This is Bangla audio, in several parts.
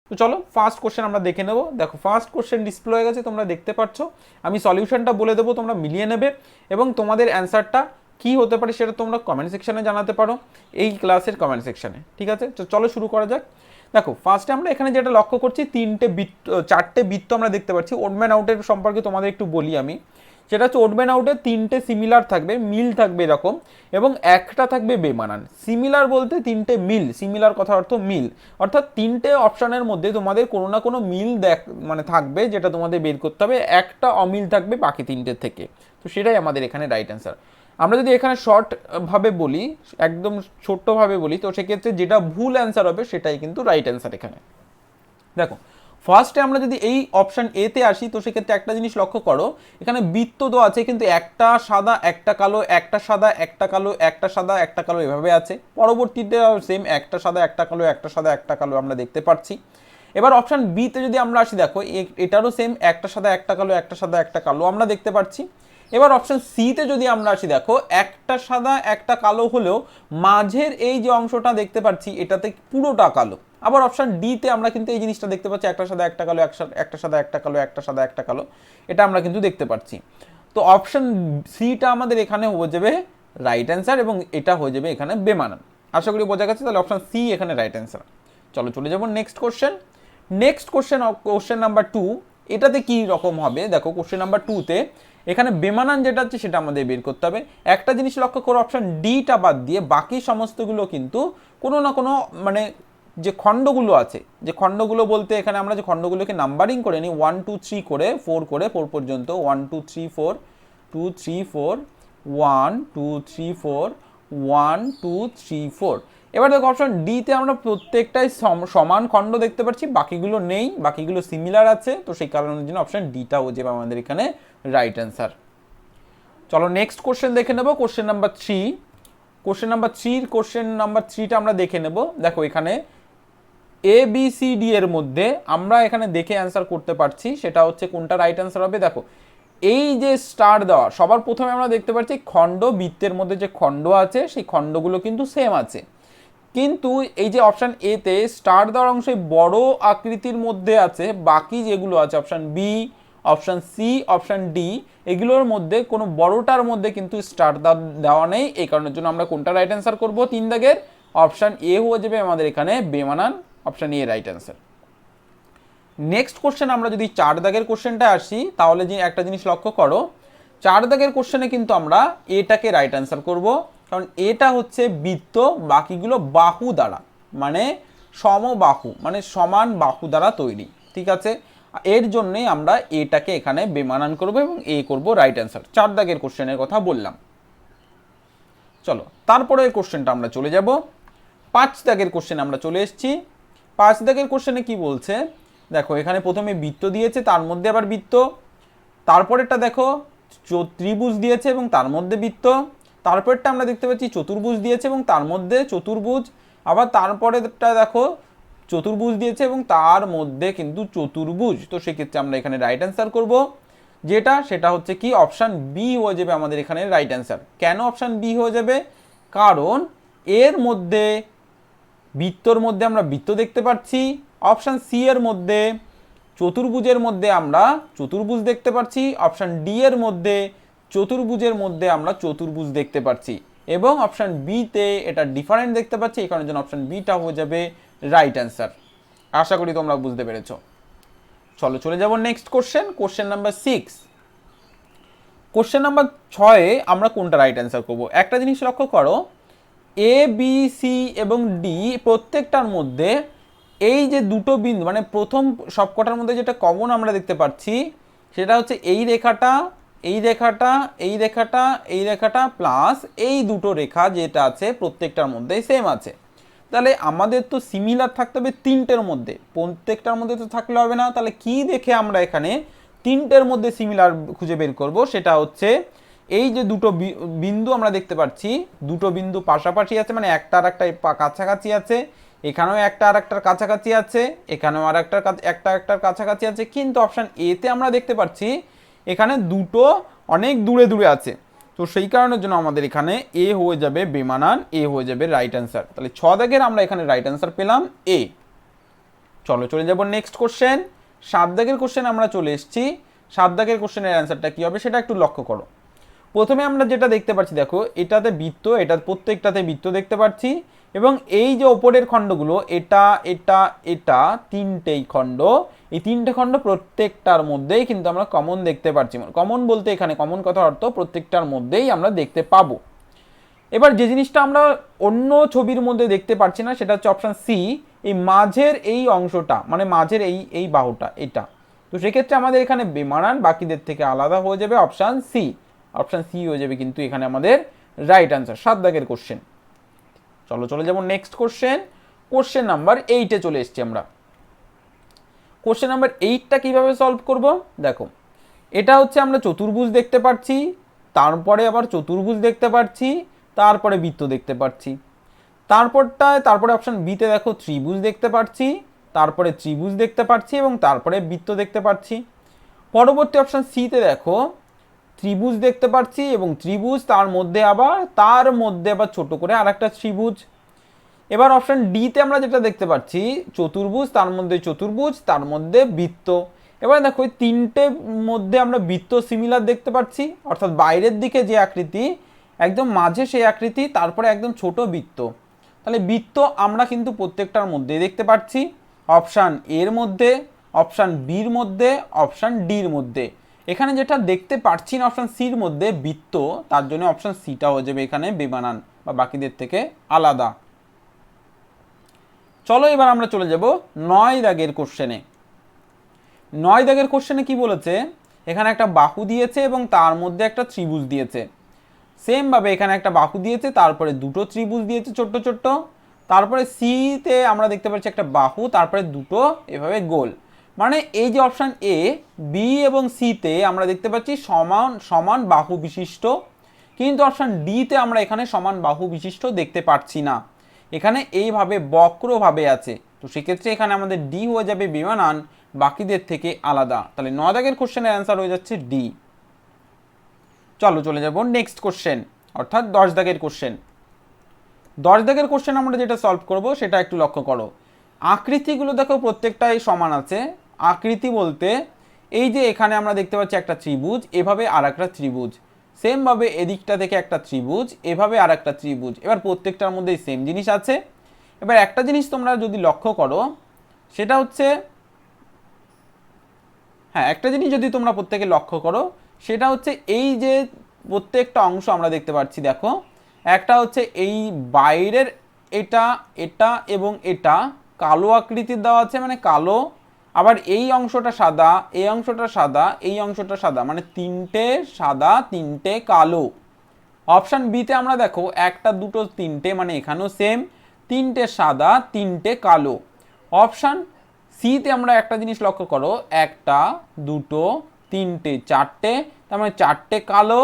তো চলো ফার্স্ট কোশ্চেন আমরা দেখে নেব। দেখো ফার্স্ট কোশ্চেন ডিসপ্লে হয়ে গেছে, তোমরা দেখতে পাচ্ছ। আমি সলিউশনটা বলে দেবো, তোমরা মিলিয়ে নেবে এবং তোমাদের অ্যান্সারটা কি হতে পারে সেটা তোমরা কমেন্ট সেকশনে জানাতে পারো, এই ক্লাসের কমেন্ট সেকশনে। ঠিক আছে, তো চলো শুরু করা যাক। দেখো ফার্স্টে আমরা এখানে যেটা লক্ষ্য করছি, চারটে বৃত্ত আমরা দেখতে পাচ্ছি। ওড ম্যান আউটের সম্পর্কে তোমাদের একটু বলি আমি। সেটা হচ্ছে ওড ম্যান আউটে তিনটে সিমিলার থাকবে, মিল থাকবে এরকম, এবং একটা থাকবে বেমানান। সিমিলার বলতে তিনটে মিল, সিমিলার কথা অর্থ মিল, অর্থাৎ তিনটে অপশানের মধ্যে তোমাদের কোনো না কোনো মিল মানে থাকবে, যেটা তোমাদের বের করতে হবে। একটা অমিল থাকবে বাকি তিনটের থেকে। তো সেটাই আমাদের এখানে রাইট অ্যান্সার। আমরা যদি এখানে শর্ট ভাবে বলি, একদম ছোট্টভাবে বলি, তো সেক্ষেত্রে যেটা ভুল অ্যান্সার হবে সেটাই কিন্তু রাইট অ্যান্সার এখানে। দেখো ফার্স্টে আমরা যদি এই অপশান এতে আসি, তো সেক্ষেত্রে একটা জিনিস লক্ষ্য করো, এখানে বৃত্ত তো আছে কিন্তু একটা সাদা একটা কালো, একটা সাদা একটা কালো, একটা সাদা একটা কালো এভাবে আছে। পরবর্তীতে সেম একটা সাদা একটা কালো, একটা সাদা একটা কালো আমরা দেখতে পাচ্ছি। এবার অপশান বিতে যদি আমরা আসি, দেখো এটারও সেম একটা সাদা একটা কালো, একটা সাদা একটা কালো আমরা দেখতে পাচ্ছি। এবার অপশান সিতে যদি আমরা আসি, দেখো একটা সাদা একটা কালো হলেও মাঝের এই যে অংশটা দেখতে পাচ্ছি এটাতে পুরোটা কালো। আবার অপশান ডিতে আমরা কিন্তু এই জিনিসটা দেখতে পাচ্ছি, একটা সাদা একটা কালো, একটা সাদা একটা কালো, একটা সাদা একটা কালো, এটা আমরা কিন্তু দেখতে পাচ্ছি। তো অপশান সিটা আমাদের এখানে হয়ে যাবে রাইট অ্যান্সার এবং এটা হয়ে যাবে এখানে বেমানান। আশা করি বোঝা গেছে, তাহলে অপশান সি এখানে রাইট অ্যান্সার। চলো চলে যাবো next question. Next question, question number 2, এটাতে কি রকম হবে দেখো। কোশ্চেন নাম্বার 2তে এখানে বেমানান যেটা হচ্ছে সেটা আমাদের বের করতে হবে। একটা জিনিস লক্ষ্য করো, অপশান ডিটা বাদ দিয়ে বাকি সমস্তগুলো কিন্তু কোনো না কোনো মানে যে খণ্ডগুলো আছে, যে খণ্ডগুলো বলতে এখানে আমরা যে খণ্ডগুলোকে নাম্বারিং করে নিই 1 2 3 করে 4 করে 4 পর্যন্ত, 1 2 3 4 2 3 4 1 2 3 4 1 2 3 4। এবার দেখো অপশন ডিতে আমরা প্রত্যেকটাই সমান খণ্ড দেখতে পাচ্ছি, বাকিগুলো নেই, বাকিগুলো সিমিলার আছে। তো সেই কারণের জন্য অপশন ডিটা হয়ে যাবে আমাদের এখানে রাইট অ্যান্সার। চলো নেক্সট কোশ্চেন দেখে নেব, কোশ্চেন নাম্বার 3। কোশ্চেন নাম্বার 3টা আমরা দেখে নেব। দেখো এখানে এ বি সি ডি এর মধ্যে আমরা এখানে দেখে অ্যান্সার করতে পারছি, সেটা হচ্ছে কোনটা রাইট অ্যান্সার হবে। দেখো এই যে স্টার দেওয়া, সবার প্রথমে আমরা দেখতে পাচ্ছি খণ্ড, বৃত্তের মধ্যে যে খণ্ড আছে সেই খণ্ডগুলো কিন্তু সেম আছে, কিন্তু এই যে অপশান এতে স্টার দেওয়ার অংশে বড় আকৃতির মধ্যে আছে, বাকি যেগুলো আছে option B, option C, option D, এগুলোর মধ্যে কোনো বড়টার মধ্যে কিন্তু স্টার দেওয়া নেই। এই কারণের জন্য আমরা কোনটা রাইট অ্যান্সার করবো 3 দাগের, অপশান এ হয়ে যাবে আমাদের এখানে বেমানান, option a right answer. Next question আমরা যদি 4 দাগের কোশ্চেনটা আসি, তাহলে যে একটা জিনিস লক্ষ্য করো, 4 দাগের কোশ্চেনে কিন্তু আমরা এটাকে রাইট অ্যান্সার করব, কারণ এটা হচ্ছে বৃত্ত, বাকিগুলো বাহু দ্বারা, মানে সমবাহু মানে সমান বাহু দ্বারা তৈরি। ঠিক আছে, এর জন্যই আমরা এটাকে এখানে বেমানান করব এবং এ করব রাইট অ্যান্সার। 4 দাগের কোশ্চেনের কথা বললাম। চলো তারপরে এই কোশ্চেনটা আমরা চলে যাব 5 দাগের কোশ্চেন আমরা চলে এসেছি। 5 দাগের কোশ্চেনে কি বলছে, দেখো এখানে প্রথমে বৃত্ত দিয়েছে, তার মধ্যে আবার বৃত্ত, তারপরেরটা দেখো ত্রিভুজ দিয়েছে এবং তার মধ্যে বৃত্ত, তারপরেরটা আমরা দেখতে পাচ্ছি চতুর্ভুজ দিয়েছে এবং তার মধ্যে চতুর্ভুজ, আবার তারপরেরটা দেখো চতুর্ভুজ দিয়েছে এবং তার মধ্যে কিন্তু চতুর্ভুজ। তো সেক্ষেত্রে আমরা এখানে রাইট অ্যান্সার করব, যেটা সেটা হচ্ছে কি অপশান বি হয়ে যাবে আমাদের এখানে রাইট অ্যান্সার। কেন অপশান বি হয়ে যাবে, কারণ এর মধ্যে বৃত্তর মধ্যে আমরা বৃত্ত দেখতে পাচ্ছি, অপশান সি এর মধ্যে চতুর্ভুজের মধ্যে আমরা চতুর্ভুজ দেখতে পাচ্ছি, অপশান ডি এর মধ্যে চতুর্ভুজের মধ্যে আমরা চতুর্ভুজ দেখতে পাচ্ছি, এবং অপশান বিতে এটা ডিফারেন্ট দেখতে পাচ্ছি। এই কারণের জন্য অপশান বিটা হয়ে যাবে রাইট অ্যান্সার। আশা করি তোমরা বুঝতে পেরেছো। চলো চলে যাব next question, question number 6। Question number 6-এ আমরা কোনটা রাইট অ্যান্সার করব। একটা জিনিস লক্ষ্য করো, এ বি সি এবং ডি প্রত্যেকটার মধ্যে এই যে দুটো বিন্দু, মানে প্রথম সবকটার মধ্যে যেটা কমন আমরা দেখতে পাচ্ছি সেটা হচ্ছে এই রেখাটা, এই রেখাটা, এই রেখাটা, এই রেখাটা প্লাস এই দুটো রেখা যেটা আছে প্রত্যেকটার মধ্যেই সেম আছে। তাহলে আমাদের তো সিমিলার থাকতে হবে তিনটের মধ্যে, প্রত্যেকটার মধ্যে তো থাকলে হবে না। তাহলে কি দেখে আমরা এখানে তিনটের মধ্যে সিমিলার খুঁজে বের করব, সেটা হচ্ছে এই যে দুটো বিন্দু আমরা দেখতে পাচ্ছি, দুটো বিন্দু পাশাপাশি আছে, মানে একটা আর একটা কাছাকাছি আছে, এখানেও একটা আর একটার কাছাকাছি আছে, এখানেও আর একটার কাছাকাছি আছে, কিন্তু অপশান এতে আমরা দেখতে পাচ্ছি এখানে দুটো অনেক দূরে দূরে আছে। তো সেই কারণের জন্য আমাদের এখানে এ হয়ে যাবে বেমানান, এ হয়ে যাবে রাইট অ্যান্সার। তাহলে 6 দাগের আমরা এখানে রাইট অ্যান্সার পেলাম এ। চলো চলে যাব নেক্সট কোশ্চেন। 7 দাগের কোশ্চেন আমরা চলে এসেছি। 7 দাগের কোশ্চেনের অ্যান্সারটা কী হবে সেটা একটু লক্ষ্য করো। প্রথমে আমরা যেটা দেখতে পাচ্ছি, দেখো এটাতে বৃত্ত, এটা প্রত্যেকটাতে বৃত্ত দেখতে পাচ্ছি, এবং এই যে ওপরের খণ্ডগুলো এটা এটা এটা তিনটেই খণ্ড, এই তিনটে খণ্ড প্রত্যেকটার মধ্যেই কিন্তু আমরা কমন দেখতে পাচ্ছি। কমন বলতে এখানে কমন কথা অর্থ প্রত্যেকটার মধ্যেই আমরা দেখতে পাবো। এবার যে জিনিসটা আমরা অন্য ছবির মধ্যে দেখতে পাচ্ছি না সেটা হচ্ছে অপশান সি, এই মাঝের এই অংশটা, মানে মাঝের এই এই বাহুটা এটা। তো সেক্ষেত্রে আমাদের এখানে বেমানান, বাকিদের থেকে আলাদা হয়ে যাবে অপশান সি। অপশান সি হয়ে যাবে কিন্তু এখানে আমাদের রাইট অ্যান্সার 7 দাগের কোশ্চেন। চলো চলে যাব নেক্সট কোশ্চেন। কোশ্চেন নাম্বার 8-এ চলে এসেছি আমরা। কোশ্চেন নাম্বার 8টা কীভাবে সলভ করব, দেখো এটা হচ্ছে আমরা চতুর্ভুজ দেখতে পাচ্ছি, তারপরে আবার চতুর্ভুজ দেখতে পাচ্ছি, তারপরে বৃত্ত দেখতে পাচ্ছি, তারপরে অপশান বিতে দেখো ত্রিভুজ দেখতে পাচ্ছি, তারপরে ত্রিভুজ দেখতে পাচ্ছি এবং তারপরে বৃত্ত দেখতে পাচ্ছি। পরবর্তী অপশান সিতে দেখো ত্রিভুজ দেখতে পাচ্ছি এবং ত্রিভুজ, তার মধ্যে আবার ছোট করে আর একটা ত্রিভুজ। এবার অপশান ডিতে আমরা যেটা দেখতে পাচ্ছি চতুর্ভুজ, তার মধ্যে চতুর্ভুজ, তার মধ্যে বৃত্ত। এবার দেখো এই তিনটে মধ্যে আমরা বৃত্ত সিমিলার দেখতে পাচ্ছি, অর্থাৎ বাইরের দিকে যে আকৃতি একদম মাঝে সেই আকৃতি, তারপরে একদম ছোট বৃত্ত। তাহলে বৃত্ত আমরা কিন্তু প্রত্যেকটার মধ্যে দেখতে পাচ্ছি, অপশান এর মধ্যে, অপশান বির মধ্যে, অপশান ডির মধ্যে। এখানে যেটা দেখতে পাচ্ছি না অপশান সির মধ্যে বৃত্ত, তার জন্য অপশান সিটা হয়ে যাবে এখানে বেমানান বা বাকিদের থেকে আলাদা। চলো এবার আমরা চলে যাব 9 দাগের কোশ্চেনে। 9 দাগের কোশ্চেনে কি বলেছে, এখানে একটা বাহু দিয়েছে এবং তার মধ্যে একটা ত্রিভুজ দিয়েছে। সেম ভাবে এখানে একটা বাহু দিয়েছে, তারপরে দুটো ত্রিভুজ দিয়েছে ছোট্ট ছোট্ট, তারপরে সিতে আমরা দেখতে পাচ্ছি একটা বাহু, তারপরে দুটো এভাবে গোল। মানে এই যে অপশান এ, বি এবং সিতে আমরা দেখতে পাচ্ছি সমান সমান বাহু বিশিষ্ট, কিন্তু অপশান ডিতে আমরা এখানে সমান বাহু বিশিষ্ট দেখতে পাচ্ছি না, এখানে এইভাবে বক্রভাবে আছে। তো সেক্ষেত্রে এখানে আমাদের ডি হয়ে যাবে বেমানান, বাকিদের থেকে আলাদা। তাহলে 9 দাগের কোশ্চেনের অ্যান্সার হয়ে যাচ্ছে ডি। চলো চলে যাব নেক্সট কোশ্চেন, অর্থাৎ 10 দাগের কোশ্চেন। 10 দাগের কোশ্চেন আমরা যেটা সলভ করব সেটা একটু লক্ষ্য করো। আকৃতিগুলো দেখো প্রত্যেকটাই সমান আছে। আকৃতি বলতে এই যে এখানে আমরা দেখতে পাচ্ছি একটা ত্রিভুজ, এভাবে আর একটা ত্রিভুজ, সেমভাবে এদিকটা থেকে একটা ত্রিভুজ, এভাবে আর একটা ত্রিভুজ। এবার প্রত্যেকটার মধ্যেই সেম জিনিস আছে। এবার একটা জিনিস তোমরা যদি লক্ষ্য করো সেটা হচ্ছে, হ্যাঁ একটা জিনিস যদি তোমরা প্রত্যেকে লক্ষ্য করো সেটা হচ্ছে এই যে প্রত্যেকটা অংশ আমরা দেখতে পাচ্ছি, দেখো একটা হচ্ছে এই বাইরের এটা এটা এবং এটা কালো আকৃতির দেওয়া আছে, মানে কালো, আবার এই অংশটা সাদা, এই অংশটা সাদা, এই অংশটা সাদা, মানে তিনটে সাদা তিনটে কালো। অপশান বিতে আমরা দেখো একটা দুটো তিনটে, মানে এখানেও সেম, তিনটে সাদা তিনটে কালো। অপশান সিতে আমরা একটা জিনিস লক্ষ্য করো, একটা দুটো তিনটে চারটে, তার মানে চারটে কালো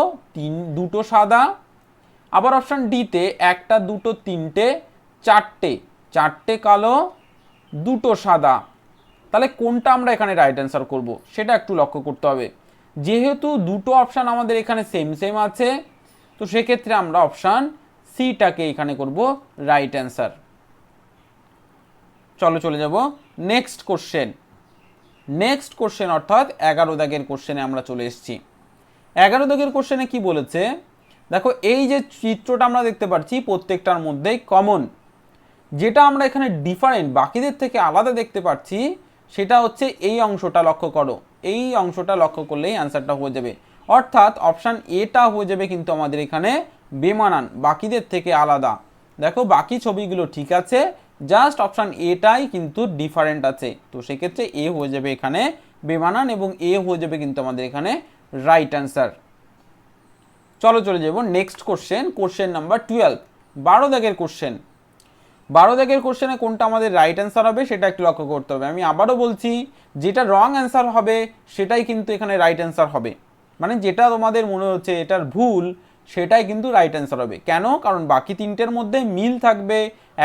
দুটো সাদা। আবার অপশান ডিতে একটা দুটো তিনটে চারটে, চারটে কালো দুটো সাদা। তাহলে কোনটা আমরা এখানে রাইট অ্যান্সার করব সেটা একটু লক্ষ্য করতে হবে। যেহেতু দুটো অপশান আমাদের এখানে সেম সেম আছে, তো সেক্ষেত্রে আমরা অপশান সিটাকে এখানে করব রাইট অ্যান্সার। চলো চলে যাব নেক্সট কোশ্চেন। নেক্সট কোশ্চেন অর্থাৎ 11 দাগের কোশ্চেনে আমরা চলে এসেছি। 11 দাগের কোশ্চেনে কি বলেছে, দেখো এই যে চিত্রটা আমরা দেখতে পাচ্ছি প্রত্যেকটার মধ্যেই কমন, যেটা আমরা এখানে ডিফারেন্ট বাকিদের থেকে আলাদা দেখতে পাচ্ছি সেটা হচ্ছে এই অংশটা লক্ষ্য করো। এই অংশটা লক্ষ্য করলেই অ্যান্সারটা হয়ে যাবে, অর্থাৎ অপশান এটা হয়ে যাবে কিন্তু আমাদের এখানে বেমানান, বাকিদের থেকে আলাদা। দেখো বাকি ছবিগুলো ঠিক আছে, জাস্ট অপশান এটাই কিন্তু ডিফারেন্ট আছে। তো সেক্ষেত্রে এ হয়ে যাবে এখানে বেমানান এবং এ হয়ে যাবে কিন্তু আমাদের এখানে রাইট অ্যান্সার। চলো চলে যাব নেক্সট কোশ্চেন, কোশ্চেন নাম্বার 12, 12 দাগের কোশ্চেন। 12 দাগের কোশ্চেনে কোনটা আমাদের রাইট অ্যান্সার হবে সেটা একটু লক্ষ্য করতে হবে। আমি আবারও বলছি, যেটা রং অ্যান্সার হবে সেটাই কিন্তু এখানে রাইট অ্যান্সার হবে, মানে যেটা তোমাদের মনে হচ্ছে এটার ভুল সেটাই কিন্তু রাইট অ্যান্সার হবে। কেন? কারণ বাকি তিনটের মধ্যে মিল থাকবে,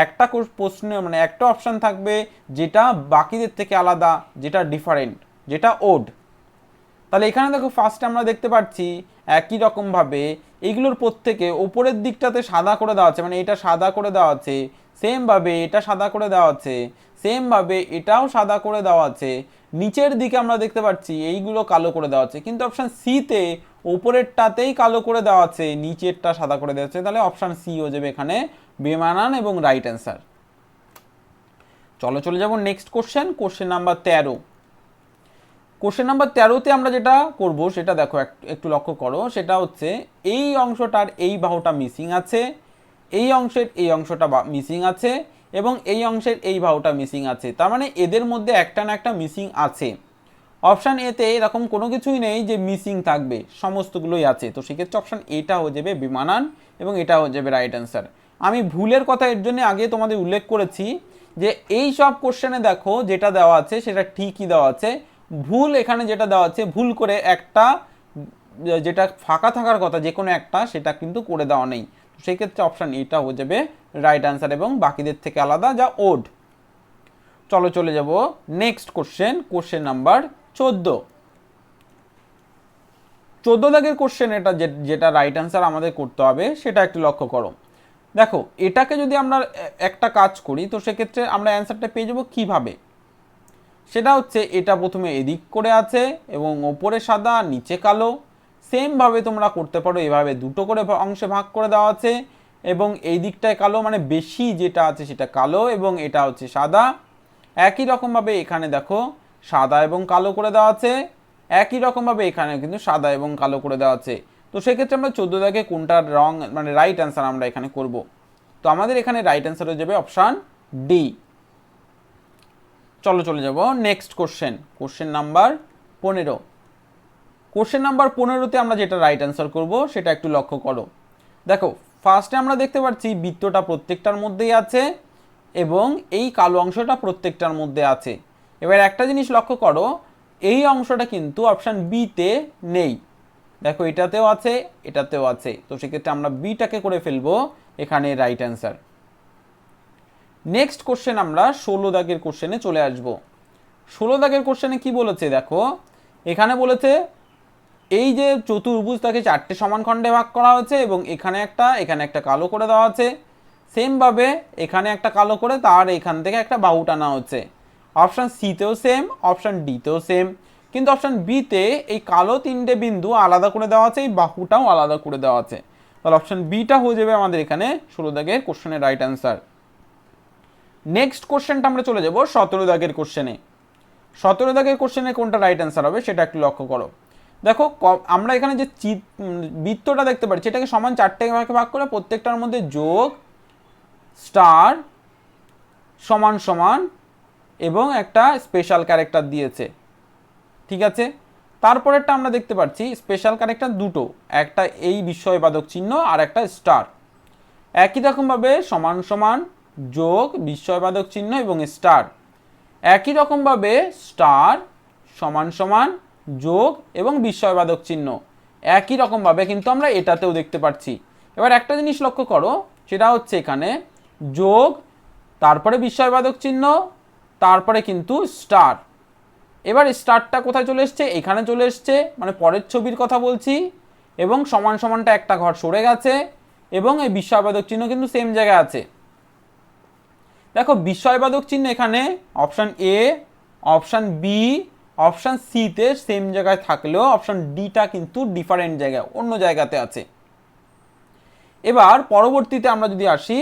একটা প্রশ্ন মানে একটা অপশান থাকবে যেটা বাকিদের থেকে আলাদা, যেটা ডিফারেন্ট, যেটা ওড। তাহলে এখানে দেখো ফার্স্টে আমরা দেখতে পাচ্ছি একই রকমভাবে এইগুলোর প্রত্যেকে ওপরের দিকটাতে সাদা করে দেওয়া আছে, মানে এটা সাদা করে দেওয়া আছে, সেমভাবে এটা সাদা করে দেওয়া আছে, সেমভাবে এটাও সাদা করে দেওয়া আছে, নিচের দিকে আমরা দেখতে পাচ্ছি এইগুলো কালো করে দেওয়া আছে, কিন্তু অপশান সিতে ওপরেরটাতেই কালো করে দেওয়া আছে, নিচেরটা সাদা করে দেওয়া আছে, তাহলে অপশান সি হয়ে যাবে এখানে বেমানান এবং রাইট অ্যান্সার। চলো চলে যাব next question number 13। Question number 13তে আমরা যেটা করব সেটা দেখো একটু লক্ষ্য করো, সেটা হচ্ছে এই অংশটার এই বাহুটা মিসিং আছে, এই অংশের এই অংশটা মিসিং আছে, এবং এই অংশের এই বাহুটা মিসিং আছে, তার মানে এদের মধ্যে একটা না একটা মিসিং আছে। অপশান এতে এরকম কোনো কিছুই নেই যে মিসিং থাকবে, সমস্তগুলোই আছে, তো সেক্ষেত্রে অপশান এটা হয়ে যাবে বেমানান এবং এটা হয়ে যাবে রাইট অ্যান্সার। আমি ভুলের কথা এর জন্য আগে তোমাদের উল্লেখ করেছি যে এই সব কোশ্চেনে দেখো যেটা দেওয়া আছে সেটা ঠিকই দেওয়া আছে, ভুল এখানে যেটা দেওয়া আছে ভুল করে একটা যেটা ফাঁকা থাকার কথা যে কোনো একটা সেটা কিন্তু করে দেওয়া নেই, সেই ক্ষেত্রে অপশান এটা হয়ে যাবে রাইট অ্যান্সার এবং বাকিদের থেকে আলাদা যা ওড। চলো চলে যাব নেক্সট কোশ্চেন নাম্বার 14। 14 দাগের কোশ্চেন এটা যেটা রাইট অ্যান্সার আমাদের করতে হবে সেটা একটু লক্ষ্য করো। দেখো এটাকে যদি আমরা একটা কাজ করি তো সেক্ষেত্রে আমরা অ্যান্সারটা পেয়ে যাবো কীভাবে, সেটা হচ্ছে এটা প্রথমে এদিক করে আছে এবং ওপরে সাদা নিচে কালো, সেমভাবে তোমরা করতে পারো, এভাবে দুটো করে অংশে ভাগ করে দেওয়া আছে এবং এই দিকটায় কালো, মানে বেশি যেটা আছে সেটা কালো এবং এটা হচ্ছে সাদা। একই রকমভাবে এখানে দেখো সাদা এবং কালো করে দেওয়া আছে, একই রকমভাবে এখানে কিন্তু সাদা এবং কালো করে দেওয়া আছে। তো সেক্ষেত্রে আমরা 14 দাগে কোনটার রং মানে রাইট অ্যান্সার আমরা এখানে করব, তো আমাদের এখানে রাইট অ্যান্সার হয়ে যাবে অপশান ডি। চলো চলে যাব next question number 15। Question number 15তে আমরা যেটা রাইট অ্যান্সার করব সেটা একটু লক্ষ্য করো। দেখো ফার্স্টে আমরা দেখতে পাচ্ছি বৃত্তটা প্রত্যেকটার মধ্যেই আছে এবং এই কালো অংশটা প্রত্যেকটার মধ্যে আছে। এবার একটা জিনিস লক্ষ্য করো, এই অংশটা কিন্তু অপশান বিতে নেই, দেখো এটাতেও আছে এটাতেও আছে, তো সেক্ষেত্রে আমরা বিটাকে করে ফেলবো এখানে রাইট অ্যান্সার। নেক্সট কোশ্চেন আমরা 16 দাগের কোশ্চেনে চলে আসব। 16 দাগের কোশ্চেনে কি বলেছে দেখো, এখানে বলেছে এই যে চতুর্ভুজ তাকে 4টে সমান খণ্ডে ভাগ করা হয়েছে এবং এখানে একটা কালো করে দেওয়া আছে, সেমভাবে এখানে একটা কালো করে তার এখান থেকে একটা বাহু টানা হচ্ছে। অপশান সিতেও সেম, অপশান ডিতেও সেম, কিন্তু অপশান বিতে এই কালো 3টে বিন্দু আলাদা করে দেওয়া আছে, এই বাহুটাও আলাদা করে দেওয়া আছে, তাহলে অপশান বিটা হয়ে যাবে আমাদের এখানে 16 দাগের কোশ্চেনের রাইট অ্যান্সার। নেক্সট কোশ্চেনটা আমরা চলে যাব 17 দাগের কোশ্চেনে। 17 দাগের কোশ্চেনে কোনটা রাইট অ্যান্সার হবে সেটা একটু লক্ষ্য করো। দেখো আমরা এখানে যে বৃত্তটা দেখতে পাচ্ছি এটাকে সমান 4টে ভাগে ভাগ করে প্রত্যেকটার মধ্যে যোগ স্টার সমান সমান এবং একটা স্পেশাল ক্যারেক্টার দিয়েছে, ঠিক আছে। তারপরেরটা আমরা দেখতে পাচ্ছি স্পেশাল ক্যারেক্টার দুটো, একটা এই বিস্ময়বাদক চিহ্ন আর একটা স্টার। একই রকমভাবে সমান সমান যোগ বিস্ময়বাদক চিহ্ন এবং স্টার, একই রকমভাবে স্টার সমান সমান যোগ এবং বিস্ময়বাদক চিহ্ন, একই রকমভাবে কিন্তু আমরা এটাতেও দেখতে পাচ্ছি। এবার একটা জিনিস লক্ষ্য করো, সেটা হচ্ছে এখানে যোগ তারপরে বিস্ময়বাদক চিহ্ন তারপরে কিন্তু স্টার। এবার স্টারটা কোথায় চলে এসছে, এখানে চলে এসছে, মানে পরের ছবির কথা বলছি, এবং সমান সমানটা একটা ঘর সরে গেছে এবং এই বিস্ময়বাদক চিহ্ন কিন্তু সেম জায়গায় আছে। দেখো বিস্ময়বাদক চিহ্ন এখানে option A, option B, option সিতে সেম জায়গায় থাকলেও অপশান ডিটা কিন্তু ডিফারেন্ট জায়গায় অন্য জায়গাতে আছে। এবার পরবর্তীতে আমরা যদি আসি,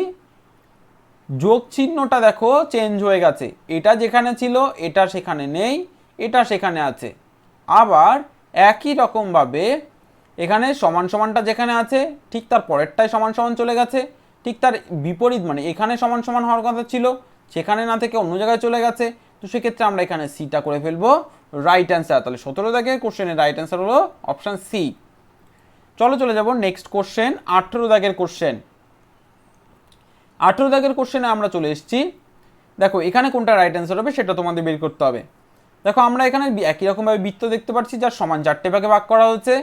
যোগ চিহ্নটা দেখো চেঞ্জ হয়ে গেছে, এটা যেখানে ছিল এটা সেখানে নেই, এটা সেখানে আছে। আবার একই রকমভাবে এখানে সমান সমানটা যেখানে আছে ঠিক তার পরেরটাই সমান সমান চলে গেছে, ঠিক তার বিপরীত, মানে এখানে সমান সমান হওয়ার কথা ছিল সেখানে না থেকে অন্য জায়গায় চলে গেছে, তো সেক্ষেত্রে আমরা এখানে সিটা করে ফেলবো রাইট অ্যান্সার। তাহলে 17 দাগে কোশ্চেনের রাইট অ্যান্সার হলো অপশান সি। চলো চলে যাব নেক্সট কোশ্চেন 18 দাগের কোশ্চেন। 18 দাগের কোশ্চেনে আমরা চলে এসেছি। দেখো এখানে কোনটা রাইট অ্যান্সার হবে সেটা তোমাদের বের করতে হবে। দেখো আমরা এখানে একই রকমভাবে বৃত্ত দেখতে পাচ্ছি যার সমান 4টে ভাগে ভাগ করা হয়েছে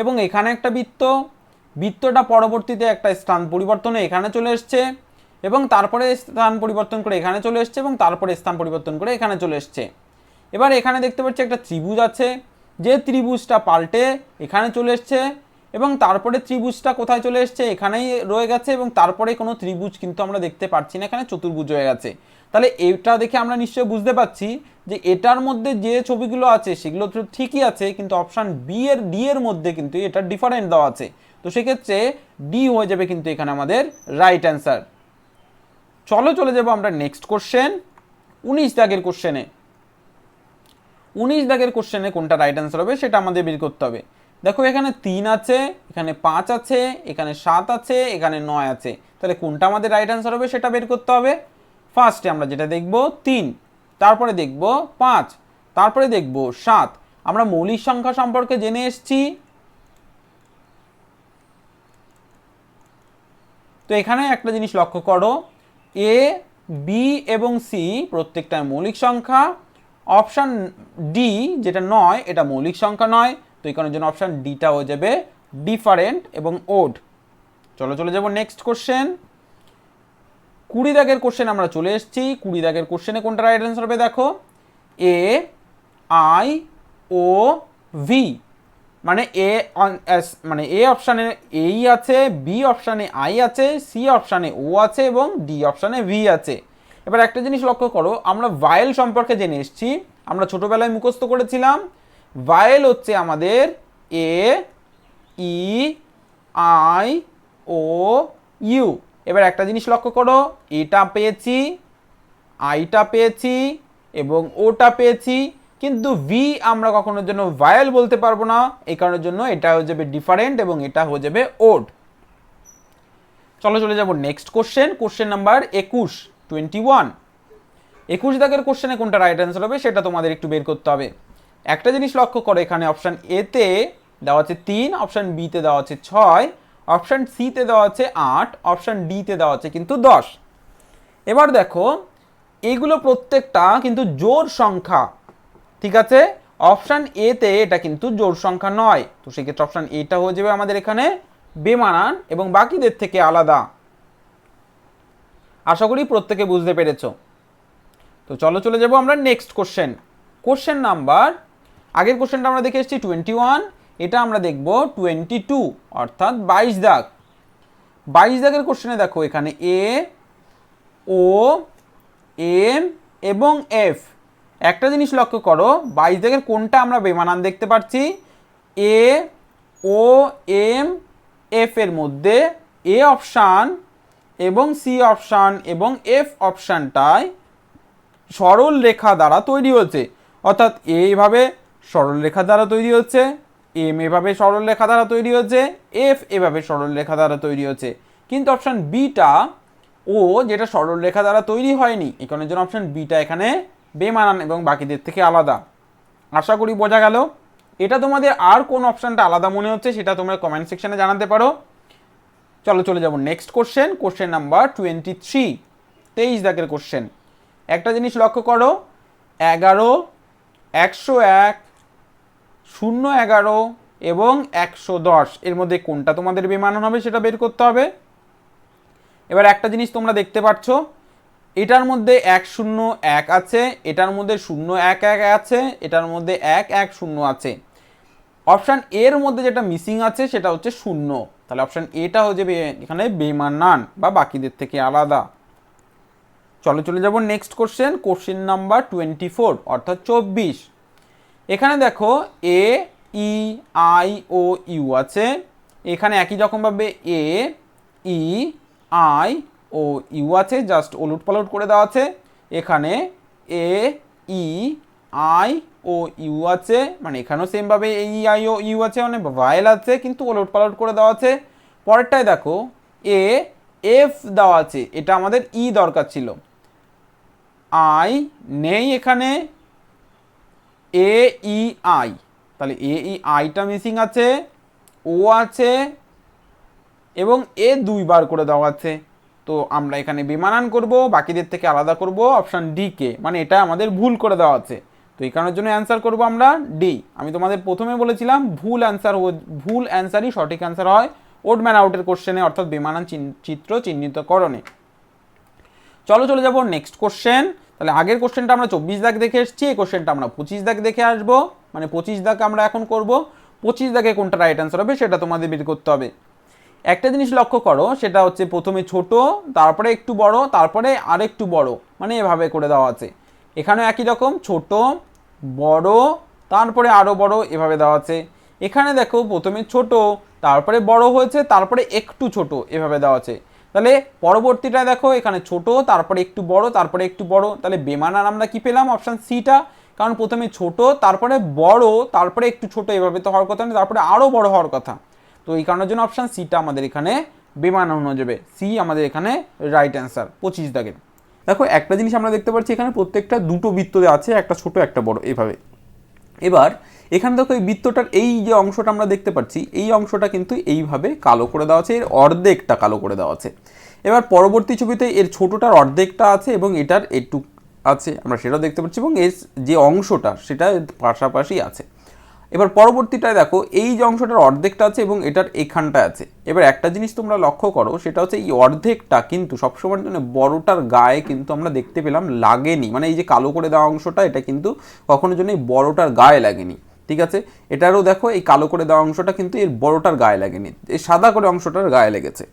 এবং এখানে একটা বৃত্তটা পরবর্তীতে একটা স্থান পরিবর্তনে এখানে চলে এসছে এবং তারপরে স্থান পরিবর্তন করে এখানে চলে এসছে এবং তারপরে স্থান পরিবর্তন করে এখানে চলে এসছে। এবার এখানে দেখতে পাচ্ছি একটা ত্রিভুজ আছে, যে ত্রিভুজটা পাল্টে এখানে চলে এসছে এবং তারপরে ত্রিভুজটা কোথায় চলে এসছে, এখানেই রয়ে গেছে, এবং তারপরে কোনো ত্রিভুজ কিন্তু আমরা দেখতে পাচ্ছি না, এখানে চতুর্ভুজ হয়ে গেছে। তাহলে এটা দেখে আমরা নিশ্চয়ই বুঝতে পারছি যে এটার মধ্যে যে ছবিগুলো আছে সেগুলো তো ঠিকই আছে, কিন্তু অপশান ডি এর মধ্যে কিন্তু এটা ডিফারেন্ট দেওয়া আছে। তো সেক্ষেত্রে ডি হয়ে যাবে কিন্তু এখানে আমাদের রাইট অ্যান্সার। চলে যাবো আমরা নেক্সট কোশ্চেন, 19 দাগের কোশ্চেনে। 19 দাগের কোশ্চেনে কোনটা রাইট অ্যান্সার হবে সেটা আমাদের বের করতে হবে। দেখো এখানে 3 আছে, এখানে 5 আছে, এখানে 7 আছে, এখানে 9 আছে। তাহলে কোনটা আমাদের রাইট অ্যান্সার হবে সেটা বের করতে হবে। ফার্স্টে আমরা যেটা দেখব 3, তারপরে দেখব 5, তারপরে দেখব 7। আমরা মৌলিক সংখ্যা সম্পর্কে জেনে এসেছি। তো এখানে একটা জিনিস লক্ষ্য করো, এ, বি এবং সি প্রত্যেকটা মৌলিক সংখ্যা। অপশান ডি যেটা নয় এটা মৌলিক সংখ্যা নয়, তো এই কারণের জন্য অপশান ডিটা হয়ে যাবে ডিফারেন্ট এবং ওড। চলে যাব নেক্সট কোশ্চেন, 20 দাগের কোশ্চেন আমরা চলে এসেছি। 20 দাগের কোশ্চেনে কোনটা রাইট অ্যান্সার হবে দেখো, এ, আই, ও, ভি। মানে এ অপশানে এই আছে, বি অপশানে আই আছে, সি অপশানে ও আছে এবং ডি অপশানে ভি আছে। এবার একটা জিনিস লক্ষ্য করো, আমরা ভায়েল সম্পর্কে জেনে এসেছি, আমরা ছোটবেলায় মুখস্থ করেছিলাম। ভায়েল হচ্ছে আমাদের এ, ই, আই, ও, ইউ। এবার একটা জিনিস লক্ষ্য করো, এটা পেয়েছি, আইটা পেয়েছি এবং ওটা পেয়েছি, কিন্তু ভি আমরা কখনোর জন্য ভায়েল বলতে পারবো না, এই কারণের জন্য এটা হয়ে যাবে ডিফারেন্ট এবং এটা হয়ে যাবে ওড। চলে যাব নেক্সট কোশ্চেন, কোশ্চেন নাম্বার 21। 21 দাগের কোশ্চেনে কোনটা রাইট অ্যান্সার হবে সেটা তোমাদের একটু বের করতে হবে। একটা জিনিস লক্ষ্য করো, এখানে অপশান এতে দেওয়া আছে 3, অপশান বিতে দেওয়া আছে 6, অপশান সিতে দেওয়া আছে 8, অপশান ডিতে দেওয়া আছে কিন্তু 10। এবার দেখো এইগুলো প্রত্যেকটা কিন্তু জোড় সংখ্যা, ঠিক আছে। অপশান এতে এটা কিন্তু জোড় সংখ্যা নয়, তো সেক্ষেত্রে অপশান এটা হয়ে যাবে আমাদের এখানে বেমানান এবং বাকিদের থেকে আলাদা। আশা করি প্রত্যেকে বুঝতে পেরেছো। তো চলে যাব আমরা নেক্সট কোশ্চেন, কোশ্চেন নাম্বার, আগের কোশ্চেনটা আমরা দেখে এসেছি 21, এটা আমরা দেখব 22 অর্থাৎ 22 দাগ। 22 দাগের কোশ্চেনে দেখো এখানে এ, ও, এম এবং এফ। একটা জিনিস লক্ষ্য করো, 22 দাগের কোনটা আমরা বেমানান দেখতে পাচ্ছি, এ, ও, এম, এফ এর মধ্যে এ অপশান এবং সি অপশান এবং এফ অপশানটায় সরল রেখা দ্বারা তৈরি হচ্ছে, অর্থাৎ এ এভাবে সরল রেখা দ্বারা তৈরি হচ্ছে, এম এভাবে সরল রেখা দ্বারা তৈরি হচ্ছে, এফ এভাবে সরল রেখা দ্বারা তৈরি হচ্ছে। কিন্তু অপশান বিটা ও যেটা সরল রেখা দ্বারা তৈরি হয়নি, এই কারণের জন্য অপশান বিটা এখানে বেমানান এবং বাকিদের থেকে আলাদা। আশা করি বোঝা গেল। এটা তোমাদের আর কোন অপশানটা আলাদা মনে হচ্ছে সেটা তোমরা কমেন্ট সেকশনে জানাতে পারো। চলে যাব নেক্সট কোশ্চেন, কোশ্চেন নাম্বার 23, 23 দাগের কোশ্চেন। একটা জিনিস লক্ষ্য করো, 11, 101, 011 এবং 110 এর মধ্যে কোনটা তোমাদের বেমানান হবে সেটা বের করতে হবে। এবার একটা জিনিস তোমরা দেখতে পাচ্ছ, এটার মধ্যে 101 আছে, এটার মধ্যে 011 আছে, এটার মধ্যে 110 আছে। অপশান এর মধ্যে যেটা মিসিং আছে সেটা হচ্ছে 0, তাহলে অপশান এটা হয়ে যাবে এখানে বেমানান বা বাকিদের থেকে আলাদা। চলে যাব নেক্সট কোশ্চেন, কোশ্চেন নাম্বার 24 অর্থাৎ 24। এখানে দেখো এ, ই, আই, ও, ইউ আছে, এখানে একই রকমভাবে এ, ই, আই, ও, ইউ আছে, জাস্ট ওলট পালট করে দেওয়া আছে। এখানে এ, ই, আই, ও, ইউ আছে, মানে এখানেও সেমভাবে এ, ই, আই, ও, ইউ আছে, মানে ভায়েল আছে কিন্তু ওলট পালট করে দেওয়া আছে। পরেরটায় দেখো এ, এফ দেওয়া আছে, এটা আমাদের ই দরকার ছিল, আই নেই এখানে, এ, ই, আই, তাহলে এ, ই, আইটা মিসিং আছে, ও আছে এবং এ 2 বার করে দেওয়া আছে। তো আমরা এখানে বেমানান করব, বাকিদের থেকে আলাদা করব অপশান ডি কে, মানে এটা আমাদের ভুল করে দেওয়া আছে। তো এই কারণের জন্য অ্যান্সার করব আমরা ডি। আমি তোমাদের প্রথমে বলেছিলাম ভুল অ্যান্সারই সঠিক অ্যান্সার হয় ওড ম্যান আউটের কোশ্চেনে, অর্থাৎ বেমানান চিত্র চিহ্নিতকরণে। চলে যাব নেক্সট কোশ্চেন। তাহলে আগের কোশ্চেনটা আমরা 24 দাগ দেখে এসেছি, এই কোশ্চেনটা আমরা 25 দাগ দেখে আসবো, মানে 25 দাগ আমরা এখন করব। 25 দাগে কোনটা রাইট অ্যান্সার হবে সেটা তোমাদের বের করতে হবে। একটা জিনিস লক্ষ্য করো, সেটা হচ্ছে প্রথমে ছোট, তারপরে একটু বড়, তারপরে আরেকটু বড়, মানে এভাবে করে দেওয়া আছে। এখানেও একই রকম, ছোট, বড়, তারপরে আরও বড়, এভাবে দেওয়া আছে। এখানে দেখো প্রথমে ছোট, তারপরে বড় হয়েছে, তারপরে একটু ছোট, এভাবে দেওয়া আছে। তাহলে পরবর্তীটা দেখো, এখানে ছোট, তারপরে একটু বড়, তারপরে একটু বড়, তাহলে বেমানান আমরা কি পেলাম? অপশান সিটা। কারণ প্রথমে ছোট, তারপরে বড়, তারপরে একটু ছোট, এভাবে তো হওয়ার কথা না, তারপরে আরও বড় হওয়ার কথা। তো এই কারণের জন্য অপশান সিটা আমাদের এখানে বেমানান হয়ে যাবে। সি আমাদের এখানে রাইট অ্যান্সার 25 দাগের। দেখো একটা জিনিস আমরা দেখতে পাচ্ছি, এখানে প্রত্যেকটা দুটো বৃত্ত আছে, একটা ছোট একটা বড়, এইভাবে। এবার এখানে দেখো এই বৃত্তটার এই যে অংশটা আমরা দেখতে পাচ্ছি, এই অংশটা কিন্তু এইভাবে কালো করে দেওয়া আছে, এর অর্ধেকটা কালো করে দেওয়া আছে। এবার পরবর্তী ছবিতে এর ছোটটার অর্ধেকটা আছে এবং এটার একটু আছে, আমরা সেটাও দেখতে পাচ্ছি, এবং এর যে অংশটা সেটা পাশাপাশি আছে। এবার পরবর্তীটায় দেখো এই যে অংশটার অর্ধেকটা আছে এবং এটার এখানটা আছে। এবার একটা জিনিস তোমরা লক্ষ্য করো, সেটা হচ্ছে এই অর্ধেকটা কিন্তু সবসময়ের জন্য বড়টার গায়ে কিন্তু আমরা দেখতে পেলাম লাগেনি, মানে এই যে কালো করে দেওয়া অংশটা এটা কিন্তু কখনোর জন্য এই বড়টার গায়ে লাগেনি, ঠিক আছে। এটারও দেখো এই কালো করে দেওয়া অংশটা কিন্তু এর বড়টার গায়ে লাগেনি, এই সাদা করে অংশটার গায়ে লেগেছে।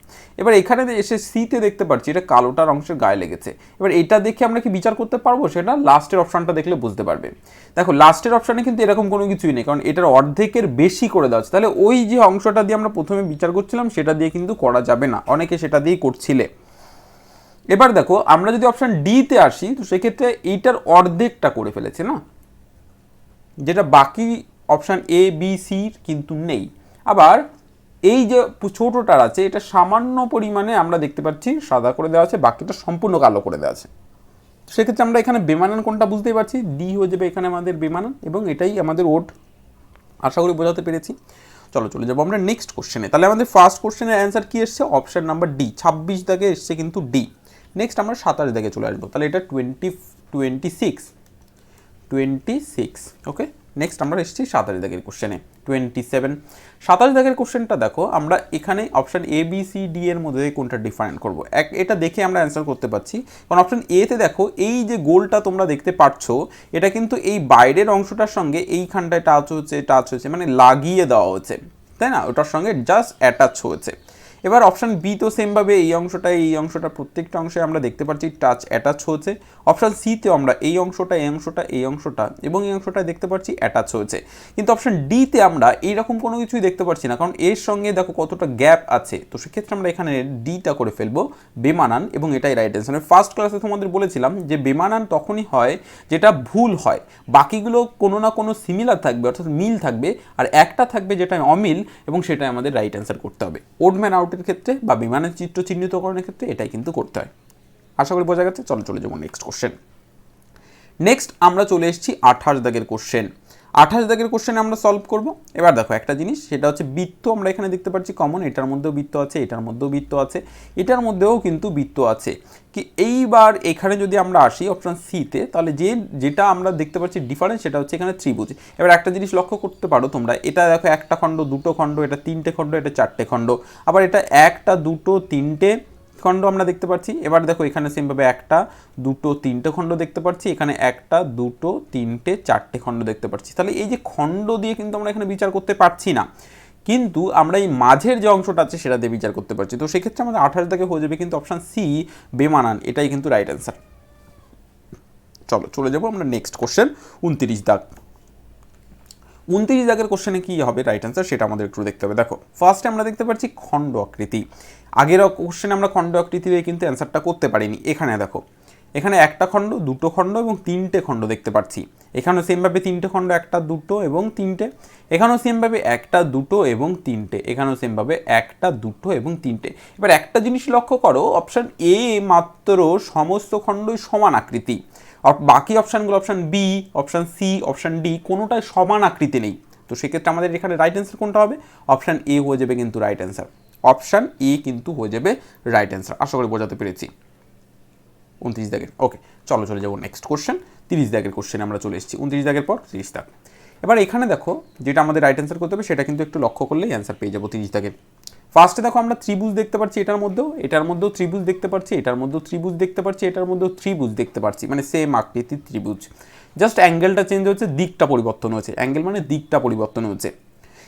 এবার এখানে এসে সিতে দেখতে পাচ্ছি এটা কালোটার অংশের গায়ে লেগেছে। এবার এটা দেখে আমরা কি বিচার করতে পারবো? সেটা লাস্টের অপশনটা দেখলে বুঝতে পারবে। দেখো লাস্টের অপশানে কিন্তু এরকম কোনো কিছুই নেই, কারণ এটার অর্ধেকের বেশি করে দেওয়া আছে। তাহলে ওই যে অংশটা দিয়ে আমরা প্রথমে বিচার করছিলাম সেটা দিয়ে কিন্তু করা যাবে না, অনেকে সেটা দিয়েই করছিলে। এবার দেখো আমরা যদি অপশান ডিতে আসি, তো সেক্ষেত্রে এইটার অর্ধেকটা করে ফেলেছে না, যেটা বাকি অপশান এ বি সির কিন্তু নেই। আবার এই যে ছোটটার আছে এটা সামান্য পরিমাণে আমরা দেখতে পাচ্ছি সাদা করে দেওয়া আছে, বাকিটা সম্পূর্ণ কালো করে দেওয়া আছে। সেক্ষেত্রে আমরা এখানে বেমানান কোনটা বুঝতেই পারছি, ডি হয়ে যাবে এখানে আমাদের বেমানান, এবং এটাই আমাদের ওড। আশা করি বোঝাতে পেরেছি। চলো চলে যাবো আমরা নেক্সট কোশ্চেনে। তাহলে আমাদের ফার্স্ট কোশ্চেনের অ্যান্সার কি এসছে? অপশান নাম্বার ডি, 26 দাগে এসছে কিন্তু ডি। নেক্সট আমরা 27 দাগে চলে আসবো, তাহলে এটা 26। ওকে, নেক্সট আমরা এসেছি 27 দাগের কোশ্চেনে, 27। 27 দাগের কোশ্চেনটা দেখো, আমরা এখানে option A B C D এর মধ্যে কোনটা ডিফারেন্ট করবো, এটা দেখে আমরা অ্যান্সার করতে পারছি। কারণ অপশান এতে দেখো এই যে গোলটা তোমরা দেখতে পাচ্ছ, এটা কিন্তু এই বাইরের অংশটার সঙ্গে এইখানটায় টাচ হচ্ছে, মানে লাগিয়ে দেওয়া হচ্ছে, তাই না? ওটার সঙ্গে জাস্ট অ্যাটাচ হয়েছে। এবার অপশান বি তো সেমভাবে এই অংশটা প্রত্যেকটা অংশে আমরা দেখতে পাচ্ছি টাচ অ্যাটাচ হয়েছে। অপশান সিতেও আমরা এই অংশটা এবং এই অংশটা দেখতে পাচ্ছি অ্যাটাচ হয়েছে। কিন্তু অপশান ডিতে আমরা এইরকম কোনো কিছুই দেখতে পাচ্ছি না, কারণ এর সঙ্গে দেখো কতটা গ্যাপ আছে। তো সেক্ষেত্রে আমরা এখানে ডিটা করে ফেলবো বেমানান, এবং এটাই রাইট অ্যান্সার। ফার্স্ট ক্লাসে তোমাদের বলেছিলাম যে বেমানান তখনই হয় যেটা ভুল হয়, বাকিগুলো কোনো না কোনো সিমিলার থাকবে, অর্থাৎ মিল থাকবে, আর একটা থাকবে যেটা অমিল, এবং সেটাই আমাদের রাইট অ্যান্সার করতে হবে। ওড ম্যান আউটের ক্ষেত্রে বা বিমানের চিত্র চিহ্নিতকরণের ক্ষেত্রে এটাই কিন্তু করতে হয়। আশা করি বোঝা গেছে। চলে যাবো নেক্সট কোশ্চেন। নেক্সট আমরা চলে এসেছি 28 দাগের কোশ্চেন। 28 দাগের কোশ্চেন আমরা সলভ করব। এবার দেখো একটা জিনিস, সেটা হচ্ছে বৃত্ত আমরা এখানে দেখতে পাচ্ছি কমন, এটার মধ্যেও বৃত্ত আছে, এটার মধ্যেও বৃত্ত আছে, এটার মধ্যেও কিন্তু বৃত্ত আছে। কি এইবার এখানে যদি আমরা আসি অপশান সিতে, তাহলে যেটা আমরা দেখতে পাচ্ছি ডিফারেন্স সেটা হচ্ছে এখানে ত্রিভুজ। এবার একটা জিনিস লক্ষ্য করতে পারো তোমরা, এটা দেখো একটা খণ্ড, দুটো খণ্ড, এটা তিনটে খণ্ড, এটা চারটে খণ্ড, আবার এটা একটা, দুটো, তিনটে খণ্ড আমরা দেখতে পাচ্ছি। এবার দেখো এখানে সেমভাবে একটা, দুটো, তিনটে খণ্ড দেখতে পাচ্ছি, এখানে একটা, দুটো, তিনটে, চারটে খণ্ড দেখতে পাচ্ছি। তাহলে এই যে খণ্ড দিয়ে কিন্তু আমরা এখানে বিচার করতে পারছি না, কিন্তু আমরা এই মাঝের যে অংশটা আছে সেটা দিয়ে বিচার করতে পারছি। তো সেক্ষেত্রে আমাদের 28 দাগে হয়ে যাবে কিন্তু অপশান সি বেমানান, এটাই কিন্তু রাইট অ্যান্সার। চলে যাবো আমরা নেক্সট কোশ্চেন 29 দাগ। 29 দাগের কোশ্চেনে কি হবে রাইট অ্যান্সার সেটা আমাদের একটু দেখতে হবে। দেখো ফার্স্টে আমরা দেখতে পাচ্ছি খণ্ড আকৃতি। আগের কোশ্চেনে আমরা খণ্ড আকৃতি দিয়ে কিন্তু অ্যান্সারটা করতে পারিনি। এখানে দেখো, এখানে একটা খণ্ড, দুটো খণ্ড এবং তিনটে খণ্ড দেখতে পাচ্ছি। এখানেও সেমভাবে তিনটে খণ্ড, একটা, দুটো এবং তিনটে। এখানেও সেমভাবে একটা, দুটো এবং তিনটে। এখানেও সেমভাবে একটা, দুটো এবং তিনটে। এবার একটা জিনিস লক্ষ্য করো, অপশান এ মাত্র সমস্ত খণ্ডই সমান আকৃতি, আর বাকি অপশানগুলো option B, option C, option D কোনোটাই সমান আকৃতি নেই। তো সেক্ষেত্রে আমাদের এখানে রাইট অ্যান্সার কোনটা হবে? অপশান এ হয়ে যাবে কিন্তু রাইট অ্যান্সার। অপশান এ কিন্তু হয়ে যাবে রাইট অ্যান্সার। আশা করি বোঝাতে পেরেছি। 29 দাগের। ওকে, চলে যাবো নেক্সট কোশ্চেন। 30 দাগের কোশ্চেনে আমরা চলে এসেছি। 29 দাগের পর 30 দাগ। এবার এখানে দেখো যেটা আমাদের রাইট অ্যান্সার করতে হবে সেটা কিন্তু একটু লক্ষ্য করলেই অ্যান্সার পেয়ে যাবো 30 দাগের। ফার্স্টে দেখো আমরা ত্রিভুজ দেখতে পাচ্ছি, এটার মধ্যেও ত্রিভুজ দেখতে পাচ্ছি, এটার মধ্যেও ত্রিভুজ দেখতে পাচ্ছি, এটার মধ্যেও ত্রিভুজ দেখতে পাচ্ছি, মানে সেম আকৃতির ত্রিভুজ, জাস্ট অ্যাঙ্গেলটা চেঞ্জ হচ্ছে, দিকটা পরিবর্তন হয়েছে। অ্যাঙ্গেল মানে দিকটা পরিবর্তন হচ্ছে।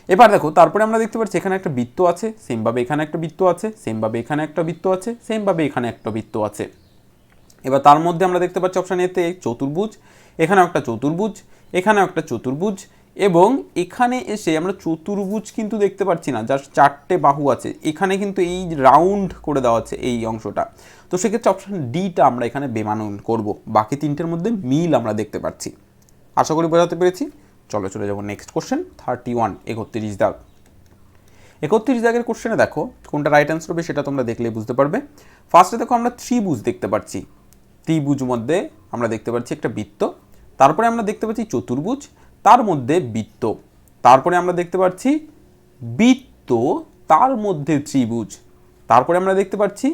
এবার দেখো তারপরে আমরা দেখতে পাচ্ছি এখানে একটা বৃত্ত আছে, সেমভাবে এখানে একটা বৃত্ত আছে, সেমভাবে এখানে একটা বৃত্ত আছে, সেমভাবে এখানে একটা বৃত্ত আছে। এবার তার মধ্যে আমরা দেখতে পাচ্ছি অপশান এতে চতুর্ভুজ, এখানেও একটা চতুর্ভুজ, এখানেও একটা চতুর্ভুজ, এবং এখানে এসে আমরা চতুর্ভুজ কিন্তু দেখতে পাচ্ছি না, জাস্ট 4টে বাহু আছে। এখানে কিন্তু এই রাউন্ড করে দেওয়া আছে এই অংশটা, তো সেক্ষেত্রে অপশান ডিটা আমরা এখানে বেমানান করব। বাকি 3টের মধ্যে মিল আমরা দেখতে পাচ্ছি। আশা করি বোঝাতে পেরেছি। চলো চলে যাবো নেক্সট কোশ্চেন 31, 31 দাগ। 31 দাগের কোশ্চেনে দেখো কোনটা রাইট অ্যান্সার হবে সেটা তোমরা দেখলে বুঝতে পারবে। ফার্স্টে দেখো আমরা ত্রিভুজ দেখতে পাচ্ছি, ত্রিভুজ মধ্যে আমরা দেখতে পাচ্ছি একটা বৃত্ত, তারপরে আমরা দেখতে পাচ্ছি চতুর্ভুজ, তার মধ্যে বৃত্ত, তারপরে আমরা দেখতে পাচ্ছি বৃত্ত, তার মধ্যে ত্রিভুজ, তারপরে আমরা দেখতে পাচ্ছি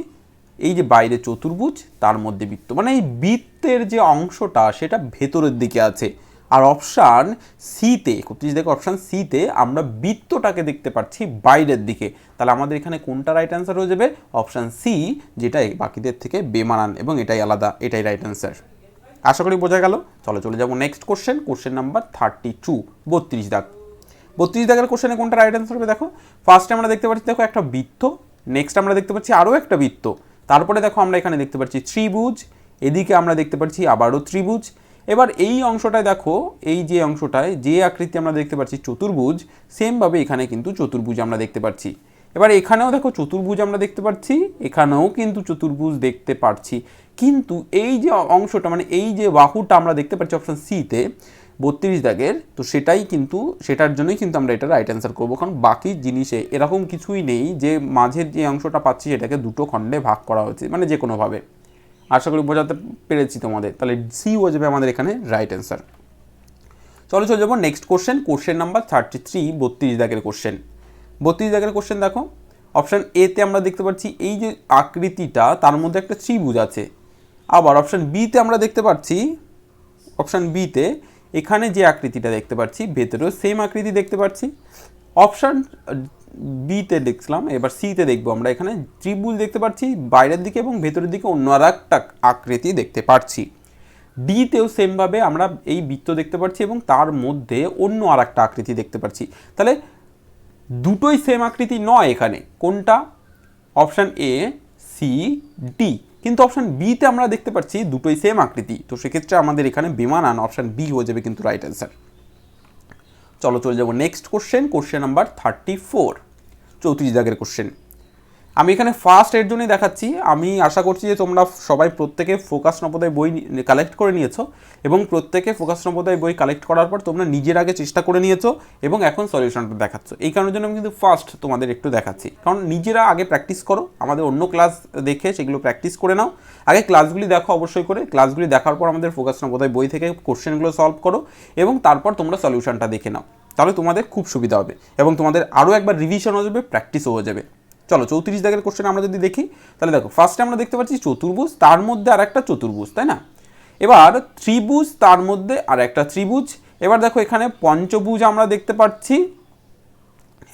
এই যে বাইরে চতুর্ভুজ, তার মধ্যে বৃত্ত, মানে এই বৃত্তের যে অংশটা সেটা ভেতরের দিকে আছে। আর অপশান সিতে 31 দেখো অপশান সিতে আমরা বৃত্তটাকে দেখতে পাচ্ছি বাইরের দিকে। তাহলে আমাদের এখানে কোনটা রাইট অ্যান্সার হয়ে যাবে? অপশান সি, যেটা বাকিদের থেকে বেমানান এবং এটাই আলাদা, এটাই রাইট অ্যান্সার। আশা করি বোঝা গেল। চলো চলে যাবো নেক্সট কোশ্চেন, কোশ্চেন নাম্বার 32, 32 দাগ। 32 দাগের কোশ্চেনে কোনটা রাইট অ্যান্সার হবে দেখো। ফার্স্টে আমরা দেখতে পাচ্ছি দেখো একটা বৃত্ত, নেক্সট আমরা দেখতে পাচ্ছি আরও একটা বৃত্ত, তারপরে দেখো আমরা এখানে দেখতে পাচ্ছি ত্রিভুজ, এদিকে আমরা দেখতে পাচ্ছি আবারও ত্রিভুজ। এবার এই অংশটায় দেখো, এই যে অংশটায় যে আকৃতি আমরা দেখতে পাচ্ছি চতুর্ভুজ, সেমভাবে এখানে কিন্তু চতুর্ভুজ আমরা দেখতে পাচ্ছি। এবার এখানেও দেখো চতুর্ভুজ আমরা দেখতে পাচ্ছি, এখানেও কিন্তু চতুর্ভুজ দেখতে পাচ্ছি, কিন্তু এই যে অংশটা মানে এই যে বাহুটা আমরা দেখতে পাচ্ছি অপশান সিতে 32 দাগের, তো সেটাই কিন্তু সেটার জন্যই কিন্তু আমরা এটা রাইট অ্যান্সার করবো, কারণ বাকি জিনিসে এরকম কিছুই নেই যে মাঝের যে অংশটা পাচ্ছি সেটাকে দুটো খণ্ডে ভাগ করা হচ্ছে, মানে যে কোনোভাবে। আশা করি বোঝাতে পেরেছি তোমাদের। তাহলে সি হয়ে যাবে আমাদের এখানে রাইট অ্যান্সার। চলো চলে যাবো নেক্সট কোশ্চেন, কোশ্চেন নাম্বার 33, 32 দাগের কোশ্চেন। 32 দাগের কোশ্চেন দেখো, অপশান এতে আমরা দেখতে পাচ্ছি এই যে আকৃতিটা তার মধ্যে একটা ত্রিভুজ আছে। আবার অপশান বিতে আমরা দেখতে পাচ্ছি, অপশান বিতে এখানে যে আকৃতিটা দেখতে পাচ্ছি ভেতরেও সেম আকৃতি দেখতে পাচ্ছি। অপশান বিতে দেখলাম, এবার সিতে দেখবো আমরা এখানে ত্রিভুজ দেখতে পাচ্ছি বাইরের দিকে এবং ভেতরের দিকে অন্য আর একটা আকৃতি দেখতে পাচ্ছি। ডিতেও সেমভাবে আমরা এই বৃত্ত দেখতে পাচ্ছি এবং তার মধ্যে অন্য আর একটা আকৃতি দেখতে পাচ্ছি। তাহলে দুটোই সেম আকৃতি নয় এখানে, কোনটা? Option A, C, D. কিন্তু অপশান বিতে আমরা দেখতে পাচ্ছি দুটোই সেম আকৃতি, তো সেক্ষেত্রে আমাদের এখানে বেমানান অপশান বি হয়ে যাবে কিন্তু রাইট অ্যান্সার। চলো চলে যাবো নেক্সট কোশ্চেন, কোশ্চেন নাম্বার 34, 34 দাগের কোশ্চেন। আমি এখানে ফার্স্ট এর জন্যই দেখাচ্ছি। আমি আশা করছি যে তোমরা সবাই প্রত্যেকে ফোকাস নবোদয় বই কালেক্ট করে নিয়েছো এবং প্রত্যেকে ফোকাস নবোদয় বই কালেক্ট করার পর তোমরা নিজের আগে চেষ্টা করে নিয়েছো এবং এখন সলিউশনটা দেখাচ্ছ। এই কারণের জন্য আমি কিন্তু ফার্স্ট তোমাদের একটু দেখাচ্ছি, কারণ নিজেরা আগে প্র্যাকটিস করো, আমাদের অন্য ক্লাস দেখে সেগুলো প্র্যাকটিস করে নাও। আগে ক্লাসগুলি দেখো অবশ্যই করে, ক্লাসগুলি দেখার পর আমাদের ফোকাস নবোদয় বই থেকে কোশ্চেনগুলো সলভ করো এবং তারপর তোমরা সলিউশনটা দেখে নাও, তাহলে তোমাদের খুব সুবিধা হবে এবং তোমাদের আরও একবার রিভিশন হয়ে যাবে, প্র্যাকটিসও হয়ে যাবে। চলো 34 দাগের কোশ্চেন আমরা যদি দেখি, তাহলে দেখো ফার্স্টে আমরা দেখতে পাচ্ছি চতুর্ভুজ, তার মধ্যে আর একটা চতুর্ভুজ, তাই না? এবার ত্রিভুজ, তার মধ্যে আর একটা ত্রিভুজ। এবার দেখো এখানে পঞ্চভুজ আমরা দেখতে পাচ্ছি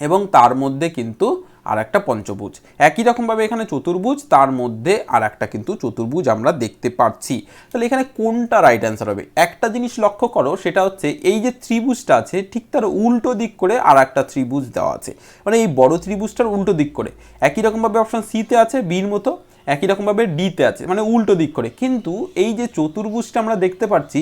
এবং তার মধ্যে কিন্তু আর একটা পঞ্চভুজ। একই রকমভাবে এখানে চতুর্ভুজ, তার মধ্যে আর একটা কিন্তু চতুর্ভুজ আমরা দেখতে পাচ্ছি। তাহলে এখানে কোনটা রাইট অ্যান্সার হবে? একটা জিনিস লক্ষ্য করো, সেটা হচ্ছে এই যে ত্রিভুজটা আছে ঠিক তার উল্টো দিক করে আর একটা ত্রিভুজ দেওয়া আছে, মানে এই বড় ত্রিভুজটার উল্টো দিক করে। একই রকমভাবে অপশান সিতে আছে বির মতো, একই রকমভাবে ডিতে আছে, মানে উল্টো দিক করে। কিন্তু এই যে চতুর্ভুজটা আমরা দেখতে পাচ্ছি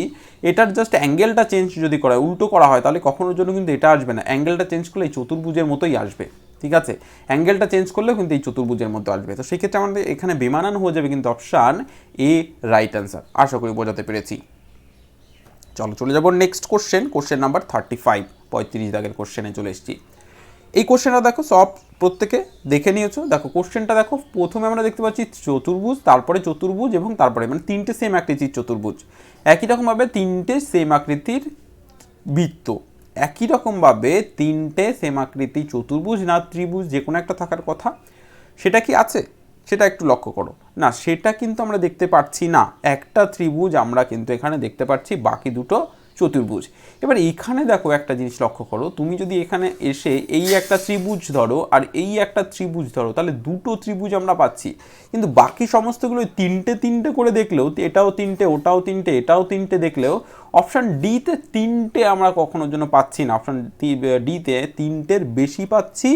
এটার জাস্ট অ্যাঙ্গেলটা চেঞ্জ যদি করা হয়, উল্টো করা হয়, তাহলে কখনোর জন্য কিন্তু এটা আসবে না। অ্যাঙ্গেলটা চেঞ্জ করলে এই চতুর্ভুজের মতোই আসবে, ঠিক আছে? অ্যাঙ্গেলটা চেঞ্জ করলেও কিন্তু এই চতুর্ভুজের মধ্যে আসবে। তো সেক্ষেত্রে আমাদের এখানে বেমানান হয়ে যাবে কিন্তু অপশান এ রাইট অ্যান্সার। আশা করি বোঝাতে পেরেছি। চলো চলে যাবো নেক্সট কোশ্চেন, কোশ্চেন নাম্বার 35, 35 দাগের কোশ্চেনে চলে এসেছি। এই কোশ্চেনটা দেখো সব প্রত্যেকে দেখে নিয়েছো। দেখো কোশ্চেনটা দেখো, প্রথমে আমরা দেখতে পাচ্ছি চতুর্ভুজ, তারপরে চতুর্ভুজ এবং তারপরে মানে তিনটে সেম আকৃতির চতুর্ভুজ। একই রকমভাবে তিনটে সেম আকৃতির বৃত্ত, একই রকমভাবে তিনটে সেম আকৃতি চতুর্ভুজ না ত্রিভুজ যে কোনো একটা থাকার কথা, সেটা কি আছে? সেটা একটু লক্ষ্য করো। না, সেটা কিন্তু আমরা দেখতে পাচ্ছি না। একটা ত্রিভুজ আমরা কিন্তু এখানে দেখতে পাচ্ছি, বাকি দুটো চতুর্ভুজ। এবার এখানে দেখো একটা জিনিস লক্ষ্য করো, তুমি যদি এখানে এসে এই একটা ত্রিভুজ ধরো আর এই একটা ত্রিভুজ ধরো, তাহলে দুটো ত্রিভুজ আমরা পাচ্ছি। কিন্তু বাকি সমস্তগুলো তিনটে তিনটে করে দেখলেও, এটাও তিনটে, ওটাও তিনটে, এটাও তিনটে দেখলেও অপশান ডিতে তিনটে আমরা কখনোর জন্য পাচ্ছি না। অপশান ডিতে তিনটের বেশি পাচ্ছি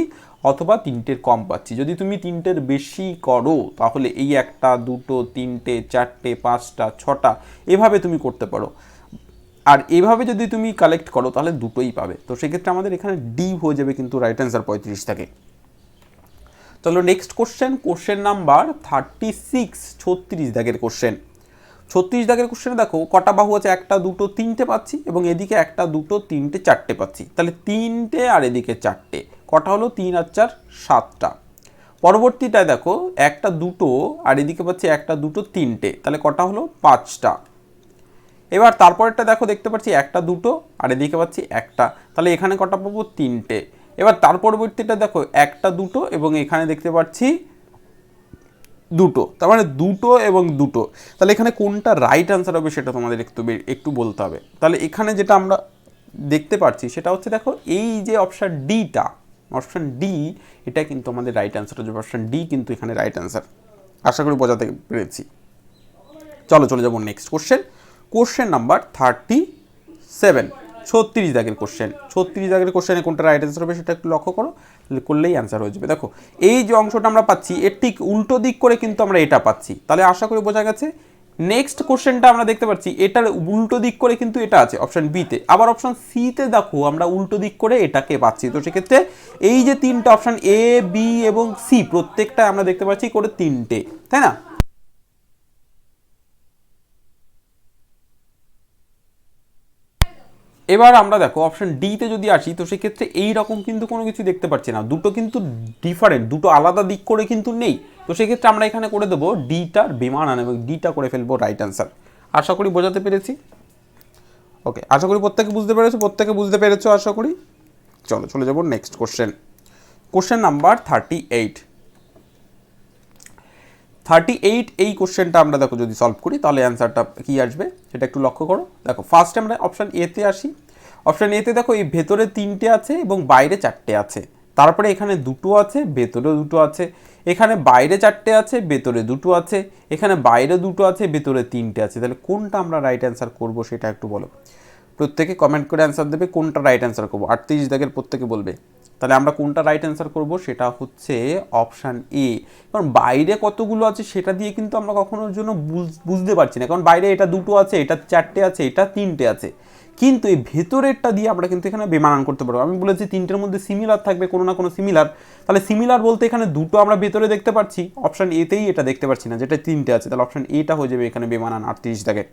অথবা তিনটের কম পাচ্ছি। যদি তুমি তিনটের বেশি করো তাহলে এই একটা, দুটো, তিনটে, চারটে, পাঁচটা, ছটা এভাবে তুমি করতে পারো। আর এভাবে যদি তুমি কালেক্ট করো তাহলে দুটোই পাবে। তো সেক্ষেত্রে আমাদের এখানে ডি হয়ে যাবে কিন্তু রাইট অ্যান্সার 35 থাকে। চলো নেক্সট কোশ্চেন, কোশ্চেন নাম্বার 36, 36 দাগের কোশ্চেন। 36 দাগের কোশ্চেনে দেখো কটা বাহু আছে, একটা, দুটো, তিনটে পাচ্ছি এবং এদিকে একটা, দুটো, তিনটে, চারটে পাচ্ছি। তাহলে তিনটে আর এদিকে চারটে, কটা হলো, 3 আর 4 7টা। পরবর্তীটায় দেখো একটা, দুটো আর এদিকে পাচ্ছি একটা, দুটো, তিনটে, তাহলে কটা হলো, 5টা। এবার তারপরেরটা দেখো দেখতে পাচ্ছি একটা, দুটো আর এদিকে পাচ্ছি একটা, তাহলে এখানে কটা পাবো, 3টে। এবার তার পরবর্তীটা দেখো একটা, দুটো এবং এখানে দেখতে পাচ্ছি দুটো, তার মানে দুটো এবং দুটো। তাহলে এখানে কোনটা রাইট অ্যান্সার হবে সেটা তোমাদের একটু বলতে হবে। তাহলে এখানে যেটা আমরা দেখতে পাচ্ছি সেটা হচ্ছে, দেখো এই যে অপশান ডিটা, অপশান ডি, এটা কিন্তু আমাদের রাইট অ্যান্সার হবে। অপশান ডি কিন্তু এখানে রাইট অ্যান্সার। আশা করি বোঝাতে পেরেছি। চলো চলে যাবো নেক্সট কোশ্চেন, কোশ্চেন নাম্বার 37, 36 দাগের কোশ্চেন। 36 দাগের কোশ্চেনে কোনটা রাইট অ্যান্সার হবে সেটা একটু লক্ষ্য করো, করলেই অ্যান্সার হয়ে যাবে। দেখো এই যে অংশটা আমরা পাচ্ছি এর ঠিক উল্টো দিক করে কিন্তু আমরা এটা পাচ্ছি, তাহলে আশা করি বোঝা গেছে। নেক্সট কোশ্চেনটা আমরা দেখতে পাচ্ছি এটার উল্টো দিক করে কিন্তু এটা আছে অপশন বিতে, আবার অপশন সিতে দেখো আমরা উল্টো দিক করে এটাকে পাচ্ছি। তো সেক্ষেত্রে এই যে তিনটা অপশন এ, বি এবং সি প্রত্যেকটা আমরা দেখতে পাচ্ছি করে তিনটে, তাই না? এবার আমরা দেখো অপশন ডিতে যদি আসি, তো সেক্ষেত্রে এইরকম কিন্তু কোনো কিছু দেখতে পাচ্ছি না, দুটো কিন্তু ডিফারেন্ট, দুটো আলাদা দিক করে কিন্তু নেই। তো সেক্ষেত্রে আমরা এখানে করে দেবো ডিটার বেমানান এবং ডিটা করে ফেলবো রাইট অ্যান্সার। আশা করি বোঝাতে পেরেছি। ওকে, আশা করি প্রত্যেকে বুঝতে পেরেছো আশা করি। চলো চলে যাবো নেক্সট কোশ্চেন, কোশ্চেন নাম্বার 38। 38 এই কোশ্চেনটা আমরা দেখো যদি সলভ করি তাহলে অ্যান্সারটা কি আসবে সেটা একটু লক্ষ্য করো। দেখো ফার্স্টে আমরা অপশান এতে আসি। অপশান এতে দেখো এই ভেতরে তিনটে আছে এবং বাইরে চারটে আছে, তারপরে এখানে দুটো আছে, ভেতরে দুটো আছে, এখানে বাইরে চারটে আছে, ভেতরে দুটো আছে, এখানে বাইরে দুটো আছে, ভেতরে তিনটে আছে। তাহলে কোনটা আমরা রাইট অ্যান্সার করবো সেটা একটু বলো। প্রত্যেকে কমেন্ট করে অ্যান্সার দেবে কোনটা রাইট অ্যান্সার করবো। 38 দাগের প্রত্যেকে বলবে। তাহলে আমরা কোনটা রাইট অ্যান্সার করব সেটা হচ্ছে অপশান এ। কারণ বাইরে কতগুলো আছে সেটা দিয়ে কিন্তু আমরা কখনোর জন্য বুঝতে পারছি না, কারণ বাইরে এটা দুটো আছে, এটা চারটে আছে, এটা তিনটে আছে, কিন্তু এই ভেতরেরটা দিয়ে আমরা কিন্তু এখানে বেমানান করতে পারবো। আমি বলেছি তিনটের মধ্যে সিমিলার থাকবে কোনো না কোনো সিমিলার, তাহলে সিমিলার বলতে এখানে দুটো আমরা ভেতরে দেখতে পাচ্ছি, অপশান এতেই এটা দেখতে পাচ্ছি না যেটা তিনটে আছে, তাহলে অপশান এটা হয়ে যাবে এখানে বেমানান 38 দাগে।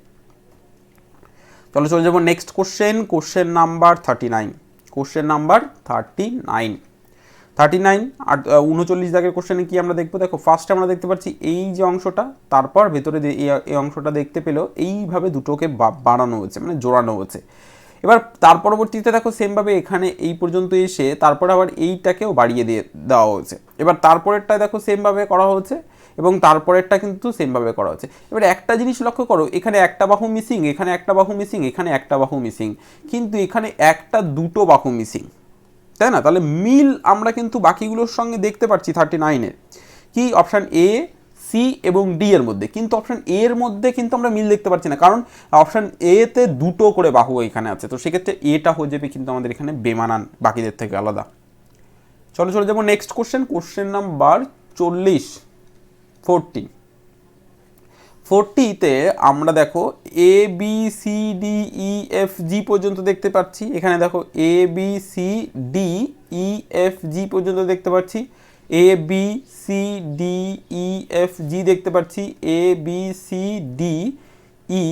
চলো চলে যাবো next question, question number 39, question number 39 আর 39 দাগের কোশ্চেনে কি আমরা দেখবো। দেখো ফার্স্টে আমরা দেখতে পাচ্ছি এই যে অংশটা, তারপর ভেতরে এই অংশটা দেখতে পেলেও এইভাবে দুটোকে বাড়ানো হয়েছে, মানে জোড়ানো হয়েছে। এবার তার পরবর্তীতে দেখো সেমভাবে এখানে এই পর্যন্ত এসে তারপর আবার এইটাকেও বাড়িয়ে দেওয়া হয়েছে। এবার তারপরেরটা দেখো সেমভাবে করা হয়েছে এবং তারপরেরটা কিন্তু সেমভাবে করা হচ্ছে। এবার একটা জিনিস লক্ষ্য করো, এখানে একটা বাহু মিসিং, এখানে একটা বাহু মিসিং, এখানে একটা বাহু মিসিং, কিন্তু এখানে একটা দুটো বাহু মিসিং, তাই না? তাহলে মিল আমরা কিন্তু বাকিগুলোর সঙ্গে দেখতে পাচ্ছি 39-এর, কি অপশান এ, সি এবং ডি এর মধ্যে, কিন্তু অপশান এ এর মধ্যে কিন্তু আমরা মিল দেখতে পাচ্ছি না, কারণ অপশান এ তে দুটো করে বাহু এখানে আছে। তো সেক্ষেত্রে এটা হয়ে যাবে কিন্তু আমাদের এখানে বেমানান, বাকিদের থেকে আলাদা। চলো চলে যাবো নেক্সট কোশ্চেন, কোশ্চেন নাম্বার 40তে আমরা দেখো A B C D E F G পর্যন্ত দেখতে পাচ্ছি। এখানে দেখো A B C D E F G পর্যন্ত দেখতে পাচ্ছি, A B C D E F G দেখতে পাচ্ছি, A B C D E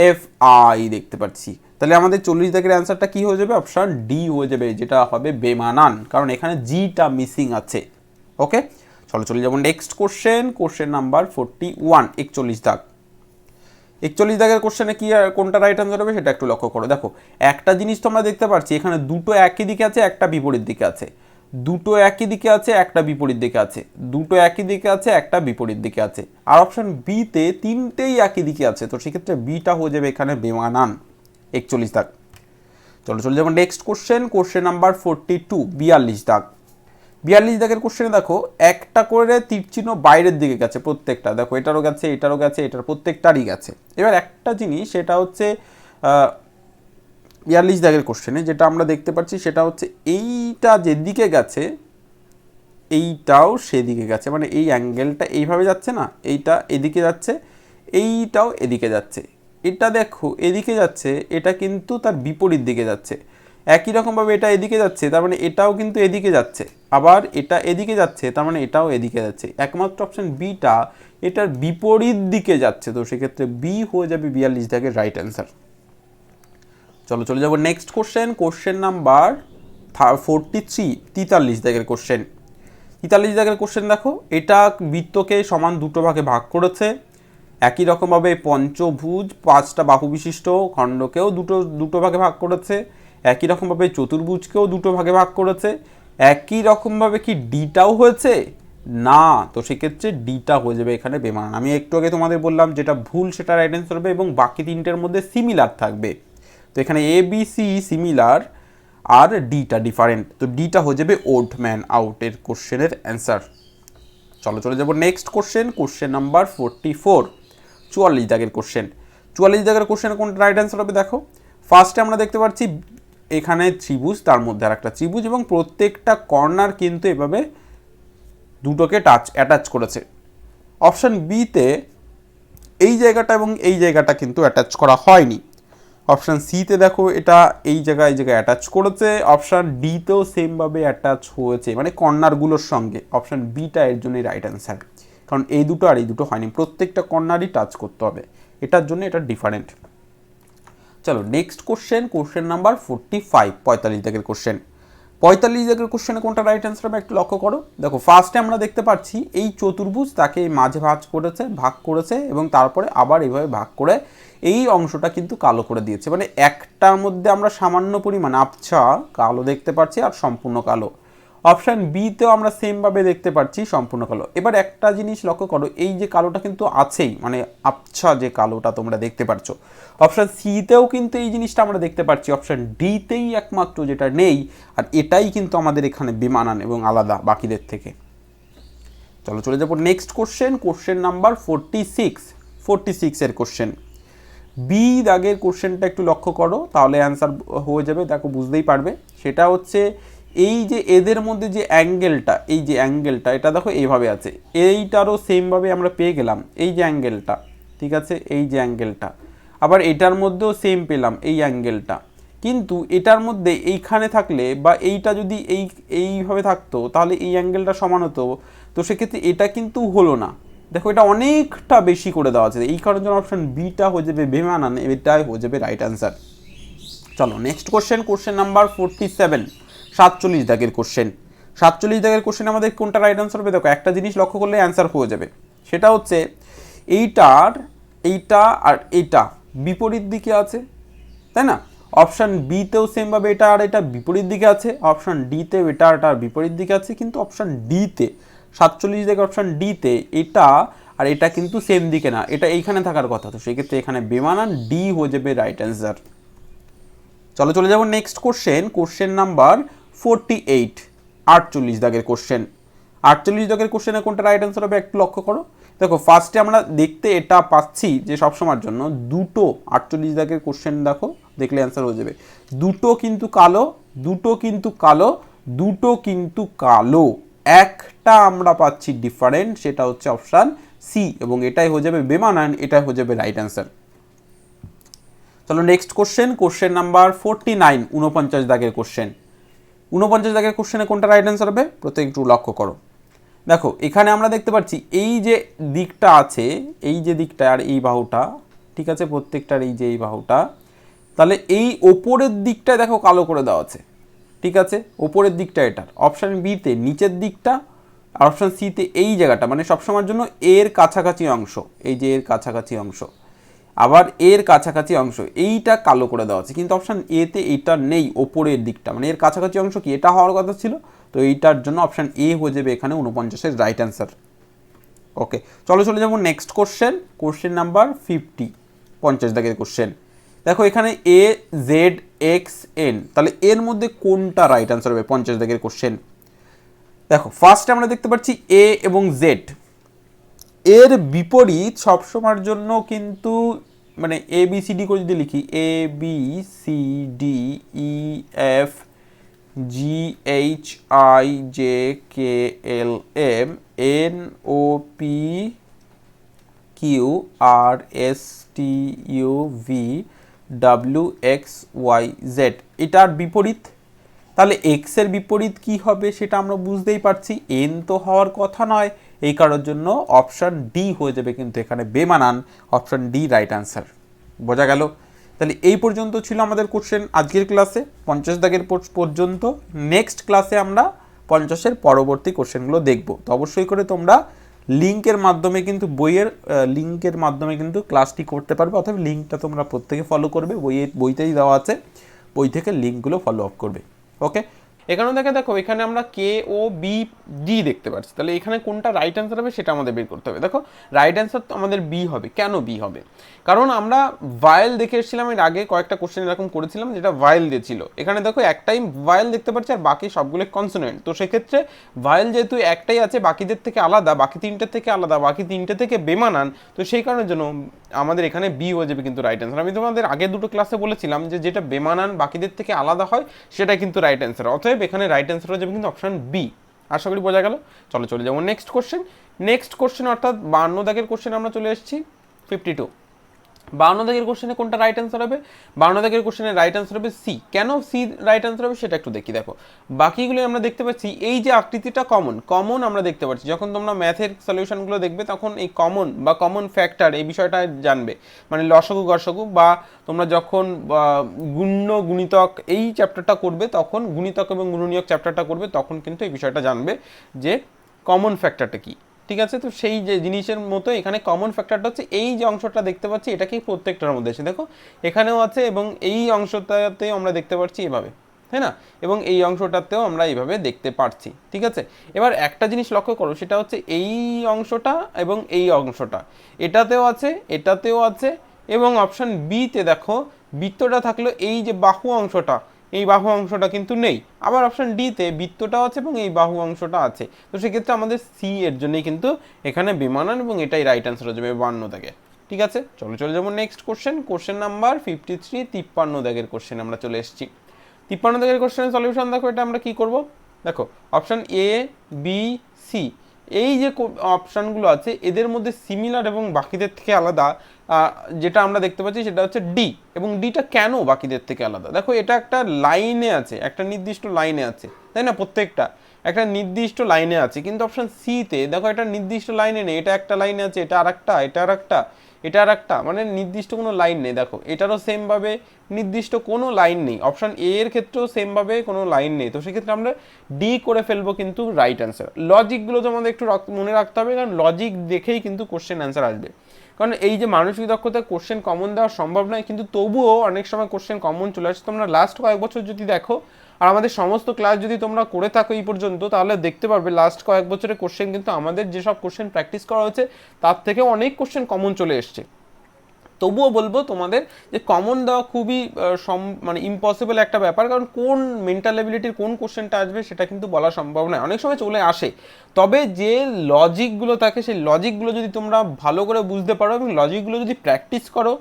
F I দেখতে পাচ্ছি। তাহলে আমাদের 40 দাগের অ্যান্সারটা কি হয়ে যাবে, অপশান ডি হয়ে যাবে, যেটা হবে বেমানান, কারণ এখানে জিটা মিসিং আছে। ওকে, চলো চলে যাবো নেক্সট কোশ্চেন, কোশ্চেন নাম্বার 41, 41 দাগ। 41 দাগের কোশ্চেনে কি কোনটা রাইট অ্যান্সার হবে সেটা একটু লক্ষ্য করো। দেখো একটা জিনিস তো আমরা দেখতে পাচ্ছি, এখানে দুটো একই দিকে আছে, একটা বিপরীত দিকে আছে, দুটো একই দিকে আছে, একটা বিপরীত দিকে আছে, দুটো একই দিকে আছে, একটা বিপরীত দিকে আছে, আর অপশন বিতে তিনটেই একই দিকে আছে। তো সেক্ষেত্রে বিটা হয়ে যাবে এখানে বেমানান 41 দাগ। চলো চলে যাবো নেক্সট কোশ্চেন নাম্বার 42, 42 দাগ। 42 দাগের কোশ্চেনে দেখো একটা করে তীর চিহ্ন বাইরের দিকে গেছে প্রত্যেকটা, দেখো এটারও গেছে, এটারও গেছে, এটার প্রত্যেকটারই গেছে। এবার একটা জিনিস, সেটা হচ্ছে 42 দাগের কোশ্চেনে যেটা আমরা দেখতে পাচ্ছি সেটা হচ্ছে এইটা যেদিকে গেছে এইটাও সেদিকে গেছে, মানে এই অ্যাঙ্গেলটা এইভাবে যাচ্ছে না, এইটা এদিকে যাচ্ছে, এইটাও এদিকে যাচ্ছে। এটা দেখো এদিকে যাচ্ছে, এটা কিন্তু তার বিপরীত দিকে যাচ্ছে। একই রকমভাবে এটা এদিকে যাচ্ছে, তার মানে এটাও কিন্তু এদিকে যাচ্ছে, আবার এটা এদিকে যাচ্ছে, তার মানে এটাও এদিকে যাচ্ছে। একমাত্র অপশন বিটা এটার বিপরীত দিকে যাচ্ছে, তো সেক্ষেত্রে বি হয়ে যাবে 42 দাগের রাইট অ্যান্সার। চলো চলে যাবো নেক্সট কোশ্চেন নাম্বার 43, 43 দাগের কোশ্চেন। 43 দাগের কোশ্চেন দেখো, এটা বৃত্তকে সমান দুটো ভাগে ভাগ করেছে। একই রকমভাবে পঞ্চভুজ 5টা বাহু বিশিষ্ট খণ্ডকেও দুটো ভাগে ভাগ করেছে। একই রকমভাবে চতুর্ভুজকেও দুটো ভাগে ভাগ করেছে। একই রকমভাবে কি ডিটাও হয়েছে না, তো সেক্ষেত্রে ডিটা হয়ে যাবে এখানে বেমানান। আমি একটু আগে তোমাদের বললাম যেটা ভুল সেটা রাইট অ্যান্সার হবে এবং বাকি তিনটের মধ্যে সিমিলার থাকবে। তো এখানে এ বি সি সিমিলার আর ডিটা ডিফারেন্ট, তো ডিটা হয়ে যাবে ওড ম্যান আউটের কোশ্চেনের অ্যান্সার। চলো চলে যাবো নেক্সট কোশ্চেন নাম্বার 44, 44 দাগের কোশ্চেন। 44 দাগের কোশ্চেনে কোনটা রাইট অ্যান্সার হবে দেখো। ফার্স্টে আমরা দেখতে পাচ্ছি এখানে ত্রিভুজ, তার মধ্যে আর একটা ত্রিভুজ এবং প্রত্যেকটা কর্নার কিন্তু এভাবে দুটোকে অ্যাটাচ করেছে। অপশান বিতে এই জায়গাটা এবং এই জায়গাটা কিন্তু অ্যাটাচ করা হয়নি। অপশান সিতে দেখো এটা এই জায়গায় অ্যাটাচ করেছে। অপশান ডিতেও সেমভাবে অ্যাটাচ হয়েছে, মানে কর্নারগুলোর সঙ্গে। অপশান বিটা এর জন্যই রাইট অ্যান্সার, কারণ এই দুটো আর এই দুটো হয়নি, প্রত্যেকটা কর্নারই টাচ করতে হবে, এটার জন্য এটা ডিফারেন্ট। চলো নেক্সট কোশ্চেন নাম্বার 45, 45 দাগের কোশ্চেন। 45 দাগের কোশ্চেনে কোনটা রাইট অ্যান্সার হবে একটু লক্ষ্য করো। দেখো ফার্স্টে আমরা দেখতে পাচ্ছি এই চতুর্ভুজ তাকে মাঝে ভাগ করেছে এবং তারপরে আবার এইভাবে ভাগ করে এই অংশটা কিন্তু কালো করে দিয়েছে, মানে একটার মধ্যে আমরা সামান্য পরিমাণ আবছা কালো দেখতে পাচ্ছি আর সম্পূর্ণ কালো। অপশান বিতেও আমরা সেমভাবে দেখতে পাচ্ছি সম্পূর্ণ কালো। এবার একটা জিনিস লক্ষ্য করো, এই যে কালোটা কিন্তু আছেই, মানে আবছা যে কালোটা তোমরা দেখতে পাচ্ছ। অপশান সিতেও কিন্তু এই জিনিসটা আমরা দেখতে পাচ্ছি, অপশান ডিতেই একমাত্র যেটা নেই, আর এটাই কিন্তু আমাদের এখানে বেমানান এবং আলাদা বাকিদের থেকে। চলো চলে যাবো নেক্সট কোশ্চেন নাম্বার 46, 46 এর কোশ্চেন। বি দাগের কোশ্চেনটা একটু লক্ষ্য করো, তাহলে অ্যান্সার হয়ে যাবে, দেখো বুঝতেই পারবে। সেটা হচ্ছে এই যে এদের মধ্যে যে অ্যাঙ্গেলটা, এই যে অ্যাঙ্গেলটা এটা দেখো এইভাবে আছে, এইটারও সেমভাবে আমরা পেয়ে গেলাম এই যে অ্যাঙ্গেলটা, ঠিক আছে, এই যে অ্যাঙ্গেলটা। আবার এটার মধ্যেও সেম পেলাম এই অ্যাঙ্গেলটা, কিন্তু এটার মধ্যে এইখানে থাকলে বা এইটা যদি এইভাবে থাকতো তাহলে এই অ্যাঙ্গেলটা সমান হতো, তো সেক্ষেত্রে এটা কিন্তু হলো না। দেখো এটা অনেকটা বেশি করে দেওয়া আছে, এই কারণে অপশন বিটা হয়ে যাবে বেমানান, এটাই হয়ে যাবে রাইট অ্যান্সার। চলো নেক্সট কোশ্চেন নাম্বার 47, 47 দাগের কোশ্চেন। 47 দাগের কোশ্চেন আমাদের কোনটা রাইট অ্যান্সার হবে দেখো, একটা জিনিস লক্ষ্য করলে অ্যান্সার হয়ে যাবে। সেটা হচ্ছে এইটা আর এইটা বিপরীত দিকে আছে, তাই না? অপশান বিতেও সেমভাবে এটা আর এটা বিপরীত দিকে আছে। অপশান ডিতেও এটা আর এটা বিপরীত দিকে আছে, কিন্তু অপশান ডিতে 47 থেকে অপশান ডিতে এটা আর এটা কিন্তু সেম দিকে না, এটা এইখানে থাকার কথা, তো সেক্ষেত্রে এখানে বেমানান, ডি হয়ে যাবে রাইট অ্যান্সার। চলো চলে যাবো নেক্সট কোশ্চেন নাম্বার 48, 48 দাগের কোশ্চেন। 48 দাগের কোশ্চেনে কোনটা রাইট অ্যান্সার হবে একটু লক্ষ্য করো। দেখো ফার্স্টে আমরা দেখতে এটা পাচ্ছি যে সবসময়ের জন্য দুটো 48 দাগের কোশ্চেন দেখো, দেখলে অ্যান্সার হয়ে যাবে। দুটো কিন্তু কালো, একটা আমরা পাচ্ছি ডিফারেন্ট, সেটা হচ্ছে অপশান সি, এবং এটাই হয়ে যাবে বেমানান, এটাই হয়ে যাবে রাইট অ্যান্সার। চলো নেক্সট কোশ্চেন নাম্বার 49, 49 দাগের কোশ্চেন। 49 দাগের কোশ্চেনে কোনটা রাইট অ্যান্সার হবে প্রত্যেক একটু লক্ষ্য করো। দেখো এখানে আমরা দেখতে পাচ্ছি এই যে দিকটা আছে, এই যে দিকটা আর এই বাহুটা, ঠিক আছে, প্রত্যেকটার এই যে এই বাহুটা, তাহলে এই ওপরের দিকটা দেখো কালো করে দেওয়া আছে, ঠিক আছে, ওপরের দিকটা এটার। অপশান বিতে নিচের দিকটা, আর অপশান সিতে এই জায়গাটা, মানে সবসময়ের জন্য এর কাছাকাছি অংশ, এই যে এর কাছাকাছি অংশ, আবার এর কাছাকাছি অংশ এইটা কালো করে দেওয়া আছে, কিন্তু অপশান এতে এটা নেই, ওপরের দিকটা, মানে এর কাছাকাছি অংশ কি এটা হওয়ার কথা ছিল, তো এইটার জন্য অপশান এ হয়ে যাবে এখানে 49-এর রাইট অ্যান্সার। ওকে চলো চলে যাবো নেক্সট কোশ্চেন নাম্বার 50, 50 দাগের কোশ্চেন। দেখো এখানে এ জেড এক্স এন, তাহলে এর মধ্যে কোনটা রাইট অ্যান্সার হবে 50 দাগের কোশ্চেন? দেখো ফার্স্টে আমরা দেখতে পাচ্ছি এ এবং জেড, এর বিপরীত সবসময়ের জন্য কিন্তু মানে এ বি সি ডি করে যদি লিখি A B C D E F G H I J K L M N O P Q R S T U V W X Y Z, এটার বিপরীত। তাহলে এক্স এর বিপরীত কি হবে সেটা আমরা বুঝতেই পারছি, এন তো হওয়ার কথা নয়, এই কারোর জন্য অপশান ডি হয়ে যাবে কিন্তু এখানে বেমানান, অপশান ডি রাইট অ্যান্সার। বোঝা গেল? তাহলে এই পর্যন্ত ছিল আমাদের কোশ্চেন আজকের ক্লাসে 50 দাগের পর্যন্ত। নেক্সট ক্লাসে আমরা 50-এর পরবর্তী কোশ্চেনগুলো দেখব। তো অবশ্যই করে তোমরা লিঙ্কের মাধ্যমে কিন্তু বইয়ের লিঙ্কের মাধ্যমে কিন্তু ক্লাসটি করতে পারবে, অথবা লিঙ্কটা তোমরা প্রত্যেকে ফলো করবে, বইতেই দেওয়া আছে, বই থেকে লিঙ্কগুলো ফলো আপ করবে। ওকে, এখানে দেখো এখানে আমরা কে ও বি ডি দেখতে পাচ্ছি, তাহলে এখানে কোনটা রাইট অ্যান্সার হবে সেটা আমাদের বের করতে হবে। দেখো রাইট অ্যান্সার তো আমাদের বি হবে। কেন বি হবে? কারণ আমরা ভায়েল দেখে এসেছিলাম, এর আগে কয়েকটা কোশ্চেন এরকম করেছিলাম যেটা ভায়েল দিয়েছিল। এখানে দেখো একটাই ভায়েল দেখতে পাচ্ছি আর বাকি সবগুলো কনসোনেন্ট, তো সেক্ষেত্রে ভায়েল যেহেতু একটাই আছে বাকিদের থেকে আলাদা, বাকি তিনটে থেকে আলাদা, বাকি তিনটে থেকে বেমানান, তো সেই কারণের জন্য আমাদের এখানে বি হয়ে যাবে কিন্তু রাইট অ্যান্সার। আমি তোমাদের আগে দুটো ক্লাসে বলেছিলাম যে যেটা বেমানান বাকিদের থেকে আলাদা হয় সেটা কিন্তু রাইট অ্যান্সার। অতএব এখানে রাইট অ্যান্সার হয়ে যাবে কিন্তু অপশন বি। আশা করি বোঝা গেল। চলো চলে যাবো নেক্সট কোশ্চেন। নেক্সট কোশ্চেন অর্থাৎ 52 দাগের কোশ্চেন আমরা চলে এসেছি। 52 52 দাগের কোশ্চেনে কোনটা রাইট অ্যান্সার হবে? 52 দাগের কোশ্চেনে রাইট অ্যান্সার হবে সি। কেন সি রাইট অ্যান্সার হবে সেটা একটু দেখি। দেখো বাকিগুলো আমরা দেখতে পাচ্ছি এই যে আকৃতিটা কমন আমরা দেখতে পাচ্ছি। যখন তোমরা ম্যাথের সলিউশনগুলো দেখবে তখন এই কমন বা কমন ফ্যাক্টর এই বিষয়টা জানবে, মানে লসাগু গসাগু, বা তোমরা যখন গুণ্য গুণিতক এই চ্যাপ্টারটা করবে তখন, গুণিতক এবং গুণনীয়ক চ্যাপ্টারটা করবে তখন কিন্তু এই বিষয়টা জানবে যে কমন ফ্যাক্টরটা কি। ঠিক আছে, তো সেই যে জিনিসের মতো এখানে কমন ফ্যাক্টরটা হচ্ছে এই যে অংশটা দেখতে পাচ্ছি, এটা কি প্রত্যেকটার মধ্যে আছে, দেখো এখানেও আছে এবং এই অংশটাতেও আমরা দেখতে পাচ্ছি এভাবে, তাই না? এবং এই অংশটাতেও আমরা এইভাবে দেখতে পাচ্ছি। ঠিক আছে, এবার একটা জিনিস লক্ষ্য করো, সেটা হচ্ছে এই অংশটা এবং এই অংশটা এটাতেও আছে, এটাতেও আছে, এবং অপশন বিতে দেখো বৃত্তটা থাকলো, এই যে বাহু অংশটা, এই বাহু অংশটা কিন্তু নেই। আবার অপশন ডিতে বৃত্তটাও আছে এবং এই বাহু অংশটা আছে। তো সেক্ষেত্রে আমাদের সি এর জন্যই কিন্তু এখানে বেমানান এবং এটাই রাইট অ্যান্সার হয়ে যাবে 52 দাগে। ঠিক আছে, চলে যাবো নেক্সট কোশ্চেন। কোশ্চেন নাম্বার 53, 53 দাগের কোশ্চেন আমরা চলে এসেছি। 53 দাগের কোশ্চেনের সলিউশন দেখো, এটা আমরা কি করব? দেখো অপশন এ বি সি, এই যে অপশানগুলো আছে এদের মধ্যে সিমিলার এবং বাকিদের থেকে আলাদা যেটা আমরা দেখতে পাচ্ছি সেটা হচ্ছে ডি। এবং ডিটা কেন বাকিদের থেকে আলাদা? দেখো এটা একটা লাইনে আছে, একটা নির্দিষ্ট লাইনে আছে, তাই না? প্রত্যেকটা একটা নির্দিষ্ট লাইনে আছে, কিন্তু অপশন সিতে দেখো এটা নির্দিষ্ট লাইনে নেই, এটা একটা লাইনে আছে, এটা আর একটা, এটা আর একটা, এটা আর একটা, মানে নির্দিষ্ট কোনো লাইন নেই। দেখো এটারও সেমভাবে নির্দিষ্ট কোনো লাইন নেই, অপশন এ এর ক্ষেত্রেও সেমভাবে কোনো লাইন নেই। তো সেক্ষেত্রে আমরা ডি করে ফেলবো কিন্তু রাইট অ্যান্সার। লজিকগুলো তোমাদের একটু মনে রাখতে হবে, কারণ লজিক দেখেই কিন্তু কোশ্চেন অ্যান্সার আসবে। কারণ এই যে মানসিক দক্ষতায় কোশ্চেন কমন দেওয়া সম্ভব নয়, কিন্তু তবুও অনেক সময় কোশ্চেন কমন চলে আসে। তোমরা লাস্ট কয়েক বছর যদি দেখো আর আমাদের সমস্ত ক্লাস যদি তোমরা করে থাকো এই পর্যন্ত, তাহলে দেখতে পারবে লাস্ট কয়েক বছরের কোশ্চেন কিন্তু আমাদের যেসব কোশ্চেন প্র্যাকটিস করা হয়েছে তার থেকে অনেক কোশ্চেন কমন চলে এসছে। তবুও বলবো তোমাদের যে কমন দেওয়া খুবই মানে ইম্পসিবল একটা ব্যাপার, কারণ কোন মেন্টাল এবিলিটির কোন কোশ্চেনটা আসবে সেটা কিন্তু বলা সম্ভব নয়, অনেক সময় চলে আসে। তবে যে লজিকগুলো থাকে সেই লজিকগুলো যদি তোমরা ভালো করে বুঝতে পারো এবং লজিকগুলো যদি প্র্যাকটিস করো,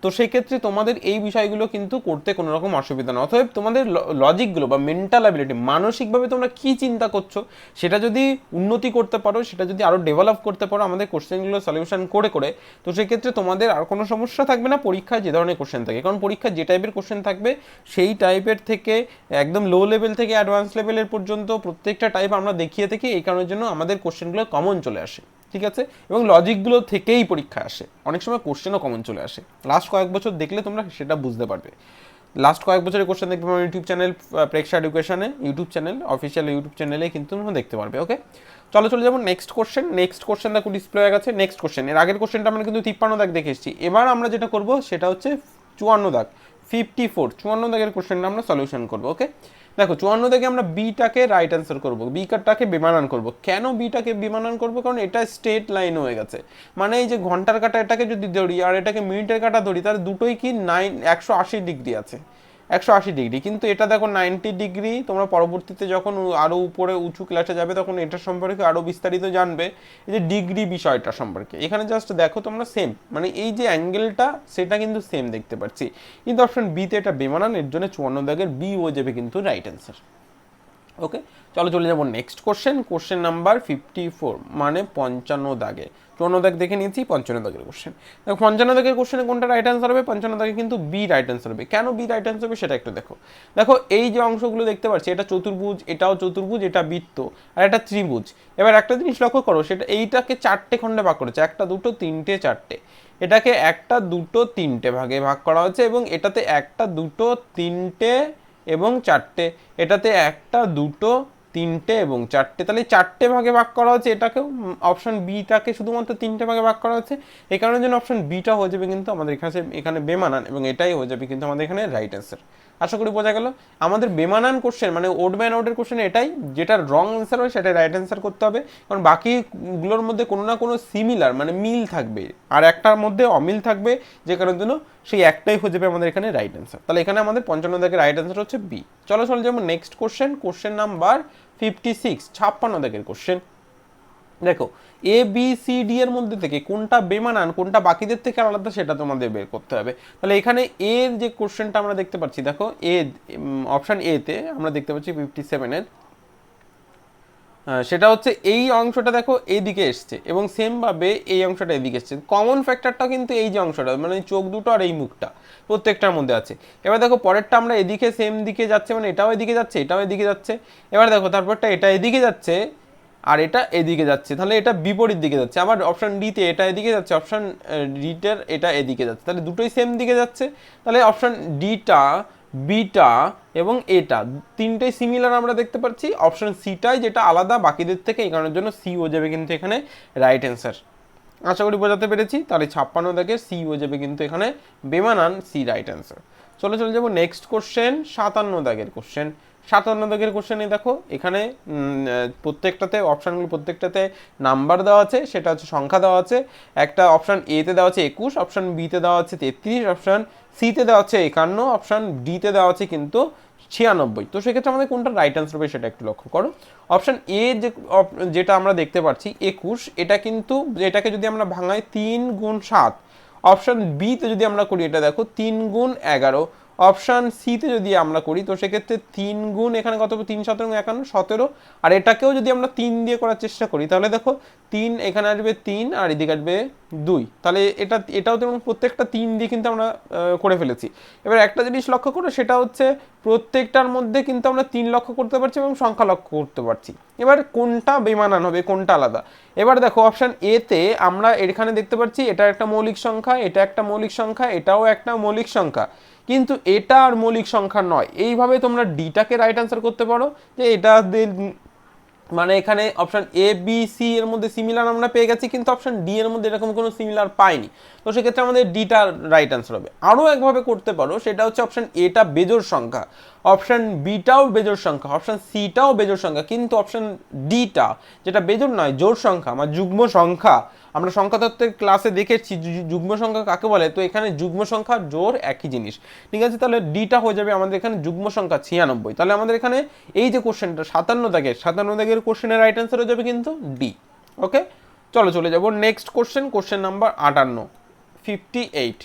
তো সেই ক্ষেত্রে তোমাদের এই বিষয়গুলো কিন্তু করতে কোনো রকম অসুবিধা না। অতএব তোমাদের লজিকগুলো বা মেন্টাল অ্যাবিলিটি, মানসিকভাবে তোমরা কি চিন্তা করছো সেটা যদি উন্নতি করতে পারো, সেটা যদি আরও ডেভেলপ করতে পারো আমাদের কোশ্চেনগুলো সলিউশন করে করে, তো সেক্ষেত্রে তোমাদের আর কোনো সমস্যা থাকবে না পরীক্ষায় যে ধরনের কোশ্চেন থাকে। কারণ পরীক্ষায় যে টাইপের কোশ্চেন থাকবে সেই টাইপের থেকে একদম লো লেভেল থেকে অ্যাডভান্স লেভেলের পর্যন্ত প্রত্যেকটা টাইপ আমরা দেখিয়ে থাকি, এই কারণের জন্য আমাদের কোশ্চেনগুলো কমন চলে আসে। ঠিক আছে, এবং লজিকগুলো থেকেই পরীক্ষা আসে, অনেক সময় কোশ্চেনও কমন চলে আসে। লাস্ট কয়েক বছর দেখলে তোমরা সেটা বুঝতে পারবে। লাস্ট কয়েক বছরের কোশ্চেন দেখবে আমার ইউটিউব চ্যানেল প্রেক্ষা এডুকেশনে, ইউটিউব চ্যানেল, অফিসিয়াল ইউটিউব চ্যানেলে কিন্তু তোমরা দেখতে পারবে। ওকে, চলে যাবো নেক্সট কোশ্চেন। নেক্সট কোশ্চেন দেখো ডিসপ্লে হয়ে গেছে। নেক্সট কোশ্চেন, এর আগের কোশ্চেনটা আমরা কিন্তু 53 দাগ দেখে এসেছি। এবার আমরা যেটা করবো সেটা হচ্ছে 54 দাগ, 54 দাগের কোশ্চেনটা আমরা সলিউশন করবো। ওকে, দেখো 54 থেকে আমরা বিটাকে রাইট অ্যান্সার করবো, বিটাকে বেমানান করব। কেন বিটাকে বেমানান করব? কারণ এটা স্ট্রেট লাইন হয়ে গেছে, মানে এই যে ঘন্টার কাঁটা এটাকে যদি ধরি আর এটাকে মিনিটের কাঁটা ধরি, তাহলে দুটোই কি 180 ডিগ্রি আছে, 180 ডিগ্রি। কিন্তু এটা দেখো 90 ডিগ্রি। তোমরা পরবর্তীতে যখন আরো উপরে উঁচু ক্লাসে যাবে তখন এটার সম্পর্কে আরো বিস্তারিত জানবে, এই যে ডিগ্রি বিষয়টা সম্পর্কে। এখানে জাস্ট দেখো তোমরা সেম, মানে এই যে অ্যাঙ্গেলটা সেটা কিন্তু সেম দেখতে পাচ্ছি, কিন্তু অপশন বিতে এটা বেমানান, এর জন্য 54 দাগের বি হয়ে যাবে কিন্তু রাইট অ্যান্সার। ওকে, চলো চলে যাবো নেক্সট কোশ্চেন, কোশ্চেন নাম্বার 54, মানে 55 দাগে। 54 দাগ দেখে নিয়েছি, 55 দাগের কোশ্চেন। দেখো 55 দাগের কোশ্চেনে কোনটা রাইট অ্যান্সার হবে? 55 দাগে কিন্তু বি রাইট অ্যান্সার হবে। কেন বি রাইট অ্যান্সার হবে সেটা একটু দেখো। দেখো এই যে অংশগুলো দেখতে পাচ্ছি, এটা চতুর্ভুজ, এটাও চতুর্ভুজ, এটা বৃত্ত, আর এটা ত্রিভুজ। এবার একটা জিনিস লক্ষ্য করো, সেটা এইটাকে 4টে খণ্ডে ভাগ করেছে, 1 2 3 4টে। এটাকে 1 2 3টে ভাগে ভাগ করা হয়েছে, এবং এটাতে 1 2 3টে এবং 4টে, এটাতে 1 2 3টে এবং 4টে, তাহলে 4টে ভাগে ভাগ করা হচ্ছে। এটাকেও অপশন বিটাকে শুধুমাত্র 3টে ভাগে ভাগ করা হচ্ছে, এই কারণের জন্য অপশন বিটা হয়ে যাবে কিন্তু আমাদের এখানে বেমানান, এবং এটাই হয়ে যাবে কিন্তু আমাদের এখানে রাইট অ্যান্সার। আশা করি বোঝা গেল। আমাদের বেমানান কোশ্চেন মানে ওড ম্যান আউটের কোশ্চেন এটাই, যেটা রং অ্যান্সার হয় সেটা রাইট অ্যান্সার করতে হবে, কারণ বাকিগুলোর মধ্যে কোনো না কোনো সিমিলার মানে মিল থাকবে, আর একটার মধ্যে অমিল থাকবে, যে কারণের জন্য সেই একটাই হয়ে যাবে আমাদের এখানে রাইট অ্যান্সার। তাহলে এখানে আমাদের 55 দাগের রাইট অ্যান্সার হচ্ছে বি। চলো চলে যাবো নেক্সট কোশ্চেন, কোশ্চেন নাম্বার 56, 56 দাগের কোশ্চেন। দেখো এ বি সি ডি এর মধ্যে থেকে কোনটা বেমানান, কোনটা বাকিদের থেকে আলাদা, সেটা তোমাদের বের করতে হবে। তাহলে এখানে এর যে কোশ্চেনটা আমরা দেখতে পাচ্ছি, দেখো এ অপশন এ তে আমরা দেখতে পাচ্ছি 57-এর, সেটা হচ্ছে এই অংশটা দেখো এইদিকে এসছে, এবং সেম ভাবে এই অংশটা এদিকে এসছে। কমন ফ্যাক্টরটা কিন্তু এই যে অংশটা, মানে চোখ দুটো আর এই মুখটা প্রত্যেকটার মধ্যে আছে। এবার দেখো পরেরটা আমরা এদিকে সেম দিকে যাচ্ছে, মানে এটাও এদিকে যাচ্ছে, এটাও এদিকে যাচ্ছে। এবার দেখো তারপরটা এটা এদিকে যাচ্ছে আর এটা এদিকে যাচ্ছে, তাহলে এটা বিপরীত দিকে যাচ্ছে। আবার অপশন ডিতে এটা এদিকে যাচ্ছে, অপশন ডিটার এটা এদিকে যাচ্ছে, তাহলে দুটোই সেম দিকে যাচ্ছে। তাহলে অপশন ডিটা, বিটা এবং এটা তিনটেই সিমিলার আমরা দেখতে পাচ্ছি। অপশন সিটাই যেটা আলাদা বাকিদের থেকে, এই কারণের জন্য সি হয়ে যাবে কিন্তু এখানে রাইট অ্যান্সার। আশা করি বোঝাতে পেরেছি। তাহলে 56 দাগের সি হয়ে যাবে কিন্তু এখানে বেমানান, সি রাইট অ্যান্সার। চলে যাবো নেক্সট কোশ্চেন, 57 দাগের কোশ্চেন। 57 দাগের কোশ্চেনে দেখো এখানে প্রত্যেকটাতে অপশানগুলো প্রত্যেকটাতে নাম্বার দেওয়া আছে, সেটা হচ্ছে সংখ্যা দেওয়া আছে। একটা অপশান এতে দেওয়া আছে 21, অপশান বিতে দেওয়া আছে 33, অপশান সিতে দেওয়া আছে 51, অপশান ডিতে দেওয়া আছে কিন্তু 96। তো সেক্ষেত্রে আমাদের কোনটা রাইট অ্যান্সার হবে সেটা একটু লক্ষ্য করো। অপশান এ যেটা আমরা দেখতে পাচ্ছি 21, এটা কিন্তু এটাকে যদি আমরা ভাঙাই 3 গুণ 7। অপশান বিতে যদি আমরা করি, এটা দেখো 3 গুণ 11। অপশান সিতে যদি আমরা করি, তো সেক্ষেত্রে 3 গুণ এখানে কত হবে, 3 7 51 17। আর এটাকেও যদি আমরা 3 দিয়ে করার চেষ্টা করি, তাহলে দেখো 3 এখানে আসবে 3 আর এদিকে আসবে 2, তাহলে এটাও তেমন প্রত্যেকটা 3 দিয়ে কিন্তু আমরা করে ফেলেছি। এবার একটা জিনিস লক্ষ্য করো, সেটা হচ্ছে প্রত্যেকটার মধ্যে কিন্তু আমরা 3 লক্ষ্য করতে পারছি এবং সংখ্যা লক্ষ্য করতে পারছি। এবার কোনটা বেমানান হবে, কোনটা আলাদা? এবার দেখো অপশান এতে আমরা এখানে দেখতে পাচ্ছি এটা একটা মৌলিক সংখ্যা, এটা একটা মৌলিক সংখ্যা, এটাও একটা মৌলিক সংখ্যা, কিন্তু এটা আর মৌলিক সংখ্যা নয়। এইভাবে তোমরা ডিটাকে রাইট অ্যান্সার করতে পারো, যে এটা মানে এখানে অপশন এ বি সি এর মধ্যে সিমিলার আমরা পেয়ে গেছি, কিন্তু অপশন ডি এর মধ্যে এরকম কোনো সিমিলার পাইনি। তো সেক্ষেত্রে আমাদের ডিটা রাইট অ্যান্সার হবে। আরও একভাবে করতে পারো, সেটা হচ্ছে অপশন এটা বেজোড় সংখ্যা, অপশন বিটাও বেজোড় সংখ্যা, অপশন সিটাও বেজোড় সংখ্যা, কিন্তু অপশন ডিটা যেটা বেজোড় নয়, জোড় সংখ্যা বা যুগ্ম সংখ্যা। আমরা সংখ্যা তত্ত্বের ক্লাসে দেখেছি যুগ্ম সংখ্যা কাকে বলে, তো এখানে যুগ্ম সংখ্যা জোড় একই জিনিস। ঠিক আছে, তাহলে ডিটা হয়ে যাবে আমাদের এখানে যুগ্ম সংখ্যা 96। তাহলে আমাদের এখানে এই যে কোশ্চেনটা 57 দাগের কোশ্চেনের রাইট অ্যান্সার হয়ে যাবে কিন্তু ডি। ওকে, চলে যাব নেক্সট কোশ্চেন, কোশ্চেন নাম্বার 58, 58।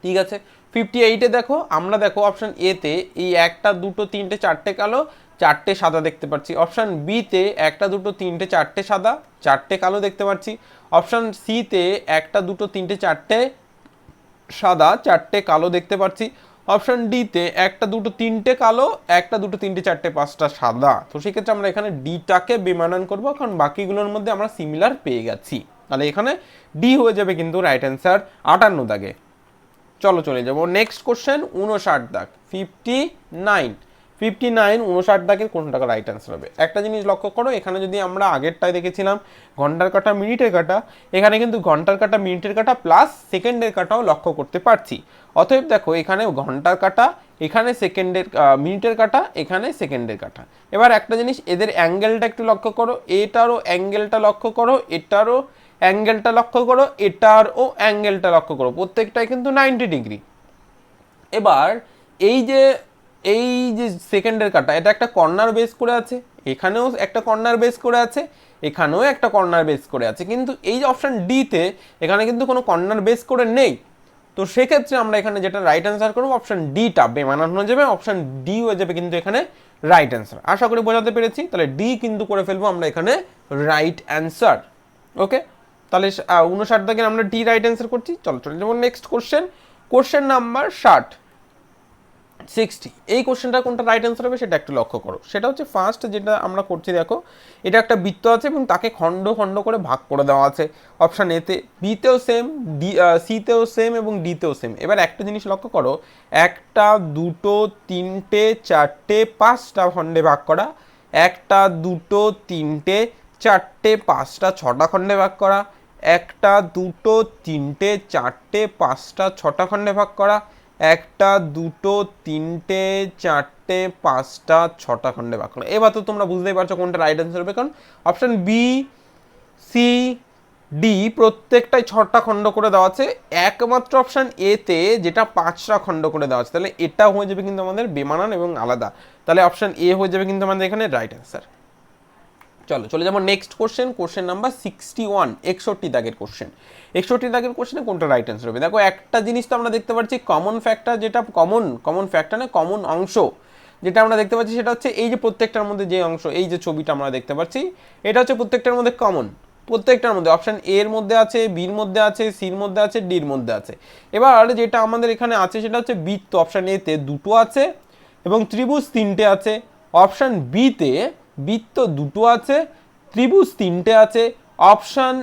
ঠিক আছে, 58-এ দেখো আমরা দেখো অপশন এতে এই 1 2 3 4টে কালো 4টে সাদা দেখতে পাচ্ছি। অপশন বিতে 1 2 3 4টে সাদা 4টে কালো দেখতে পাচ্ছি। অপশন সিতে 1 2 3 4টে সাদা 4টে কালো দেখতে পাচ্ছি। অপশন ডিতে 1 2 3টে কালো 1 2 3 4টে 5টা সাদা। তো সেক্ষেত্রে আমরা এখানে ডিটাকে বেমানান করবো, কারণ বাকিগুলোর মধ্যে আমরা সিমিলার পেয়ে গেছি। তাহলে এখানে ডি হয়ে যাবে কিন্তু রাইট অ্যান্সার 58 দাগে। চলে যাব নেক্সট কোশ্চেন, 59 দাগ, 59। 59 59 দাগের কোনটা রাইট অ্যান্সার হবে। একটা জিনিস লক্ষ্য করো, এখানে যদি আমরা আগেরটায় দেখেছিলাম ঘন্টার কাটা মিনিটের কাটা, এখানে কিন্তু ঘন্টার কাটা মিনিটের কাটা প্লাস সেকেন্ডের কাটাও লক্ষ্য করতে পারছি। অতএব দেখো এখানে ঘন্টার কাটা, এখানে মিনিটের কাটা, এখানে সেকেন্ডের কাটা। এবার একটা জিনিস, এদের অ্যাঙ্গেলটা একটু লক্ষ্য করো, এটারও অ্যাঙ্গেলটা লক্ষ্য করো, এটারও অ্যাঙ্গেলটা লক্ষ্য করো, এটারও অ্যাঙ্গেলটা লক্ষ্য করো, প্রত্যেকটাই কিন্তু 90 ডিগ্রি। এবার এই যে সেকেন্ডের কাটা, এটা একটা কর্নার বেস করে আছে, এখানেও একটা কর্নার বেস করে আছে, এখানেও একটা কর্নার বেস করে আছে, কিন্তু এই যে অপশন ডিতে এখানে কিন্তু কোনো কর্নার বেস করে নেই। তো সেক্ষেত্রে আমরা এখানে যেটা রাইট অ্যান্সার করবো অপশন ডিটা বেমানান হয়ে যাবে, অপশন ডি হয়ে যাবে কিন্তু এখানে রাইট অ্যান্সার। আশা করি বোঝাতে পেরেছি। তাহলে ডি কিন্তু করে ফেলবো আমরা এখানে রাইট অ্যান্সার। ওকে, তাহলে 59 দাগের আমরা ডি রাইট অ্যান্সার করছি। চলো চলে যাবো নেক্সট কোশ্চেন নাম্বার 60। এই কোশ্চেনটা কোনটা রাইট অ্যান্সার হবে সেটা একটু লক্ষ্য করো। সেটা হচ্ছে ফার্স্ট যেটা আমরা করছি, দেখো এটা একটা বৃত্ত আছে এবং তাকে খণ্ড খণ্ড করে ভাগ করে দেওয়া আছে অপশান এতে, বিতেও সেম, সিতেও সেম এবং ডিতেও সেম। এবার একটা জিনিস লক্ষ্য করো, একটা, দুটো, তিনটে, চারটে, পাঁচটা খণ্ডে ভাগ করা, একটা, দুটো, তিনটে, চারটে, পাঁচটা, ছটা খণ্ডে ভাগ করা, একটা, দুটো, তিনটে, চারটে, পাঁচটা, ছটা খণ্ডে ভাগ করা, একটা, দুটো, তিনটে, চারটে, পাঁচটা, ছটা খণ্ডে ভাগ করা। এবার তো তোমরা বুঝতেই পারছো কোনটা রাইট অ্যান্সার হবে, কারণ অপশন বি, সি, ডি প্রত্যেকটাই 6টা খণ্ড করে দেওয়া আছে, একমাত্র অপশন এতে যেটা 5টা খণ্ড করে দেওয়া আছে। তাহলে এটা হয়ে যাবে কিন্তু আমাদের বেমানান এবং আলাদা। তাহলে অপশন এ হয়ে যাবে কিন্তু আমাদের এখানে রাইট অ্যান্সার। চলো চলে যাবো নেক্সট কোশ্চেন নাম্বার 61, 61 দাগের কোশ্চেন। 61 দাগের কোশ্চেনে কোনটা রাইট অ্যান্সার হবে। দেখো একটা জিনিস তো আমরা দেখতে পাচ্ছি, কমন ফ্যাক্টর, যেটা কমন ফ্যাক্টর না, কমন অংশ যেটা আমরা দেখতে পাচ্ছি সেটা হচ্ছে এই যে প্রত্যেকটার মধ্যে যে অংশ, এই যে ছবিটা আমরা দেখতে পাচ্ছি, এটা হচ্ছে প্রত্যেকটার মধ্যে কমন। প্রত্যেকটার মধ্যে অপশন এর মধ্যে আছে, বির মধ্যে আছে, সির মধ্যে আছে, ডির মধ্যে আছে। এবার যেটা আমাদের এখানে আছে সেটা হচ্ছে বৃত্ত, অপশন এতে দুটো আছে এবং ত্রিভুজ তিনটে আছে। অপশন বিতে বৃত্ত দুটো আছে, ত্রিভুজ তিনটে আছে। অপশন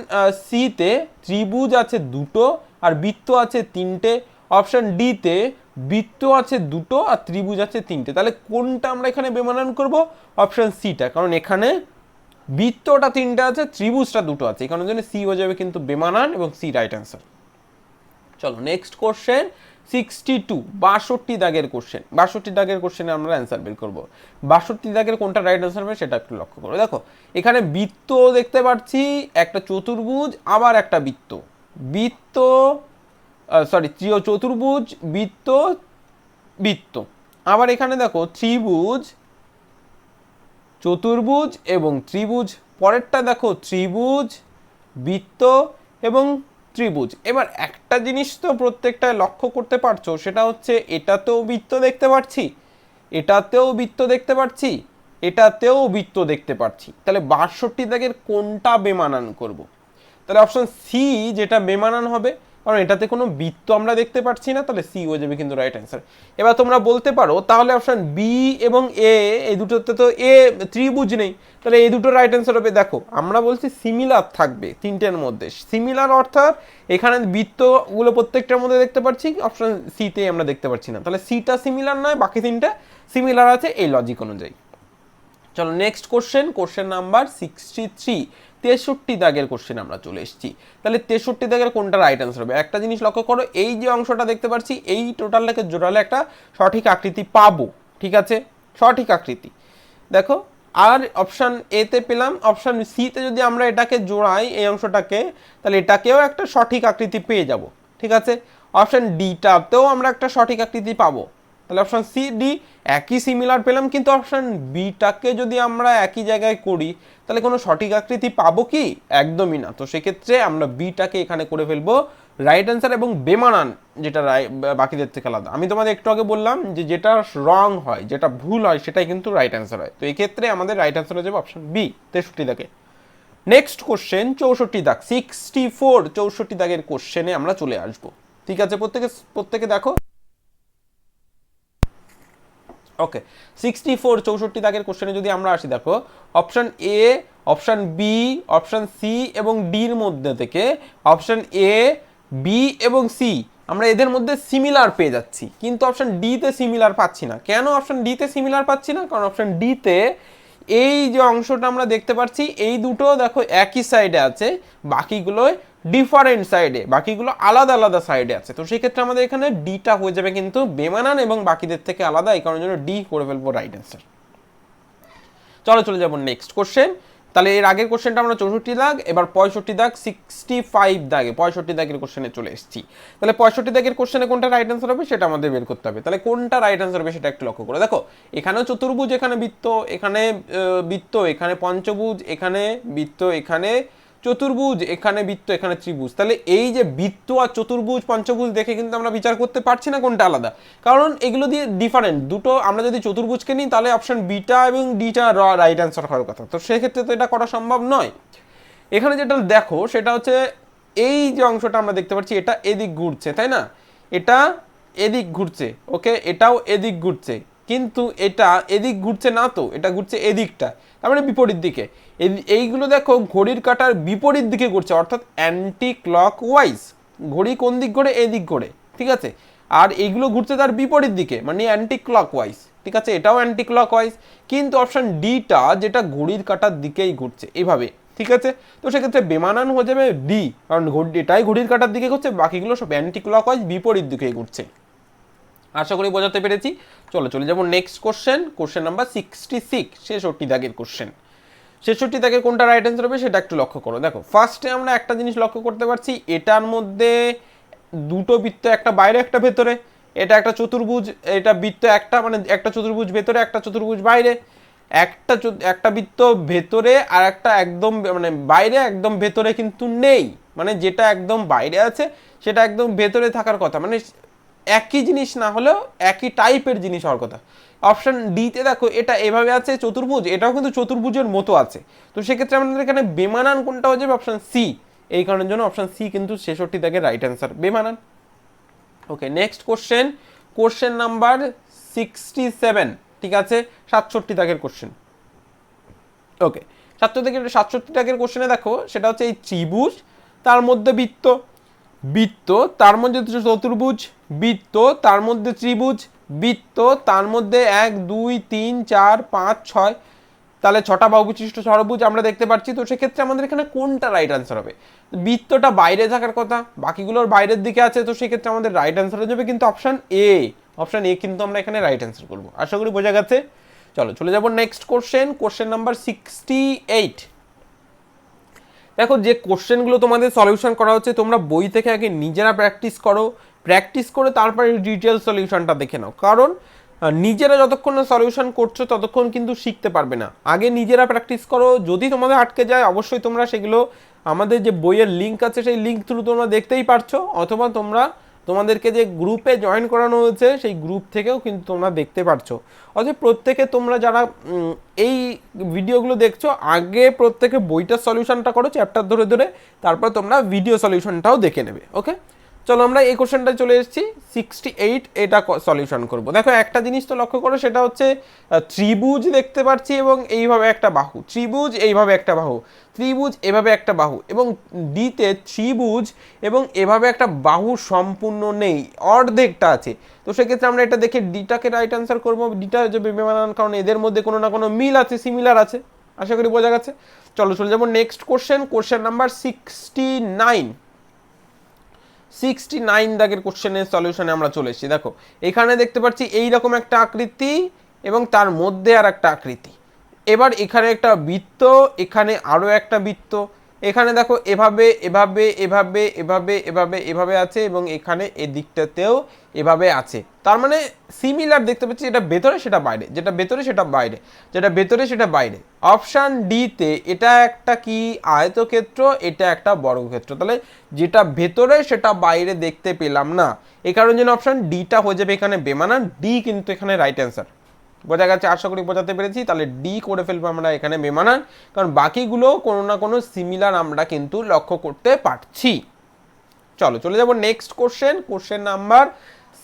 সিতে ত্রিভুজ আছে দুটো আর বৃত্ত আছে তিনটে। অপশন ডিতে বৃত্ত আছে দুটো আর ত্রিভুজ আছে তিনটে। তাহলে কোনটা আমরা এখানে বেমানান করব? অপশন সিটা, কারণ এখানে বৃত্তটা তিনটে আছে, ত্রিভুজটা দুটো আছে, এই কারণের জন্য সি হয়ে যাবে কিন্তু বেমানান এবং সি রাইট অ্যান্সার। চলো নেক্সট কোশ্চেন 62, 62 দাগের কোশ্চেন। 62 দাগের কোশ্চেনে আমরা অ্যান্সার বের করবো। 62 দাগের কোনটা রাইট অ্যান্সার হবে সেটা একটু লক্ষ্য করো। দেখো এখানে বৃত্ত দেখতে পাচ্ছি, একটা চতুর্ভুজ, আবার একটা চতুর্ভুজ, বৃত্ত, বৃত্ত। আবার এখানে দেখো ত্রিভুজ, চতুর্ভুজ এবং ত্রিভুজ। পরেরটা দেখো ত্রিভুজ, বৃত্ত এবং ত্রিভুজ। এবার একটা জিনিস তো প্রত্যেকটা লক্ষ্য করতে পারছো, সেটা হচ্ছে এটাতেও বৃত্ত দেখতে পাচ্ছি, এটাতেও বৃত্ত দেখতে পাচ্ছি, এটাতেও বৃত্ত দেখতে পাচ্ছি। তাহলে 62 দাগের কোনটা বেমানান করব? তাহলে অপশন সি যেটা বেমানান হবে, কারণ এটাতে কোনো বৃত্ত আমরা দেখতে পাচ্ছি না, তাহলে সি হয়ে যাবে কিন্তু রাইট অ্যান্সার। এবার তোমরা বলতে পারো তাহলে অপশন বি এবং এ, এই দুটোতে তো এ ত্রিভুজ নেই, তাহলে এই দুটো রাইট অ্যান্সার হবে। দেখো আমরা বলছি সিমিলার থাকবে তিনটের মধ্যে, সিমিলার অর্থাৎ এখানে বৃত্তগুলো প্রত্যেকটার মধ্যে দেখতে পাচ্ছি, অপশন সিতে আমরা দেখতে পাচ্ছি না, তাহলে সিটা সিমিলার নয়, বাকি তিনটা সিমিলার আছে এই লজিক অনুযায়ী। চলো নেক্সট কোশ্চেন নাম্বার 63, 63 দাগের কোশ্চেন আমরা চলে এসেছি। তাহলে 63 দাগের কোনটা রাইট অ্যান্সার হবে? একটা জিনিস লক্ষ্য করো, এই যে অংশটা দেখতে পাচ্ছি, এই টোটালটাকে জোড়ালে একটা সঠিক আকৃতি পাবো, ঠিক আছে, সঠিক আকৃতি। দেখো আর অপশন এতে পেলাম, অপশন সিতে যদি আমরা এটাকে জোড়াই এই অংশটাকে, তাহলে এটাকেও একটা সঠিক আকৃতি পেয়ে যাব, ঠিক আছে। অপশন ডিটাতেও আমরা একটা সঠিক আকৃতি পাবো, তাহলে অপশন সি, ডি একই সিমিলার পেলাম, কিন্তু অপশন বিটাকে যদি আমরা একই জায়গায় করি তাহলে কোনো সঠিক আকৃতি পাবো কি? একদমই না। তো সেক্ষেত্রে আমরা বিটাকে এখানে করে ফেলবো রাইট অ্যান্সার, এবং বেমানান যেটা বাকিদের থেকে আলাদা। আমি তোমাদের একটু আগে বললাম যে যেটা রং হয়, যেটা ভুল হয়, সেটাই কিন্তু রাইট অ্যান্সার হয়। তো এই ক্ষেত্রে আমাদের রাইট অ্যান্সার হয়ে যাবে অপশন বি, 63 দাগে। নেক্সট কোশ্চেন 64 দাগ, 64, 64 দাগের কোশ্চেনে আমরা চলে আসবো, ঠিক আছে। প্রত্যেকে দেখো, ওকে 64, 64 দাগের কোশ্চেনে যদি আমরা আসি, দেখো option A, option B, option C এবং ডির মধ্যে থেকে অপশন এ, বি এবং সি আমরা এদের মধ্যে সিমিলার পেয়ে যাচ্ছি, কিন্তু অপশন ডিতে সিমিলার পাচ্ছি না। কেন অপশন ডিতে সিমিলার পাচ্ছি না? কারণ অপশন ডিতে এই যে অংশটা আমরা দেখতে পাচ্ছি এই দুটো দেখো একই সাইডে আছে, বাকিগুলো ডিফারেন্ট সাইডে, বাকিগুলো আলাদা আলাদা সাইডে আছে। তো সেই ক্ষেত্রে আমাদের এখানে ডিটা হয়ে যাবে কিন্তু বেমানান এবং বাকিদের থেকে আলাদা, এই কারণের জন্য ডি করে ফেলবো রাইট অ্যান্সার। চলো চলে যাবো নেক্সট কোশ্চেন। তাহলে এর আগের কোশ্চেনটা আমরা 64 দাগ, এবার 65 দাগ, 65 দাগে 65 দাগের কোশ্চেনে চলে এসেছি। তাহলে 65 দাগের কোশ্চেনে কোনটা রাইট অ্যান্সার হবে সেটা আমাদের বের করতে হবে। তাহলে কোনটা রাইট অ্যান্সার হবে সেটা একটু লক্ষ্য করে দেখো, এখানেও চতুর্ভুজ, এখানে বৃত্ত, এখানে বৃত্ত, এখানে পঞ্চভুজ, এখানে বৃত্ত, এখানে চতুর্ভুজ, এখানে বৃত্ত, এখানে ত্রিভুজ। তাহলে এই যে বৃত্ত আর চতুর্ভুজ পঞ্চভুজ দেখে কিন্তু আমরা বিচার করতে পারছি না কোনটা আলাদা, কারণ এগুলো দিয়ে ডিফারেন্ট দুটো। আমরা যদি চতুর্ভুজকে নিই তাহলে অপশন বিটা এবং ডিটা রাইট অ্যান্সার হওয়ার কথা, তো সেক্ষেত্রে তো এটা করা সম্ভব নয়। এখানে যেটা দেখো সেটা হচ্ছে এই যে অংশটা আমরা দেখতে পাচ্ছি এটা এদিক ঘুরছে, তাই না? এটা এদিক ঘুরছে, ওকে, এটাও এদিক ঘুরছে, কিন্তু এটা এদিক ঘুরছে না, তো এটা ঘুরছে এদিকটা, তার মানে বিপরীত দিকে। এইগুলো দেখো ঘড়ির কাঁটার বিপরীত দিকে ঘুরছে, অর্থাৎ অ্যান্টি ক্লক ওয়াইজ। ঘড়ি কোন দিক ঘোরে? এদিক ঘোরে, ঠিক আছে? আর এইগুলো ঘুরছে তার বিপরীত দিকে, মানে অ্যান্টি ক্লক ওয়াইজ, ঠিক আছে? এটাও অ্যান্টি ক্লক ওয়াইজ, কিন্তু অপশন ডিটা যেটা ঘড়ির কাঁটার দিকেই ঘুরছে এইভাবে, ঠিক আছে? তো সেক্ষেত্রে বেমানান হয়ে যাবে ডি, কারণ এটাই ঘড়ির কাঁটার দিকে ঘুরছে, বাকিগুলো সব অ্যান্টি ক্লক ওয়াইজ বিপরীত দিকেই ঘুরছে। আশা করি বোঝাতে পেরেছি। চলো চলে যাবো নেক্সট কোশ্চেন, কোশ্চেন নাম্বার 66, 66 দাগের কোশ্চেন। 66 দাগের কোনটা রাইট অ্যান্সার হবে সেটা একটু লক্ষ্য করো। দেখো ফার্স্টে আমরা একটা জিনিস লক্ষ্য করতে পারছি, এটার মধ্যে দুটো বৃত্ত, একটা বাইরে একটা ভেতরে। এটা একটা চতুর্ভুজ, এটা বৃত্ত একটা, মানে একটা চতুর্ভুজ ভেতরে একটা চতুর্ভুজ বাইরে। একটা বৃত্ত ভেতরে আর একটা একদম মানে বাইরে, একদম ভেতরে কিন্তু নেই, মানে যেটা একদম বাইরে আছে সেটা একদম ভেতরে থাকার কথা, মানে একই জিনিস না হলেও একই টাইপের জিনিস হওয়ার কথা। অপশন ডিতে দেখো এটা এভাবে আছে চতুর্ভুজ, এটাও কিন্তু চতুর্ভুজের মতো আছে, তো সেক্ষেত্রে আমাদের এখানে বেমানান কোনটা হয়ে যাবে? Option C. এই কারণের জন্য অপশন সি কিন্তু 66 দাগের রাইট অ্যান্সার, বেমানান। Okay, next question, question number 67, ঠিক আছে, 67 দাগের কোশ্চেন। ওকে, 67 দাগের কোশ্চেনে দেখো সেটা হচ্ছে এই ত্রিভুজ, তার মধ্যে বৃত্ত, বৃত্ত তার মধ্যে চতুর্ভুজ, বৃত্ত তার মধ্যে ত্রিভুজ, বৃত্ত তার মধ্যে 1 2 3 4 5 6, তাহলে 6টা বাহু বিশিষ্ট ষড়ভুজ আমরা দেখতে পাচ্ছি। তো সেক্ষেত্রে আমাদের এখানে কোনটা রাইট অ্যান্সার হবে? বৃত্তটা বাইরে থাকার কথা, বাকিগুলোর বাইরের দিকে আছে, তো সেক্ষেত্রে আমাদের রাইট অ্যান্সার হয়ে যাবে কিন্তু অপশন এ। অপশন এ কিন্তু আমরা এখানে রাইট অ্যান্সার করবো। আশা করি বোঝা গেছে। চলো চলে যাবো নেক্সট কোশ্চেন, কোশ্চেন নাম্বার 68। দেখো যে কোশ্চেনগুলো তোমাদের সলিউশন করা হচ্ছে তোমরা বই থেকে আগে নিজেরা প্র্যাকটিস করো, প্র্যাকটিস করে তারপরে ডিটেল সলিউশনটা দেখে নাও, কারণ নিজেরা যতক্ষণ না সলিউশন করছো ততক্ষণ কিন্তু শিখতে পারবে না। আগে নিজেরা প্র্যাকটিস করো, যদি তোমাদের আটকে যায় অবশ্যই তোমরা সেগুলো আমাদের যে বইয়ের লিঙ্ক আছে সেই লিঙ্ক থ্রু তোমরা দেখতেই পারছো, অথবা তোমাদেরকে যে গ্রুপে জয়েন করানো হয়েছে সেই গ্রুপ থেকেও কিন্তু তোমরা দেখতে পারছো। অতএব প্রত্যেকে তোমরা যারা এই ভিডিওগুলো দেখছো আগে প্রত্যেকে বইটার সলিউশনটা করো চ্যাপ্টার ধরে ধরে, তারপর তোমরা ভিডিও সলিউশনটাও দেখে নেবে। ওকে, চলো আমরা এই কোশ্চেনটায় চলে এসেছি 68, এটা সলিউশন করব। দেখো একটা জিনিস তো লক্ষ্য করো, সেটা হচ্ছে ত্রিভুজ দেখতে পাচ্ছি এবং এইভাবে একটা বাহু, ত্রিভুজ এইভাবে একটা বাহু, ত্রিভুজ এভাবে একটা বাহু, এবং ডিতে ত্রিভুজ এবং এভাবে একটা বাহু সম্পূর্ণ নেই, অর্ধেকটা আছে। তো সেক্ষেত্রে আমরা এটা দেখে ডিটাকে রাইট অ্যান্সার করবো। ডিটা হচ্ছে বেমানান, কারণ এদের মধ্যে কোনো না কোনো মিল আছে, সিমিলার আছে। আশা করি বোঝা গেছে। চলো চলে যাবো নেক্সট কোশ্চেন, কোশ্চেন নাম্বার 69, 69 দাগের কোশ্চেনের সলিউশনে আমরা চলে এসেছি। দেখো এখানে দেখতে পাচ্ছি এইরকম একটা আকৃতি এবং তার মধ্যে আর একটা আকৃতি। এবার এখানে একটা বৃত্ত, এখানে আরো একটা বৃত্ত, এখানে দেখো এভাবে এভাবে এভাবে এভাবে এভাবে এভাবে আছে এবং এখানে এদিকটাতেও এভাবে আছে, তার মানে সিমিলার দেখতে পাচ্ছি। এটা ভেতরে সেটা বাইরে, যেটা ভেতরে সেটা বাইরে, যেটা ভেতরে সেটা বাইরে। অপশান ডিতে এটা একটা কি আয়তক্ষেত্র, এটা একটা বর্গক্ষেত্র, তাহলে যেটা ভেতরে সেটা বাইরে দেখতে পেলাম না, এই কারণে জন্য অপশান ডিটা হয়ে যাবে এখানে বেমানান। ডি কিন্তু এখানে রাইট অ্যান্সার, বোঝা গেছে? আশা করি বোঝাতে পেরেছি। তাহলে ডি করে ফেলবো আমরা এখানে বেমানান, কারণ বাকিগুলো কোনো না কোনো সিমিলার আমরা কিন্তু লক্ষ্য করতে পারছি। চলো চলে যাবো নেক্সট কোশ্চেন, কোশ্চেন নাম্বার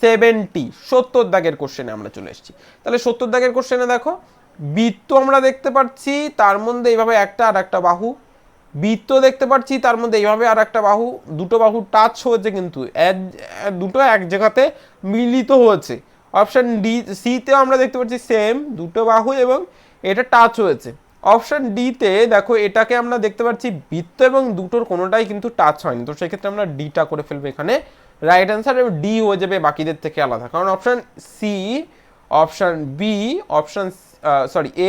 70, 70 দাগের কোশ্চেনে আমরা চলে এসেছি। তাহলে 70 দাগের কোশ্চেনে দেখো বৃত্ত আমরা দেখতে পাচ্ছি, তার মধ্যে এইভাবে একটা আর একটা বাহু, বৃত্ত দেখতে পাচ্ছি, তার মধ্যে এইভাবে আর একটা বাহু, দুটো বাহু টাচ হয়েছে, কিন্তু দুটো এক জায়গাতে মিলিত হয়েছে। অপশন ডি সিতেও আমরা দেখতে পাচ্ছি সেম, দুটো বাহু এবং এটা টাচ হয়েছে। অপশন ডিতে দেখো এটাকে আমরা দেখতে পাচ্ছি বৃত্ত এবং দুটোর কোনোটাই কিন্তু টাচ হয়নি, তো সেক্ষেত্রে আমরা ডিটা করে ফেলবো এখানে রাইট অ্যান্সার, এবং ডি হয়ে যাবে বাকিদের থেকে আলাদা, কারণ option C, option B, option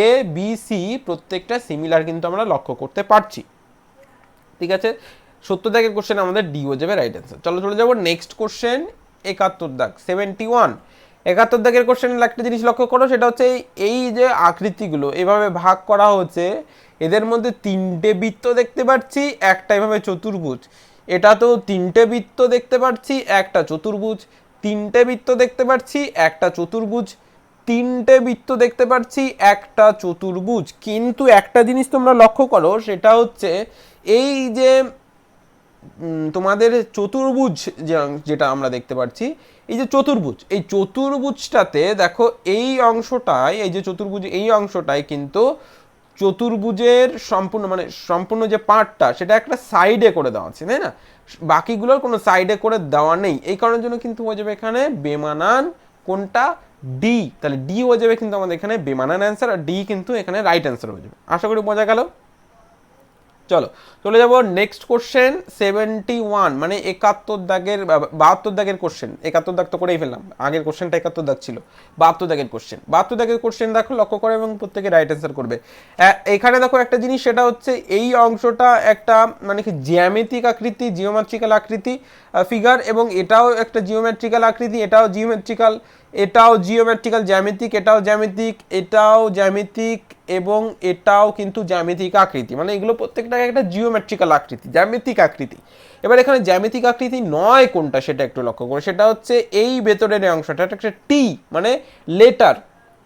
A B C প্রত্যেকটা সিমিলার কিন্তু আমরা লক্ষ্য করতে পারছি। ঠিক আছে, 70 দাগের কোশ্চেন আমাদের ডি হয়ে যাবে রাইট অ্যান্সার। চলো চলে যাবো নেক্সট কোশ্চেন, 71 দাগ 71। 71 দাগের কোশ্চেনের একটা জিনিস লক্ষ্য করো, সেটা হচ্ছে এই যে আকৃতিগুলো এভাবে ভাগ করা হচ্ছে, এদের মধ্যে তিনটে বৃত্ত দেখতে পাচ্ছি, একটা এভাবে চতুর্ভুজ, এটাতেও তিনটে বৃত্ত দেখতে পাচ্ছি, একটা চতুর্ভুজ, তিনটে বৃত্ত দেখতে পাচ্ছি, একটা চতুর্ভুজ, তিনটে বৃত্ত দেখতে পাচ্ছি, একটা চতুর্ভুজ। কিন্তু একটা জিনিস তোমরা লক্ষ্য করো, সেটা হচ্ছে এই যে তোমাদের চতুর্ভুজ যেটা আমরা দেখতে পাচ্ছি, এই যে চতুর্ভুজ, এই চতুর্ভুজটাতে দেখো এই অংশটায়, এই যে চতুর্ভুজ এই অংশটায় কিন্তু চতুর্ভুজের সম্পূর্ণ যে পার্টটা সেটা একটা সাইডে করে দেওয়া আছে, তাই না? বাকিগুলোর কোনো সাইডে করে দেওয়া নেই, এই কারণের জন্য কিন্তু হয়ে যাবে এখানে বেমানান কোনটা, ডি। তাহলে ডি হয়ে যাবে কিন্তু আমাদের এখানে বেমানান অ্যান্সার, আর ডি কিন্তু এখানে রাইট অ্যান্সার হয়ে যাবে। আশা করি বোঝা গেল। চলো চলে যাব নেক্সট কোশ্চেন 71, মানে 71 দাগের 72 দাগের কোশ্চেন। 71 দাগ তো করেই ফেললাম, আগের কোশ্চেনটা 71 দাগ ছিল। 72 দাগের কোশ্চেন, 72 দাগের কোশ্চেন দেখো, লক্ষ্য করে এবং প্রত্যেকে রাইট অ্যান্সার করবে। এখানে দেখো একটা জিনিস, সেটা হচ্ছে এই অংশটা একটা মানে কি জ্যামিতিক আকৃতি, জিওমেট্রিক্যাল আকৃতি ফিগার, এবং এটাও একটা জিওমেট্রিক্যাল আকৃতি, এটাও জিওমেট্রিক্যাল, এটাও জিওমেট্রিক্যাল জ্যামিতিক, এটাও জ্যামিতিক, এটাও জ্যামিতিক, এবং এটাও কিন্তু জ্যামিতিক আকৃতি, মানে এগুলো প্রত্যেকটা একটা জিওমেট্রিক্যাল আকৃতি, জ্যামিতিক আকৃতি। এবার এখানে জ্যামিতিক আকৃতি নয় কোনটা সেটা একটু লক্ষ্য করো, সেটা হচ্ছে এই ভেতরের অংশটা, এটা একটা টি মানে লেটার,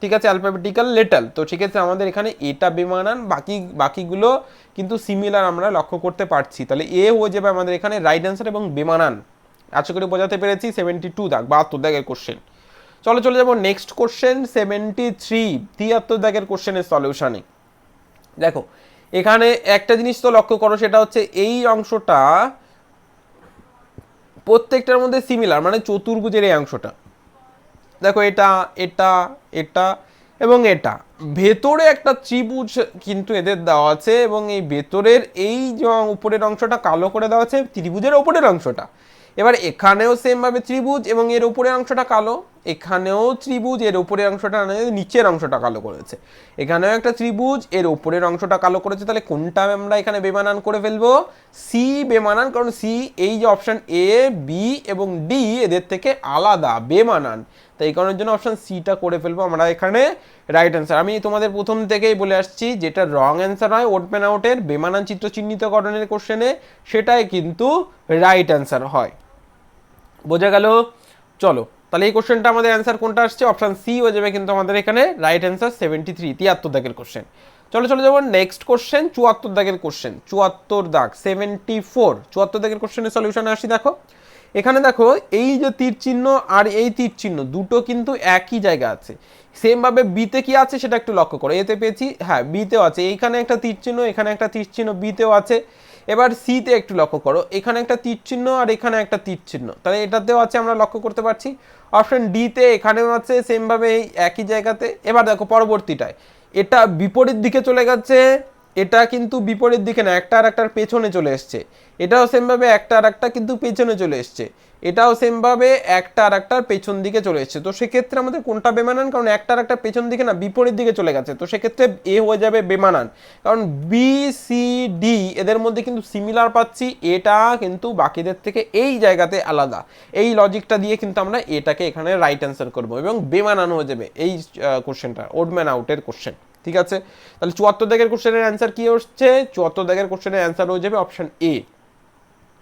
ঠিক আছে, অ্যালফাবেটিক্যাল লেটার। তো সেক্ষেত্রে আমাদের এখানে এটা বেমানান, বাকিগুলো কিন্তু সিমিলার আমরা লক্ষ্য করতে পারছি, তাহলে এ হয়ে যাবে আমাদের এখানে রাইট অ্যান্সার এবং বেমানান। আশা করি বোঝাতে পেরেছি। 72 দাগ 72 দাগের কোশ্চেন। চলো চলে যাবো নেক্সট কোশ্চেন 73, 73 দাগের কোশ্চেনের সলিউশনে। দেখো এখানে একটা জিনিস তো লক্ষ্য করো, সেটা হচ্ছে এই অংশটা প্রত্যেকটার মধ্যে সিমিলার, মানে চতুর্ভুজের এই অংশটা দেখো, এটা এটা এটা এবং এটা, ভেতরে একটা ত্রিভুজ কিন্তু এদের দেওয়া আছে, এবং এই ভেতরের এই যে উপরের অংশটা কালো করে দেওয়া আছে ত্রিভুজের উপরের অংশটা। এবার এখানেও সেম ভাবে ত্রিভুজ এবং এর উপরের অংশটা কালো, এখানেও ত্রিভুজ, এর উপরের অংশটা নিচের অংশটা কালো করেছে, এখানেও একটা ত্রিভুজ, এর উপরের অংশটা কালো করেছে। তাহলে কোনটা আমরা এখানে বেমানান করে ফেলবো? সি বেমানান, কারণ সি এই যে অপশন এ বি এবং ডি এদের থেকে আলাদা, বেমানান, তাই এই কারণের জন্য অপশন সিটা করে ফেলবো আমরা এখানে রাইট অ্যান্সার। আমি তোমাদের প্রথম থেকেই বলে আসছি, যেটা রং অ্যান্সার হয় ওড ম্যান আউটের বেমানান চিত্র চিহ্নিতকরণের কোশ্চেনে, সেটাই কিন্তু রাইট অ্যান্সার হয়। বোঝা গেল? চলো তাহলে এই কোশ্চেনটা আমাদের অ্যান্সার কোনটা আসছে, অপশন সি হয়ে যাবে কিন্তু আমাদের এখানে রাইট অ্যান্সার 73, 73 দাগের কোশ্চেন। চলো চলে যাবো নেক্সট কোশ্চেন 74 দাগের কোশ্চেন। 74 দাগ 74, 74 দাগের কোশ্চেনের সলিউশনে আসি। দেখো এখানে দেখো এই যে তীর চিহ্ন আর এই তীর চিহ্ন দুটো কিন্তু একই জায়গা আছে, সেম ভাবে বিতে কি আছে সেটা একটু লক্ষ্য করো। এতে পেয়েছি, হ্যাঁ বিতেও আছে, এইখানে একটা তীর চিহ্ন, এখানে একটা তীর চিহ্ন, বিতেও আছে। এবার সিতে একটু লক্ষ্য করো, এখানে একটা তীর চিহ্ন আর এখানে একটা তীর চিহ্ন, তাহলে এটাতেও আছে, আমরা লক্ষ্য করতে পারছি। অপশন ডিতে এখানেও আছে সেম ভাবে এই একই জায়গাতে। এবার দেখো পরবর্তীটায় এটা বিপরীত দিকে চলে গেছে, এটা কিন্তু বিপরীত দিকে না, একটা আর একটার পেছনে চলে এসছে। এটাও সেমভাবে একটা আর একটা কিন্তু পেছনে চলে এসছে, এটাও সেমভাবে একটা আর একটার পেছন দিকে চলে এসছে। তো সেক্ষেত্রে আমাদের কোনটা বেমানান? কারণ একটা আর একটা পেছন দিকে না, বিপরীত দিকে চলে গেছে, তো সেক্ষেত্রে এ হয়ে যাবে বেমানান, কারণ বি সি ডি এদের মধ্যে কিন্তু সিমিলার পাচ্ছি, এটা কিন্তু বাকিদের থেকে এই জায়গাতে আলাদা। এই লজিকটা দিয়ে কিন্তু আমরা এটাকে এখানে রাইট অ্যান্সার করবো এবং বেমানান হয়ে যাবে এই কোশ্চেনটা, ওড ম্যান আউটের কোশ্চেন। ঠিক আছে, তাহলে 74 দাগের কোশ্চেনের অ্যান্সার কি হচ্ছে? 74 দাগের কোশ্চেনের অ্যান্সার হয়ে যাবে অপশন এ।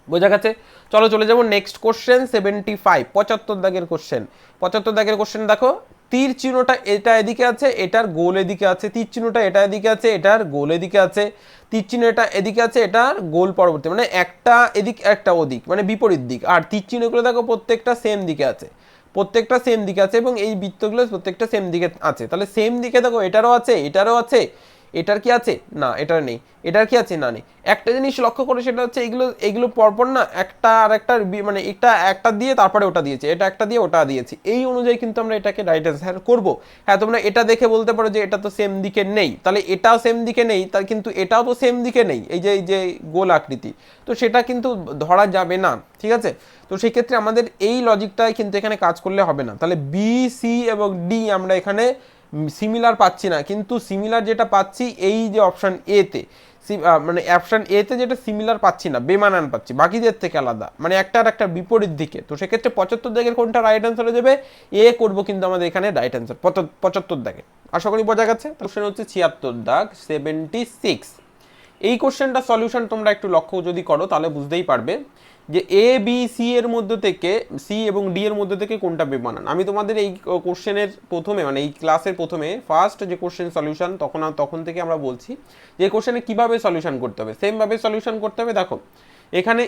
বোঝা গেছে? চলো চলে যাবো নেক্সট কোশ্চেন 75, 75 দাগের কোশ্চেন। 75 দাগের কোশ্চেন দেখো, তীর চিহ্নটা এটা এদিকে আছে, এটার গোল এদিকে আছে, তীর চিহ্নটা এটা এদিকে আছে, এটার গোল এদিকে আছে, তীর চিহ্ন এটা এদিকে আছে, এটার গোল পরবর্তী, মানে একটা এদিক একটা ওদিক, মানে বিপরীত দিক। আর তীর চিহ্নগুলো দেখো প্রত্যেকটা সেম দিকে আছে, প্রত্যেকটা সেম দিকে আছে, এবং এই বৃত্তগুলো প্রত্যেকটা সেম দিকে আছে। তাহলে সেম দিকে দেখো এটারও আছে, এটারও আছে, এটার কি আছে না, এটার নেই, এটার কি আছে না নেই। একটা জিনিস লক্ষ্য করে সেটা হচ্ছে এগুলো পরপর না একটা আর একটা মানে এটা একটা দিয়ে তারপরে ওটা দিয়েছে, এটা একটা দিয়ে ওটা দিয়েছে, এই অনুযায়ী কিন্তু আমরা এটাকে রাইট অ্যান্সার করবো। হ্যাঁ তোমরা এটা দেখে বলতে পারো যে এটা তো সেম দিকে নেই, তাহলে এটাও সেম দিকে নেই, তার কিন্তু এটাও তো সেম দিকে নেই, এই যে গোল আকৃতি, তো সেটা কিন্তু ধরা যাবে না, ঠিক আছে। তো সেই ক্ষেত্রে আমাদের এই লজিকটাই কিন্তু এখানে কাজ করলে হবে না। তাহলে বি, সি এবং ডি আমরা এখানে সিমিলার পাচ্ছি না, কিন্তু সিমিলার যেটা পাচ্ছি এই যে অপশন এ তে, মানে অপশন এ তে যেটা সিমিলার পাচ্ছি না, বেমানান পাচ্ছি বাকিদের থেকে আলাদা, মানে একটা আর একটা বিপরীত দিকে। তো সেক্ষেত্রে 75 দাগের কোনটা রাইট অ্যান্সার হয়ে যাবে, এ করবো কিন্তু আমাদের এখানে রাইট অ্যান্সার 75 দাগে। আশা করি বোঝা গেছে। কোশ্চেন হচ্ছে 76 দাগ 76। এই কোশ্চেনটা সলিউশন তোমরা একটু লক্ষ্য যদি করো তাহলে বুঝতেই পারবে যে এ বি সি এর মধ্যে থেকে, সি এবং ডি এর মধ্যে থেকে কোনটা বেমানান। আমি তোমাদের এই কোশ্চেনের প্রথমে মানে এই ক্লাসের প্রথমে ফার্স্ট যে কোশ্চেন সলিউশন তখন থেকে আমরা বলছি যে কোশ্চেনে কিভাবে সলিউশন করতে হবে, সেমভাবে সলিউশন করতে হবে। দেখো এখানে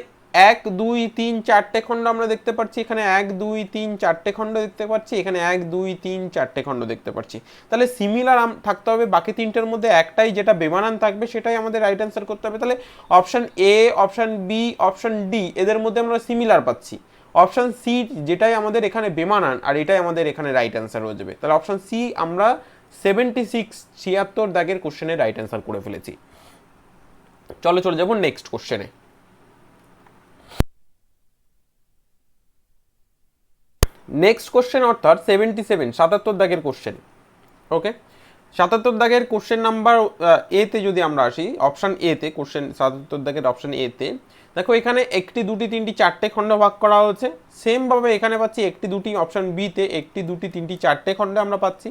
1 2 3 4টে খণ্ড আমরা দেখতে পাচ্ছি, এখানে 1 2 3 4টে খণ্ড দেখতে পাচ্ছি, এখানে 1 2 3 4টে খণ্ড দেখতে পাচ্ছি। তাহলে সিমিলার থাকতে হবে, বাকি তিনটের মধ্যে একটাই যেটা বেমানান থাকবে সেটাই আমাদের রাইট অ্যান্সার করতে হবে। তাহলে option A, option B, option D এদের মধ্যে আমরা সিমিলার পাচ্ছি, অপশন সি যেটাই আমাদের এখানে বেমানান আর এটাই আমাদের এখানে রাইট অ্যান্সার হয়ে যাবে। তাহলে অপশন সি আমরা 76 দাগের কোশ্চেনের রাইট অ্যান্সার করে ফেলেছি। চলে যাবো নেক্সট কোশ্চেনে। নেক্সট কোশ্চেন অর্থাৎ 77 দাগের কোশ্চেন। ওকে, 77 দাগের কোশ্চেন নাম্বার এ তে যদি আমরা আসি, অপশন এ তে কোশ্চেন 77 দাগের অপশন এ তে দেখো এখানে একটি দুটি তিনটি চারটে খণ্ড ভাগ করা হয়েছে। সেম ভাবে এখানে পাচ্ছি একটি দুটি, অপশন বি তে একটি দুটি তিনটি চারটে খণ্ডে আমরা পাচ্ছি।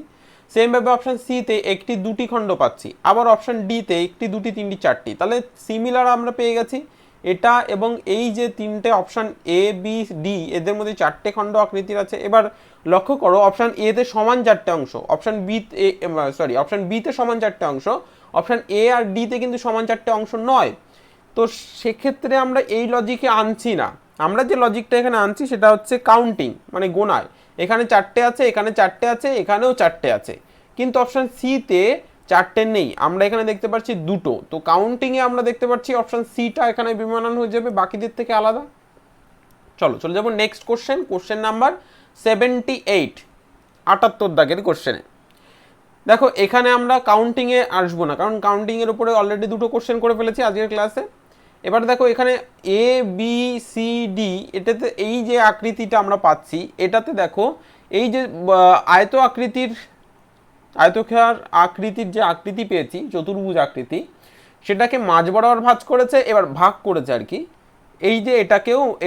সেম ভাবে অপশন সি তে একটি দুটি খণ্ড পাচ্ছি, আবার অপশন ডি তে একটি দুটি তিনটি চারটি। তাহলে সিমিলার আমরা পেয়ে গেছি এটা এবং এই যে তিনটে অপশন এ বি ডি এদের মধ্যে চারটে খণ্ড আকৃতির আছে। এবার লক্ষ্য করো অপশন এ তে সমান চারটে অংশ, অপশন বি তে সমান চারটে অংশ, অপশন এ আর ডি তে কিন্তু সমান চারটে অংশ নয়। তো সেক্ষেত্রে আমরা এই লজিকে আনছি না, আমরা যে লজিকটা এখানে আনছি সেটা হচ্ছে কাউন্টিং মানে গোনায়। এখানে চারটে আছে, এখানে চারটে আছে, এখানেও চারটে আছে, কিন্তু অপশন সি তে চারটে নেই, আমরা এখানে দেখতে পাচ্ছি দুটো। তো কাউন্টিংয়ে আমরা দেখতে পাচ্ছি অপশন সিটা এখানে বেমানান হয়ে যাবে বাকিদের থেকে আলাদা। চলে যাবো নেক্সট কোশ্চেন, কোশ্চেন নাম্বার 78 78 দাগের কোশ্চেনে। দেখো এখানে আমরা কাউন্টিংয়ে আসবো না, কারণ কাউন্টিংয়ের উপরে অলরেডি দুটো কোশ্চেন করে ফেলেছি আজকের ক্লাসে। এবার দেখো এখানে এ বি সি ডি এটাতে এই যে আকৃতিটা আমরা পাচ্ছি, এটাতে দেখো এই যে আয়তক্ষেত্রাকার আকৃতির যে আকৃতি পেয়েছি চতুর্ভুজ আকৃতি, সেটাকে মাঝ বরাবর ভাঁজ করেছে, এবার ভাগ করেছে আর কি। এই যে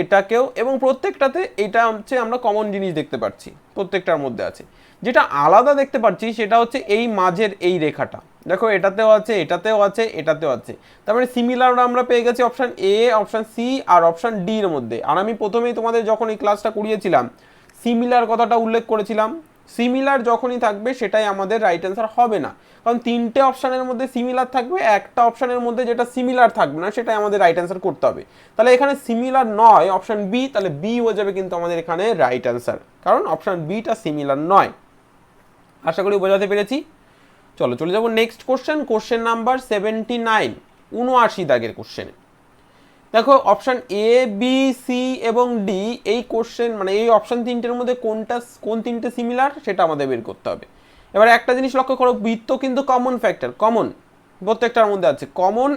এটাকেও এবং প্রত্যেকটাতে এটা হচ্ছে আমরা কমন জিনিস দেখতে পাচ্ছি, প্রত্যেকটার মধ্যে আছে। যেটা আলাদা দেখতে পাচ্ছি সেটা হচ্ছে এই মাঝের এই রেখাটা, দেখো এটাতেও আছে, এটাতেও আছে, এটাতেও আছে। তার মানে সিমিলার আমরা পেয়ে গেছি অপশন এ, অপশন সি আর অপশন ডি এর মধ্যে। আর আমি প্রথমেই তোমাদের যখন এই ক্লাসটা করিয়েছিলাম সিমিলার কথাটা উল্লেখ করেছিলাম, সিমিলার যখনই থাকবে সেটাই আমাদের রাইট অ্যান্সার হবে না, কারণ তিনটে অপশনের মধ্যে সিমিলার থাকবে, একটা অপশনের মধ্যে যেটা সিমিলার থাকবে না সেটাই আমাদের রাইট অ্যান্সার করতে হবে। তাহলে এখানে সিমিলার নয় অপশন বি, তাহলে বি হয়ে যাবে কিন্তু আমাদের এখানে রাইট অ্যান্সার, কারণ অপশন বিটা সিমিলার নয়। আশা করি বোঝাতে পেরেছি। চলে যাবো নেক্সট কোশ্চেন, কোশ্চেন নাম্বার 79 79 দাগের কোশ্চেনে। দেখো অপশন এ বি সি এবং ডি এই কোশ্চেন মানে এই অপশন তিনটের মধ্যে কোন তিনটে সিমিলার সেটা আমাদের বের করতে হবে। এবার একটা জিনিস লক্ষ্য করো, বৃত্ত কিন্তু কমন ফ্যাক্টর, কমন প্রত্যেকটার মধ্যে আছে কমন।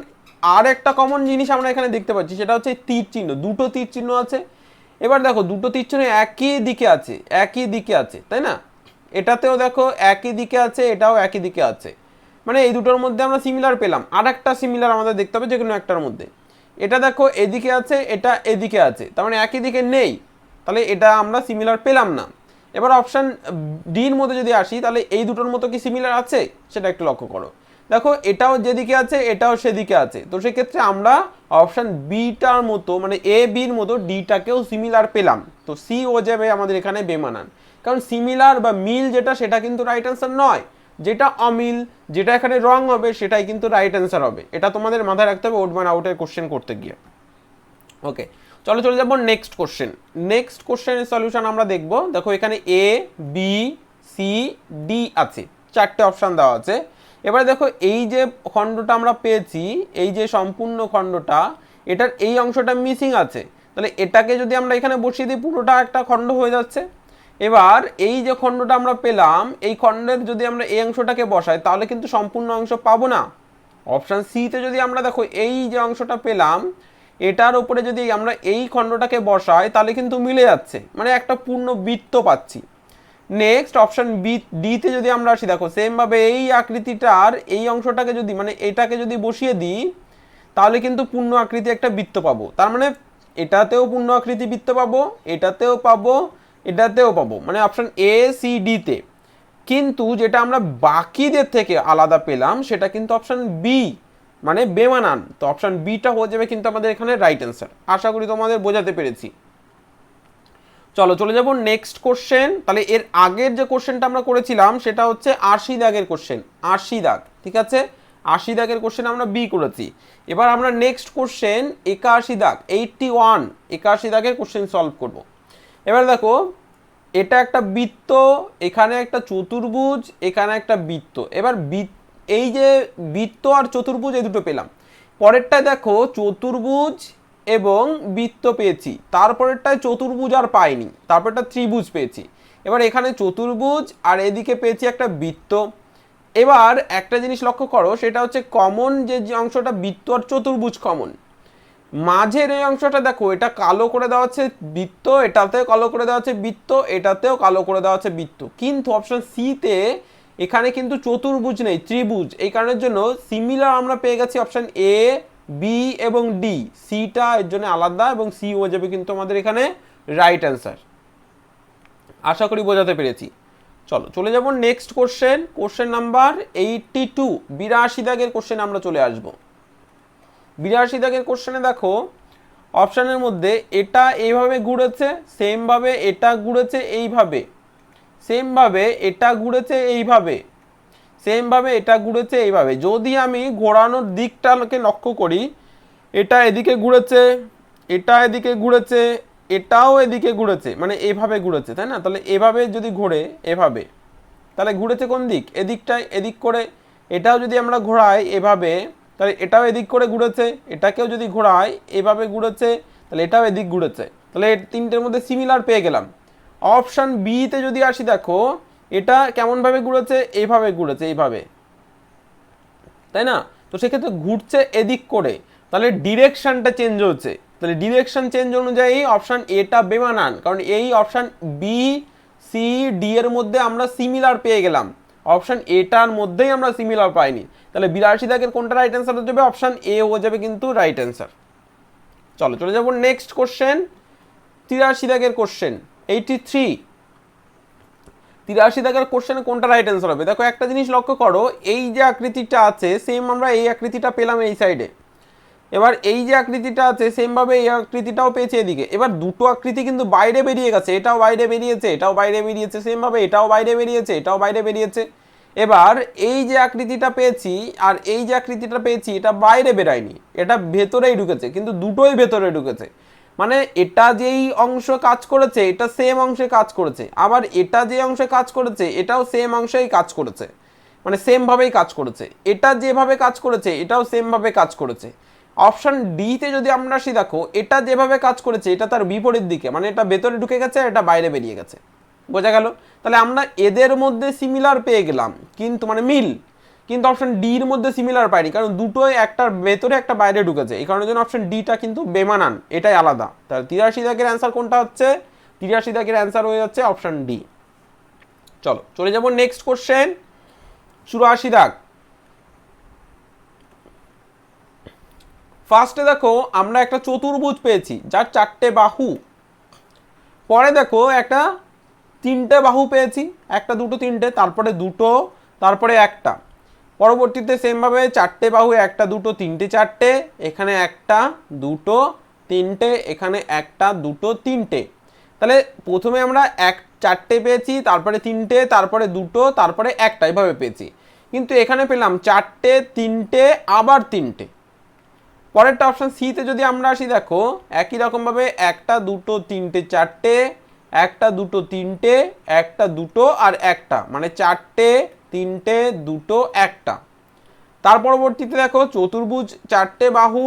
আর একটা কমন জিনিস আমরা এখানে দেখতে পাচ্ছি সেটা হচ্ছে তীর চিহ্ন, দুটো তীর চিহ্ন আছে। এবার দেখো দুটো তীর চিহ্ন একই দিকে আছে তাই না, এটাতেও দেখো একই দিকে আছে, এটাও একই দিকে আছে, মানে এই দুটোর মধ্যে আমরা সিমিলার পেলাম। আর একটা সিমিলার আমাদের দেখতে হবে যে কোনো একটার মধ্যে, এটা দেখো এদিকে আছে, এটা এদিকে আছে, তার মানে একই দিকে নেই, তাহলে এটা আমরা সিমিলার পেলাম না। এবার অপশন ডির মধ্যে যদি আসি, তাহলে এই দুটোর মতো কি সিমিলার আছে সেটা একটু লক্ষ্য করো। দেখো এটাও যেদিকে আছে এটাও সেদিকে আছে, তো সেক্ষেত্রে আমরা অপশন বিটার মতো মানে এ বির মতো ডিটাকেও সিমিলার পেলাম, তো সি ও যাবে আমাদের এখানে বেমানান। কারণ সিমিলার বা মিল যেটা সেটা কিন্তু রাইট অ্যান্সার নয়, যেটা অমিল যেটা এখানে রং হবে সেটাই কিন্তু রাইট অ্যান্সার হবে, এটা তোমাদের মাথায় রাখতে হবে ওড মান আউটের কোশ্চেন করতে গিয়ে। ওকে, চলে যাবো নেক্সট কোশ্চেন। নেক্সট কোশ্চেনের সলিউশন আমরা দেখবো। দেখো এখানে এ বি সি ডি আছে, চারটে অপশন দেওয়া আছে। এবার দেখো এই যে খণ্ডটা আমরা পেয়েছি, এই যে সম্পূর্ণ খণ্ডটা, এটার এই অংশটা মিসিং আছে, তাহলে এটাকে যদি আমরা এখানে বসিয়ে দিই পুরোটা একটা খণ্ড হয়ে যাচ্ছে। এবার এই যে খণ্ডটা আমরা পেলাম, এই খণ্ডের যদি আমরা এই অংশটাকে বসাই তাহলে কিন্তু সম্পূর্ণ অংশ পাবো না। অপশান সিতে যদি আমরা দেখো এই যে অংশটা পেলাম, এটার উপরে যদি আমরা এই খণ্ডটাকে বসাই তাহলে কিন্তু মিলে যাচ্ছে, মানে একটা পূর্ণ বৃত্ত পাচ্ছি। নেক্সট অপশন ডিতে যদি আমরা আসি, দেখো সেমভাবে এই আকৃতিটার এই অংশটাকে যদি মানে এটাকে যদি বসিয়ে দিই তাহলে কিন্তু পূর্ণ আকৃতি একটা বৃত্ত পাবো। তার মানে এটাতেও পূর্ণ আকৃতি বৃত্ত পাবো, এটাতেও পাবো, এটাতেও পাবো, মানে অপশন এ সি ডিতে। কিন্তু যেটা আমরা বাকিদের থেকে আলাদা পেলাম সেটা কিন্তু অপশন বি, মানে বেমানান। তো অপশন বিটা হয়ে যাবে কিন্তু আমাদের এখানে রাইট অ্যান্সার। আশা করি তোমাদের বোঝাতে পেরেছি। চলো চলে যাব নেক্সট কোশ্চেন। তাহলে এর আগের যে কোশ্চেনটা আমরা করেছিলাম সেটা হচ্ছে 80 দাগের কোশ্চেন, 80 দাগ, ঠিক আছে, 80 দাগের কোশ্চেন আমরা বি করেছি। এবার আমরা নেক্সট কোশ্চেন 81 দাগ, 81 দাগের কোশ্চেন সলভ করব। এবার দেখো এটা একটা বৃত্ত, এখানে একটা চতুর্ভুজ, এখানে একটা বৃত্ত। এবার এই যে বৃত্ত আর চতুর্ভুজ এই দুটো পেলাম। পরেরটায় দেখো চতুর্ভুজ এবং বৃত্ত পেয়েছি, তারপরেরটায় চতুর্ভুজ আর পাইনি, তারপরটা ত্রিভুজ পেয়েছি। এবার এখানে চতুর্ভুজ আর এদিকে পেয়েছি একটা বৃত্ত। এবার একটা জিনিস লক্ষ্য করো, সেটা হচ্ছে কমন যে অংশটা বৃত্ত আর চতুর্ভুজ কমন, মাঝের এই অংশটা দেখো এটা কালো করে দেওয়া হচ্ছে বৃত্ত, এটাতেও কালো করে দেওয়া হচ্ছে বৃত্ত, এটাতেও কালো করে দেওয়া হচ্ছে বৃত্ত। কিন্তু অপশন সিতে এখানে কিন্তু চতুর্ভুজ নেই, ত্রিভুজ। এই কারণের জন্য সিমিলার আমরা পেয়ে গেছি অপশন এ, বি এবং ডি। সিটা এর জন্য আলাদা এবং সি হয়ে যাবে কিন্তু আমাদের এখানে রাইট অ্যান্সার। আশা করি বোঝাতে পেরেছি। চলো চলে যাব নেক্সট কোশ্চেন, কোশ্চেন নাম্বার 82, 82 দাগের কোশ্চেন আমরা চলে আসব। 82 দাগের কোশ্চেনে দেখো অপশানের মধ্যে এটা এইভাবে ঘুরেছে, সেমভাবে এটা ঘুরেছে এইভাবে, সেমভাবে এটা ঘুরেছে এইভাবে, সেমভাবে এটা ঘুরেছে এইভাবে। যদি আমি ঘোরানোর দিকটাকে লক্ষ্য করি, এটা এদিকে ঘুরেছে, এটা এদিকে ঘুরেছে, এটাও এদিকে ঘুরেছে, মানে এইভাবে ঘুরেছে, তাই না? তাহলে এভাবে যদি ঘোরে এভাবে, তাহলে ঘুরেছে কোন দিক? এদিকটায়, এদিক করে। এটাও যদি আমরা ঘোরাই এভাবে, তাহলে এটাও এদিক করে ঘুরেছে, এটাকেও যদি ঘোরাই এভাবে ঘুরেছে, তাহলে এটাও এদিক ঘুরেছে। তাহলে এই তিনটের মধ্যে সিমিলার পেয়ে গেলাম। অপশান বিতে যদি আসি, দেখো এটা কেমনভাবে ঘুরেছে? এইভাবে ঘুরেছে, এইভাবে, তাই না? তো সেক্ষেত্রে ঘুরছে এদিক করে, তাহলে ডিরেকশনটা চেঞ্জ হচ্ছে। তাহলে ডিরেকশন চেঞ্জ অনুযায়ী অপশান এটা বেমানান, কারণ এই অপশান বি, সি, ডি এর মধ্যে আমরা সিমিলার পেয়ে গেলাম, অপশান এটার মধ্যেই আমরা সিমিলার পাইনি। তাহলে 82 দাগের কোনটা রাইট অ্যান্সার হয়ে যাবে? অপশান এ হয়ে যাবে কিন্তু রাইট অ্যান্সার। চলো চলে যাব নেক্সট কোশ্চেন, 83 দাগের কোশ্চেন, 83, 83 দাগের কোশ্চেনে কোনটা রাইট অ্যান্সার হবে? দেখো একটা জিনিস লক্ষ্য করো, এই যে আকৃতিটা আছে সেম আমরা এই আকৃতিটা পেলাম এই সাইডে। এবার এই যে আকৃতিটা আছে সেমভাবে এই আকৃতিটাও পেয়েছে এদিকে। এবার দুটো আকৃতি কিন্তু বাইরে বেরিয়ে গেছে, এটাও বাইরে বেরিয়েছে, এটাও বাইরে বেরিয়েছে, সেমভাবে এটাও বাইরে বেরিয়েছে, এটাও বাইরে বেরিয়েছে। এবার এই যে আকৃতিটা পেয়েছি আর এই যে আকৃতিটা পেয়েছি এটা বাইরে বেরায়নি, এটা ভেতরেই ঢুকেছে, কিন্তু দুটোই ভেতরে ঢুকেছে। মানে এটা যেই অংশ কাজ করেছে এটা সেম অংশে কাজ করেছে, আবার এটা যে অংশে কাজ করেছে এটাও সেম অংশেই কাজ করেছে, মানে সেম ভাবেই কাজ করেছে। এটা যেভাবে কাজ করেছে এটাও সেম ভাবে কাজ করেছে। অপশন ডিতে যদি আমরা আসি, দেখো এটা যেভাবে কাজ করেছে এটা তার বিপরীত দিকে, মানে এটা ভেতরে ঢুকে গেছে, এটা বাইরে বেরিয়ে গেছে। বোঝা গেল? তাহলে আমরা এদের মধ্যে সিমিলার পেয়ে গেলাম, কিন্তু মানে মিল, কিন্তু অপশন ডি এর মধ্যে সিমিলার পাইনি, কারণ দুটোই একটার ভেতরে একটা বাইরে ঢুকেছে। এই কারণের জন্য অপশন ডিটা কিন্তু বেমানান, এটাই আলাদা। তাহলে 83 দাগের অ্যান্সার কোনটা হচ্ছে? 83 দাগের অ্যান্সার হয়ে যাচ্ছে অপশন ডি। চলো চলে যাব নেক্সট কোশ্চেন, 84 দাগ। ফার্স্টে দেখো আমরা একটা চতুর্ভুজ পেয়েছি যার 4টে বাহু। পরে দেখো একটা 3টে বাহু পেয়েছি, একটা, দুটো, তিনটে, তারপরে দুটো, তারপরে একটা। পরবর্তীতে সেমভাবে 4টে বাহু, একটা, দুটো, তিনটে, চারটে, এখানে একটা, দুটো, তিনটে, এখানে একটা, দুটো, তিনটে। তাহলে প্রথমে আমরা 4টে পেয়েছি, তারপরে তিনটে, তারপরে দুটো, তারপরে একটা, এভাবে পেয়েছি। কিন্তু এখানে পেলাম 4টে, তিনটে, আবার তিনটে। পরেরটা অপশন সিতে যদি আমরা আসি, দেখো একই রকমভাবে একটা, দুটো, তিনটে, চারটে, একটা, দুটো, তিনটে, একটা, দুটো আর একটা, মানে 4টে, তিনটে, দুটো, একটা। তার পরবর্তীতে দেখো চতুর্ভুজ 4টে বাহু,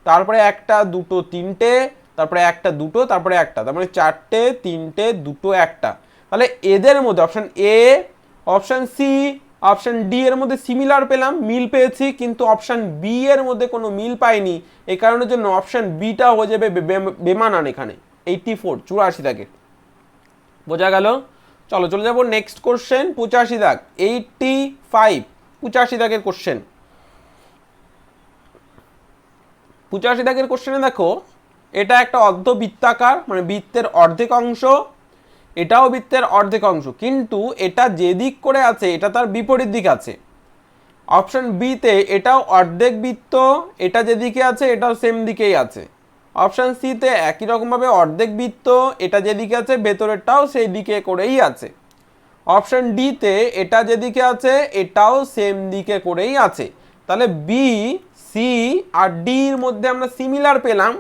তারপরে একটা দুটো তিনটে, তারপরে একটা দুটো, তারপরে একটা, তার মানে 4টে 3টে 2টো 1টা। তাহলে এদের মধ্যে option A, option C, option D এর মধ্যে সিমিলার পেলাম, মিল পেয়েছি, কিন্তু অপশন বি এর মধ্যে কোনো মিল পাইনি। এই কারণের জন্য অপশন বিটা হয়ে যাবে বেমানান এখানে। 84 84 থাকে, বোঝা গেল? চলো চলে যাবো নেক্সট কোশ্চেন 85 দাগ, 85 85 দাগের কোশ্চেন। 85 দাগের কোশ্চেনে দেখো, এটা একটা অর্ধবৃত্তাকার, মানে বৃত্তের অর্ধেক অংশ, এটাও বৃত্তের অর্ধেক অংশ, কিন্তু এটা যে দিক করে আছে এটা তার বিপরীত দিক আছে। অপশন বিতে এটাও অর্ধেক বৃত্ত, এটা যেদিকে আছে এটাও সেম দিকেই আছে। অপশন সিতে একই রকমভাবে অর্ধেক বৃত্ত, এটা যেদিকে আছে ভেতরেরটাও সেই দিকে করেই আছে। অপশন ডিতে এটা যেদিকে আছে এটাও সেম দিকে করেই আছে। তাহলে বি, সি আর ডির মধ্যে আমরা সিমিলার পেলাম,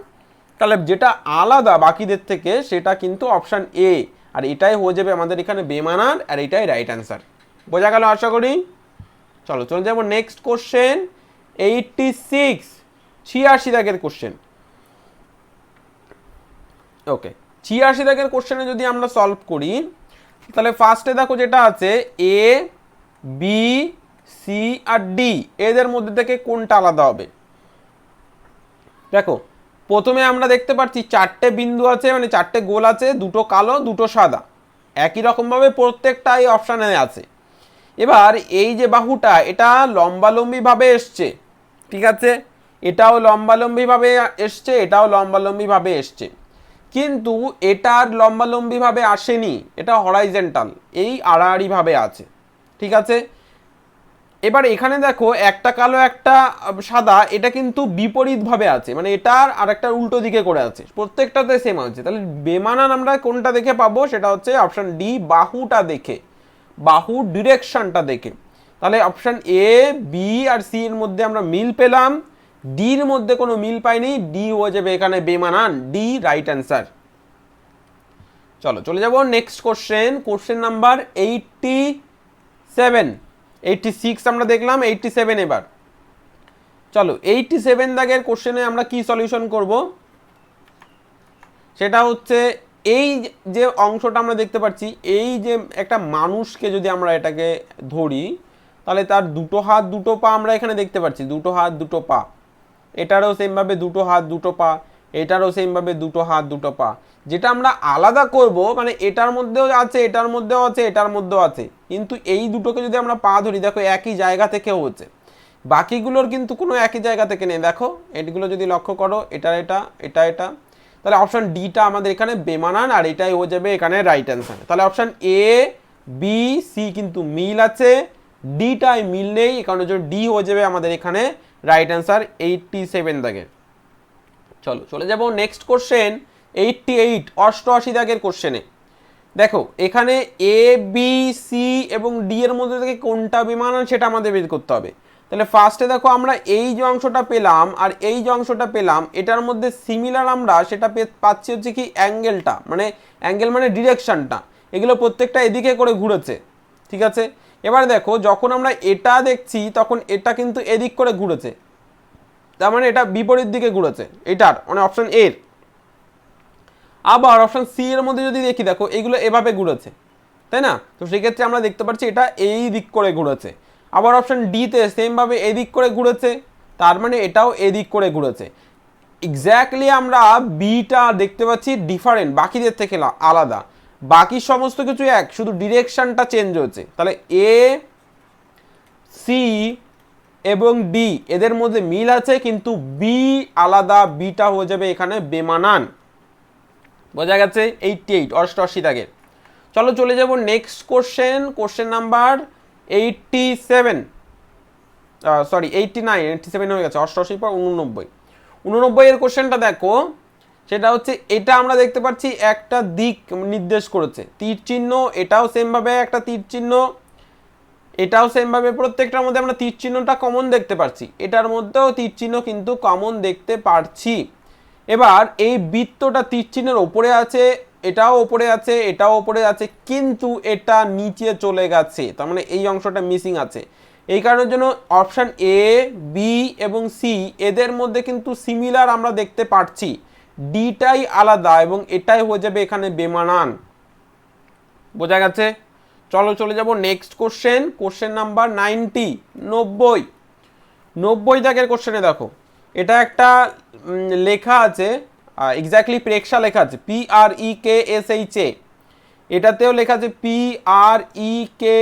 তাহলে যেটা আলাদা বাকিদের থেকে সেটা কিন্তু অপশন এ, আর এটাই হয়ে যাবে আমাদের এখানে বেমানান, আর এটাই রাইট অ্যান্সার। বোঝা গেল আশা করি? চলো চলে যাবো নেক্সট কোশ্চেন 86 86 দাগের কোশ্চেন। ওকে, 86 দাগের কোশ্চেনে যদি আমরা সলভ করি, তাহলে ফার্স্টে দেখো যেটা আছে এ, বি, সি আর ডি, এদের মধ্যে থেকে কোনটা আলাদা হবে? দেখো প্রথমে আমরা দেখতে পাচ্ছি 4টে বিন্দু আছে, মানে 4টে গোল আছে, দুটো কালো দুটো সাদা, একই রকমভাবে প্রত্যেকটাই অপশানে আছে। এবার এই যে বাহুটা এটা লম্বালম্বিভাবে এসছে, ঠিক আছে, এটাও লম্বালম্বিভাবে এসছে, এটাও লম্বালম্বিভাবে এসছে, কিন্তু এটার লম্বালম্বিভাবে আসেনি, এটা হরাইজেন্টাল, এই আড়াআড়িভাবে আছে, ঠিক আছে। এবার এখানে দেখো একটা কালো একটা সাদা, এটা কিন্তু বিপরীতভাবে আছে, মানে এটার আর একটা উল্টো দিকে করে আছে, প্রত্যেকটাতে সেম আছে। তাহলে বেমানান আমরা কোনটা দেখে পাবো? সেটা হচ্ছে অপশন ডি, বাহুটা দেখে, বাহু ডিরেকশনটা দেখে। তাহলে অপশন এ, বি আর সি এর মধ্যে আমরা মিল পেলাম, ডির মধ্যে কোনো মিল পাইনি, ডি হয়ে যাবে এখানে বেমানান, ডি রাইট অ্যান্সার। চলো চলে যাব নেক্সট কোশ্চেন, কোশ্চেন নাম্বার 87 86 আমরা দেখলাম, 87 এবার। চলো 87 দাগের কোশ্চেনে আমরা কি সলিউশন করব? সেটা হচ্ছে এই যে অংশটা আমরা দেখতে পাচ্ছি, এই যে একটা মানুষকে যদি আমরা এটাকে ধরি, তাহলে তার দুটো হাত দুটো পা আমরা এখানে দেখতে পাচ্ছি, দুটো হাত দুটো পা, এটারও সেমভাবে দুটো হাত দুটো পা, এটারও সেমভাবে দুটো হাত দুটো পা। যেটা আমরা আলাদা করব, মানে এটার মধ্যেও আছে, এটার মধ্যেও আছে, এটার মধ্যেও আছে, কিন্তু এই দুটোকে যদি আমরা পা ধরি, দেখো একই জায়গা থেকে হচ্ছে, বাকিগুলোর কিন্তু কোনো একই জায়গা থেকে নেই। দেখো এগুলো যদি লক্ষ্য করো, এটা এটা এটা এটা, তাহলে অপশন ডিটা আমাদের এখানে বেমানান, আর এটাই হয়ে যাবে এখানে রাইট অ্যান্সার। তাহলে অপশন এ, বি, সি কিন্তু মিল আছে, ডিটাই মিল নেই, এই কারণে ডি হয়ে যাবে আমাদের এখানে রাইট অ্যান্সার 87 দাগের। চলো চলে যাব নেক্সট কোশ্চেন 88 88 দাগের কোশ্চেনে। দেখো এখানে এ, বি, সি এবং ডি এর মধ্যে থেকে কোনটা বেমানান সেটা আমাদের বের করতে হবে। তাহলে ফার্স্টে দেখো আমরা এই যে অংশটা পেলাম আর এই যে অংশটা পেলাম, এটার মধ্যে সিমিলার আমরা সেটা পাচ্ছি হচ্ছে কি অ্যাঙ্গেলটা, মানে অ্যাঙ্গেল মানে ডিরেকশনটা, এগুলো প্রত্যেকটা এদিকে করে ঘুরেছে, ঠিক আছে। এবার দেখো যখন আমরা এটা দেখছি তখন এটা কিন্তু এদিক করে ঘুরেছে, তার মানে এটা বিপরীত দিকে ঘুরেছে এটার, মানে অপশন এর। আবার অপশন সি এর মধ্যে যদি দেখি, দেখো এগুলো এভাবে ঘুরেছে, তাই না? তো সেক্ষেত্রে আমরা দেখতে পাচ্ছি এটা এই দিক করে ঘুরেছে। আবার অপশন ডিতে সেমভাবে এদিক করে ঘুরেছে, তার মানে এটাও এদিক করে ঘুরেছে। এক্স্যাক্টলি আমরা বিটা দেখতে পাচ্ছি ডিফারেন্ট, বাকিদের থেকে আলাদা, বাকি সমস্ত কিছু এক, শুধু ডিরেকশনটা চেঞ্জ হচ্ছে। তাহলে এ, সি এবং ডি এদের মধ্যে মিল আছে, কিন্তু বি আলাদা, বিটা হয়ে যাবে এখানে বেমানান। বোঝা গেছে? 88 88 দাগের। চলো চলে যাব next question, question number 87 sorry 89 87 হয়ে গেছে, 88 পর 89 89 এর কোশ্চেনটা দেখো, সেটা হচ্ছে এটা আমরা দেখতে পাচ্ছি একটা দিক নির্দেশ করেছে, তীর চিহ্ন, এটাও সেমভাবে একটা তীর চিহ্ন, এটাও সেমভাবে, প্রত্যেকটার মধ্যে আমরা তীর চিহ্নটা কমন দেখতে পাচ্ছি, এটার মধ্যেও তীর চিহ্ন কিন্তু কমন দেখতে পাচ্ছি। এবার এই বৃত্তটা তীর চিহ্নের ওপরে আছে, এটাও ওপরে আছে, এটাও ওপরে আছে, কিন্তু এটা নিচে চলে গেছে, তার মানে এই অংশটা মিসিং আছে। এই কারণের জন্য অপশান এ, বি এবং সি এদের মধ্যে কিন্তু সিমিলার আমরা দেখতে পাচ্ছি, ডিটাই আলাদা এবং এটাই হয়ে যাবে এখানে বেমানান। বোঝা গেছে? চলো চলে যাব নেক্সট কোশ্চেন, কোশ্চেন নাম্বার 90, 90 দাগের কোশ্চেনে দেখো, এটা একটা লেখা আছে, এক্স্যাক্টলি প্রেক্ষা লেখা আছে PREKSHA, এটাতেও লেখা আছে PREKSHA,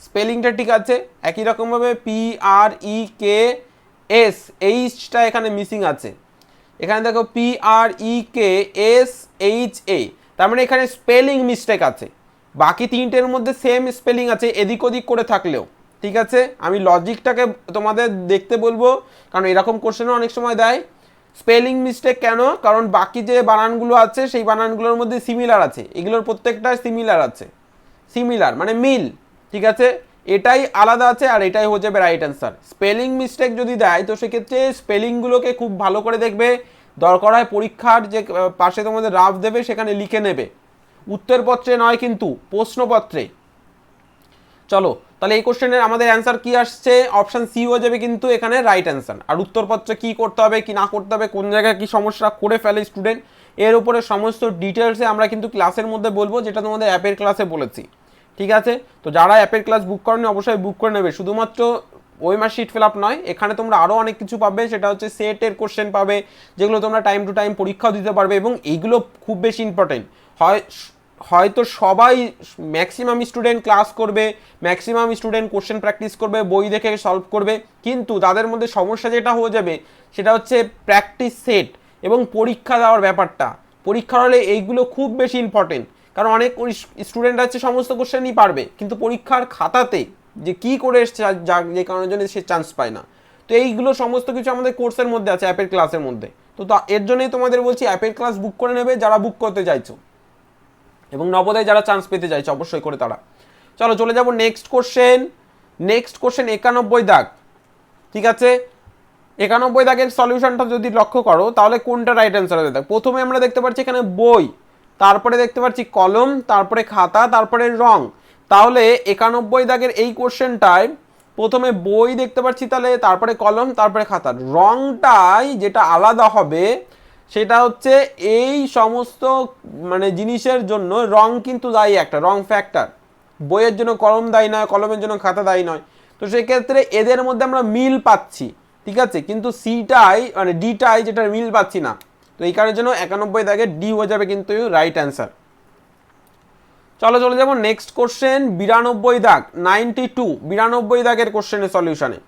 স্পেলিংটা ঠিক আছে, একই রকমভাবে PREKSHটা এখানে মিসিং আছে, এখানে দেখো PREKSHA, তার মানে এখানে স্পেলিং মিস্টেক আছে। বাকি তিনটের মধ্যে সেম স্পেলিং আছে এদিক ওদিক করে থাকলেও, ঠিক আছে? আমি লজিকটাকে তোমাদের দেখতে বলবো, কারণ এরকম কোশ্চেনও অনেক সময় দেয়। স্পেলিং মিস্টেক কেন? কারণ বাকি যে বানানগুলো আছে সেই বানানগুলোর মধ্যে সিমিলার আছে, এগুলোর প্রত্যেকটা সিমিলার আছে, সিমিলার মানে মিল, ঠিক আছে? এটাই আলাদা আছে আর এটাই হয়ে যাবে রাইট অ্যান্সার। স্পেলিং মিস্টেক যদি দেয় তো সেক্ষেত্রে স্পেলিংগুলোকে খুব ভালো করে দেখবে, দরকার হয় পরীক্ষার যে পাশে তোমাদের রাফ দেবে সেখানে লিখে নেবে, উত্তরপত্রে নয় কিন্তু প্রশ্নপত্রে। চলো তাহলে এই কোশ্চেনের আমাদের অ্যান্সার কি আসছে? অপশন সি হয়ে যাবে কিন্তু এখানে রাইট অ্যান্সার। আর উত্তরপত্রে কি করতে হবে কি না করতে হবে, কোন জায়গায় কি সমস্যা করে ফেলে স্টুডেন্ট, এর উপরে সমস্ত ডিটেলসে আমরা কিন্তু ক্লাসের মধ্যে বলবো, যেটা তোমাদের অ্যাপের ক্লাসে বলেছি, ঠিক আছে? তো যারা অ্যাপের ক্লাস বুক করেনি অবশ্যই বুক করে নেবে। শুধুমাত্র ওএমআর শিট ফিল আপ নয়, এখানে তোমরা আরও অনেক কিছু পাবে, সেটা হচ্ছে সেটের কোশ্চেন পাবে, যেগুলো তোমরা টাইম টু টাইম পরীক্ষাও দিতে পারবে, এবং এইগুলো খুব বেশি ইম্পর্টেন্ট। হয়তো সবাই ম্যাক্সিমাম স্টুডেন্ট ক্লাস করবে, ম্যাক্সিমাম স্টুডেন্ট কোশ্চেন প্র্যাকটিস করবে, বই দেখে সলভ করবে, কিন্তু তাদের মধ্যে সমস্যা যেটা হয়ে যাবে সেটা হচ্ছে প্র্যাকটিস সেট এবং পরীক্ষা দেওয়ার ব্যাপারটা। পরীক্ষা হলে এইগুলো খুব বেশি ইম্পর্টেন্ট, কারণ অনেক স্টুডেন্ট আছে সমস্ত কোশ্চেনই পারবে, কিন্তু পরীক্ষার খাতাতে যে কী করে এসছে যে কারণের জন্য সে চান্স পায় না। তো এইগুলো সমস্ত কিছু আমাদের কোর্সের মধ্যে আছে, অ্যাপের ক্লাসের মধ্যে। তো এর জন্যই তোমাদের বলছি অ্যাপের ক্লাস বুক করে নেবে যারা বুক করতে চাইছো, এবং নবোদয় যারা চান্স পেতে চাইছে অবশ্যই করে তারা। চলো চলে যাব নেক্সট কোশ্চেন, 91 দাগ, ঠিক আছে? 91 দাগের সলিউশনটা যদি লক্ষ্য করো তাহলে কোনটা রাইট অ্যান্সার হবে? দেখ, প্রথমে আমরা দেখতে পাচ্ছি এখানে বই, তারপরে দেখতে পাচ্ছি কলম, তারপরে খাতা, তারপরে রং। তাহলে 91 দাগের এই কোশ্চেনটায় প্রথমে বই দেখতে পাচ্ছি, তাহলে তারপরে কলম, তারপরে খাতা। রংটাই যেটা আলাদা হবে সেটা হচ্ছে এই সমস্ত মানে জিনিসের জন্য রং কিন্তু দায়ী, একটা রং ফ্যাক্টর। বইয়ের জন্য কলম দায়ী নয়, কলমের জন্য খাতা দায়ী নয়। তো সেক্ষেত্রে এদের মধ্যে আমরা মিল পাচ্ছি, ঠিক আছে, কিন্তু সিটাই মানে ডিটাই যেটা মিল পাচ্ছি না। তো এই কারণের জন্য 91 দাগে ডি হয়ে যাবে কিন্তু রাইট অ্যান্সার। চলো চলে যাবো নেক্সট কোশ্চেন, 92 দাগ, 92 দাগের কোশ্চেনের সলিউশনে।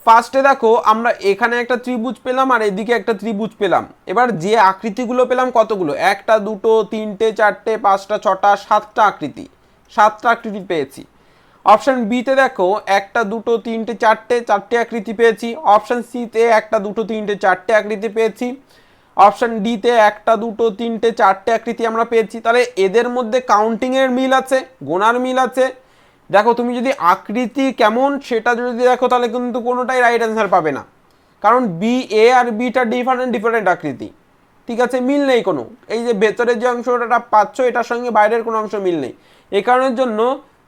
ফার্স্টে দেখো আমরা এখানে একটা ত্রিভুজ পেলাম আর এদিকে একটা ত্রিভুজ পেলাম। এবার যে আকৃতিগুলো পেলাম কতগুলো? 1, 2, 3, 4, 5, 6, 7টা আকৃতি, 7টা আকৃতি পেয়েছি। অপশন বিতে দেখো 1, 2, 3, 4টে আকৃতি পেয়েছি। অপশন সিতে 1, 2, 3, 4টে আকৃতি পেয়েছি। অপশন ডিতে 1, 2, 3, 4টে আকৃতি আমরা পেয়েছি। তাহলে এদের মধ্যে কাউন্টিংয়ের মিল আছে, গোনার মিল আছে। দেখো তুমি যদি আকৃতি কেমন সেটা যদি দেখো তাহলে কিন্তু কোনোটাই রাইট অ্যান্সার পাবে না, কারণ বি, এ আর বিটা ডিফারেন্ট আকৃতি, ঠিক আছে, মিল নেই কোনো। এই যে ভেতরের যে অংশটা পাচ্ছ এটার সঙ্গে বাইরের কোনো অংশ মিল নেই, এই কারণের জন্য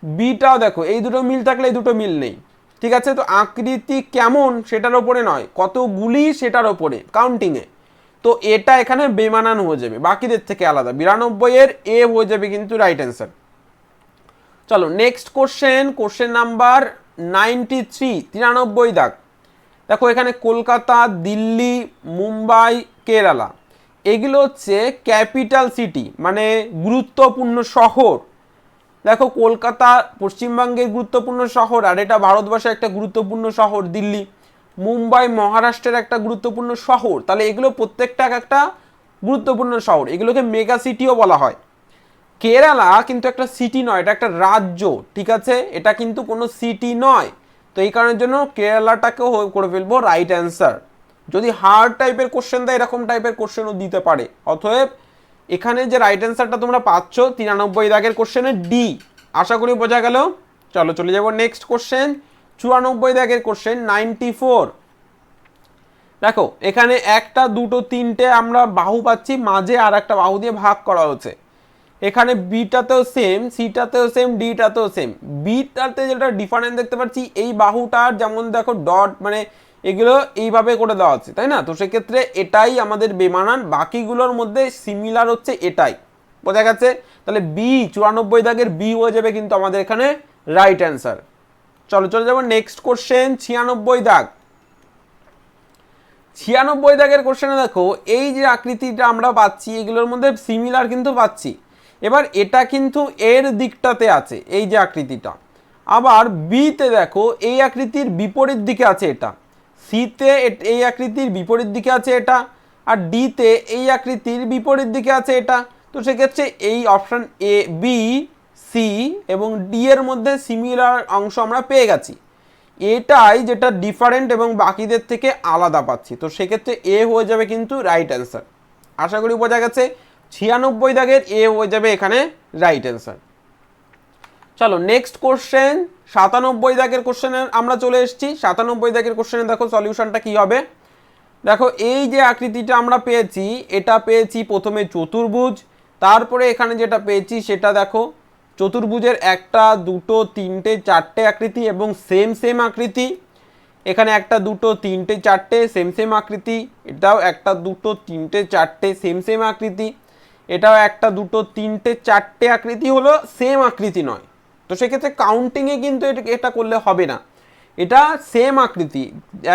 বিটাও দেখো এই দুটো মিল থাকলে এই দুটো মিল নেই, ঠিক আছে। তো আকৃতি কেমন সেটার ওপরে নয়, কতগুলি সেটার ওপরে কাউন্টিংয়ে। তো এটা এখানে বেমানান হয়ে যাবে, বাকিদের থেকে আলাদা। 92 এ হয়ে যাবে কিন্তু রাইট অ্যান্সার। চলো নেক্সট কোশ্চেন নাম্বার 93 দাগ। দেখো এখানে কলকাতা, দিল্লি, মুম্বাই, কেরালা এগুলো হচ্ছে ক্যাপিটাল সিটি মানে গুরুত্বপূর্ণ শহর। দেখো কলকাতা পশ্চিমবঙ্গের গুরুত্বপূর্ণ শহর, আর এটা ভারতবর্ষের একটা গুরুত্বপূর্ণ শহর দিল্লি। মুম্বাই মহারাষ্ট্রের একটা গুরুত্বপূর্ণ শহর। তাহলে এগুলো প্রত্যেকটা একটা গুরুত্বপূর্ণ শহর, এগুলোকে মেগা সিটিও বলা হয়। কেরালা কিন্তু একটা সিটি নয়, এটা একটা রাজ্য, ঠিক আছে, এটা কিন্তু কোনো সিটি নয়। তো এই কারণের জন্য কেরালাটাকেও করে ফেলবো রাইট অ্যান্সার। যদি হার্ড টাইপের কোশ্চেন দেয় এরকম টাইপের কোশ্চেনও দিতে পারে। অতএব এখানে যে রাইট অ্যান্সারটা তোমরা পাচ্ছ 93 দাগের কোশ্চেনে ডি, আশা করি বোঝা গেল। চলো চলে যাবো নেক্সট কোশ্চেন, 94 দাগের কোশ্চেন 94। দেখো এখানে 1, 2, 3টে আমরা বাহু পাচ্ছি, মাঝে আর একটা বাহু দিয়ে ভাগ করা হচ্ছে। এখানে বিটাতেও সেম, সিটাতেও সেম, ডিটাতেও সেম। বিটাতে যেটা ডিফারেন্স দেখতে পাচ্ছি এই বাহুটার যেমন দেখো ডট মানে এগুলো এইভাবে করে দেওয়া আছে, তাই না? তো সেক্ষেত্রে এটাই আমাদের বেমানান, বাকিগুলোর মধ্যে সিমিলার হচ্ছে এটাই। বোঝা গেছে? তাহলে বি 94 দাগের বি হয়ে যাবে কিন্তু আমাদের এখানে রাইট অ্যান্সার। চলো চলে যাবো নেক্সট কোশ্চেন 96 দাগ। 96 দাগের কোশ্চেনে দেখো এই যে আকৃতিটা আমরা পাচ্ছি এগুলোর মধ্যে সিমিলার কিন্তু পাচ্ছি। এবার এটা কিন্তু এর দিকটাতে আছে এই যে আকৃতিটা, আবার বিতে দেখো এই আকৃতির বিপরীত দিকে আছে এটা, সিতে এই আকৃতির বিপরীত দিকে আছে এটা, আর ডিতে এই আকৃতির বিপরীত দিকে আছে এটা। তো সেক্ষেত্রে এই অপশন এ, বি, সি এবং ডি এর মধ্যে সিমিলার অংশ আমরা পেয়ে গেছি। এটাই যেটা ডিফারেন্ট এবং বাকিদের থেকে আলাদা পাচ্ছি। তো সেক্ষেত্রে এ হয়ে যাবে কিন্তু রাইট অ্যান্সার। আশা করি বোঝা গেছে। 96 দাগের এ হয়ে যাবে এখানে রাইট অ্যান্সার। চলো নেক্সট কোশ্চেন 97 দাগের কোশ্চেনে আমরা চলে এসেছি। 97 দাগের কোশ্চেনে দেখো সলিউশনটা কি হবে। দেখো এই যে আকৃতিটা আমরা পেয়েছি এটা পেয়েছি প্রথমে চতুর্ভুজ, তারপরে এখানে যেটা পেয়েছি সেটা দেখো চতুর্ভুজের একটা দুটো তিনটে চারটে আকৃতি এবং সেম সেম আকৃতি। এখানে একটা দুটো তিনটে চারটে সেম সেম আকৃতি, এটাও একটা দুটো তিনটে চারটে সেম সেম আকৃতি, এটাও একটা দুটো তিনটে চারটে আকৃতি হলো সেম আকৃতি নয়। তো সেক্ষেত্রে কাউন্টিংয়ে কিন্তু এটা করলে হবে না, এটা সেম আকৃতি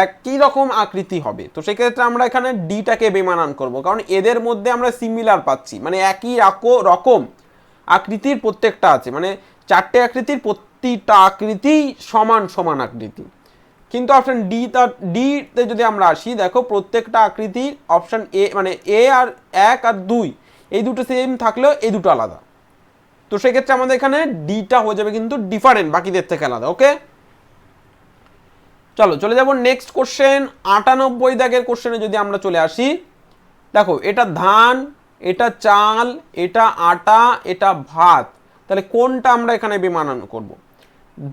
একই রকম আকৃতি হবে। তো সেক্ষেত্রে আমরা এখানে ডিটাকে বেমানান করব, কারণ এদের মধ্যে আমরা সিমিলার পাচ্ছি, মানে একই রকম আকৃতির প্রত্যেকটা আছে, মানে চারটে আকৃতির প্রতিটা আকৃতি সমান সমান আকৃতি। কিন্তু অপশন ডিতে যদি আমরা আসি দেখো প্রত্যেকটা আকৃতির অপশন এ মানে এ আর 1 আর 2 এই দুটো সেম থাকলেও এই দুটো আলাদা। তো সেক্ষেত্রে আমাদের এখানে ডিটা হয়ে যাবে কিন্তু ডিফারেন্ট বাকিদের থেকে আলাদা। ওকে চলো চলে যাব নেক্সট কোশ্চেন 98 দাগের কোশ্চেনে যদি আমরা চলে আসি। দেখো এটা ধান, এটা চাল, এটা আটা, এটা ভাত, তাহলে কোনটা আমরা এখানে বেমানান করব?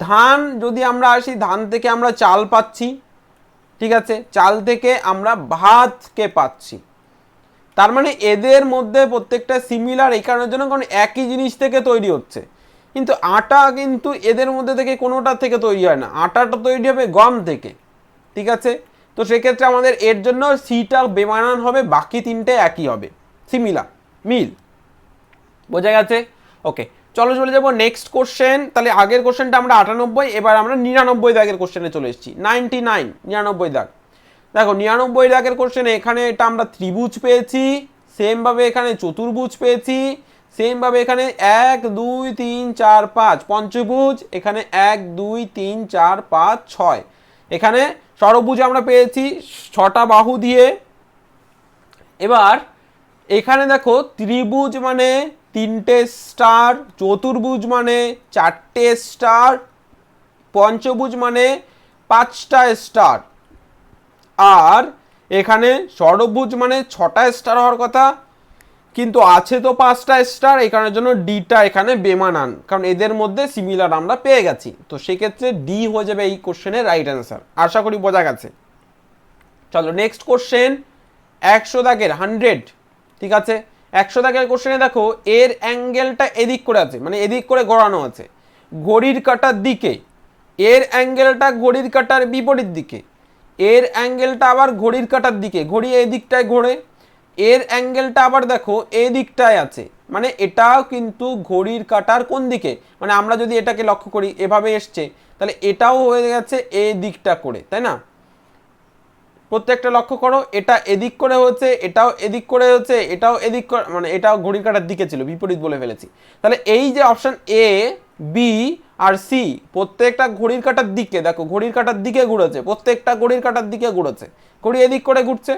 ধান যদি আমরা আসি ধান থেকে আমরা চাল পাচ্ছি, ঠিক আছে, চাল থেকে আমরা ভাতকে পাচ্ছি, তার মানে এদের মধ্যে প্রত্যেকটা সিমিলার এই কারণের জন্য কারণ একই জিনিস থেকে তৈরি হচ্ছে। কিন্তু আটা কিন্তু এদের মধ্যে থেকে কোনোটা থেকে তৈরি হয় না, আটাটা তৈরি হবে গম থেকে, ঠিক আছে। তো সেক্ষেত্রে আমাদের এর জন্য সিটা বেমানান হবে, বাকি তিনটে একই হবে, সিমিলার মিল। বোঝা গেছে? ওকে চলো চলে যাবো নেক্সট কোশ্চেন। তাহলে আগের কোশ্চেনটা আমরা 98, এবার আমরা 99 দাগের কোশ্চেনে চলে এসেছি। 99 দাগ। দেখো 99 দাগের কোশ্চেনে এখানে এটা আমরা ত্রিভুজ পেয়েছি, সেমভাবে এখানে চতুর্ভুজ পেয়েছি, সেমভাবে এখানে 1 2 3 4 5 পঞ্চভুজ, এখানে 1 2 3 4 5 6, এখানে ষড়ভুজ আমরা পেয়েছি 6টা বাহু দিয়ে। এবার এখানে দেখো ত্রিভুজ মানে 3টে স্টার, চতুর্ভুজ মানে 4টে স্টার, পঞ্চভুজ মানে 5টা স্টার, আর এখানে ষড়ভুজ মানে 6টা স্টার হওয়ার কথা, কিন্তু আছে তো 5টা স্টার, এই কারণের জন্য ডিটা এখানে বেমানান, কারণ এদের মধ্যে সিমিলার আমরা পেয়ে গেছি। তো সেক্ষেত্রে ডি হয়ে যাবে এই কোশ্চেনের রাইট অ্যান্সার। আশা করি বোঝা গেছে। চলো নেক্সট কোশ্চেন 100 দাগের 100, ঠিক আছে। 100 দাগের কোশ্চেনে দেখো এর অ্যাঙ্গেলটা এদিক করে আছে, মানে এদিক করে ঘোরানো আছে ঘড়ির কাঁটার দিকে, এর অ্যাঙ্গেলটা ঘড়ির কাঁটার বিপরীত দিকে, এর অ্যাঙ্গেলটা আবার ঘড়ির কাঁটার দিকে, ঘড়ি এই দিকটায় ঘোরে, এর অ্যাঙ্গেলটা আবার দেখো এই দিকটায় আছে, মানে এটাও কিন্তু ঘড়ির কাঁটার কোন দিকে, মানে আমরা যদি এটাকে লক্ষ্য করি এভাবে এসছে, তাহলে এটাও হয়ে গেছে এই দিকটা করে, তাই না? প্রত্যেকটা লক্ষ্য করো, এটা এদিক করে হচ্ছে, এটাও এদিক করে হচ্ছে, এটাও এদিক করে, মানে এটাও ঘড়ির কাঁটার দিকে ছিল, বিপরীত বলে ফেলেছি। তাহলে এই যে অপশন এ, বি আর সি প্রত্যেকটা ঘড়ির কাঁটার দিকে, দেখো ঘড়ির কাঁটার দিকে ঘুরেছে, প্রত্যেকটা ঘড়ির কাঁটার দিকে ঘুরেছে, ঘড়ি এদিক করে ঘুরছে,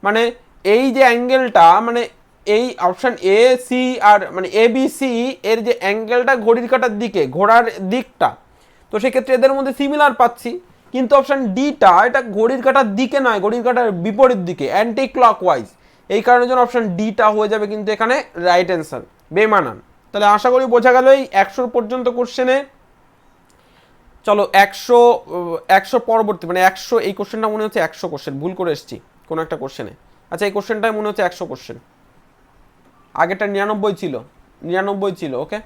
মানে এই যে অ্যাঙ্গেলটা, মানে এই অপশন এ সি আর মানে এ বি সি এর যে অ্যাঙ্গেলটা ঘড়ির কাঁটার দিকে, ঘোরার দিকটা, তো সেক্ষেত্রে এদের মধ্যে সিমিলার পাচ্ছি। কিন্তু অপশন ডিটা এটা ঘড়ির কাঁটার দিকে নয়, ঘড়ির কাঁটার বিপরীত দিকে, অ্যান্টি ক্লকওয়াইজ, এই কারণের জন্য অপশন ডিটা হয়ে যাবে কিন্তু এখানে রাইট অ্যান্সার, বেমানান। তাহলে আশা করি বোঝা গেল এই 100 পর্যন্ত কোশ্চেনে। চলো 100 পরবর্তী মানে 100, এই কোশ্চেনটা মনে হচ্ছে 100 কোশ্চেন, ভুল করে এসেছি কোনো একটা কোশ্চেনে। আচ্ছা এই কোশ্চেনটাই মনে হচ্ছে 100 কোশ্চেন, আগেরটা 99 ছিল। 99 ছিল। ওকে,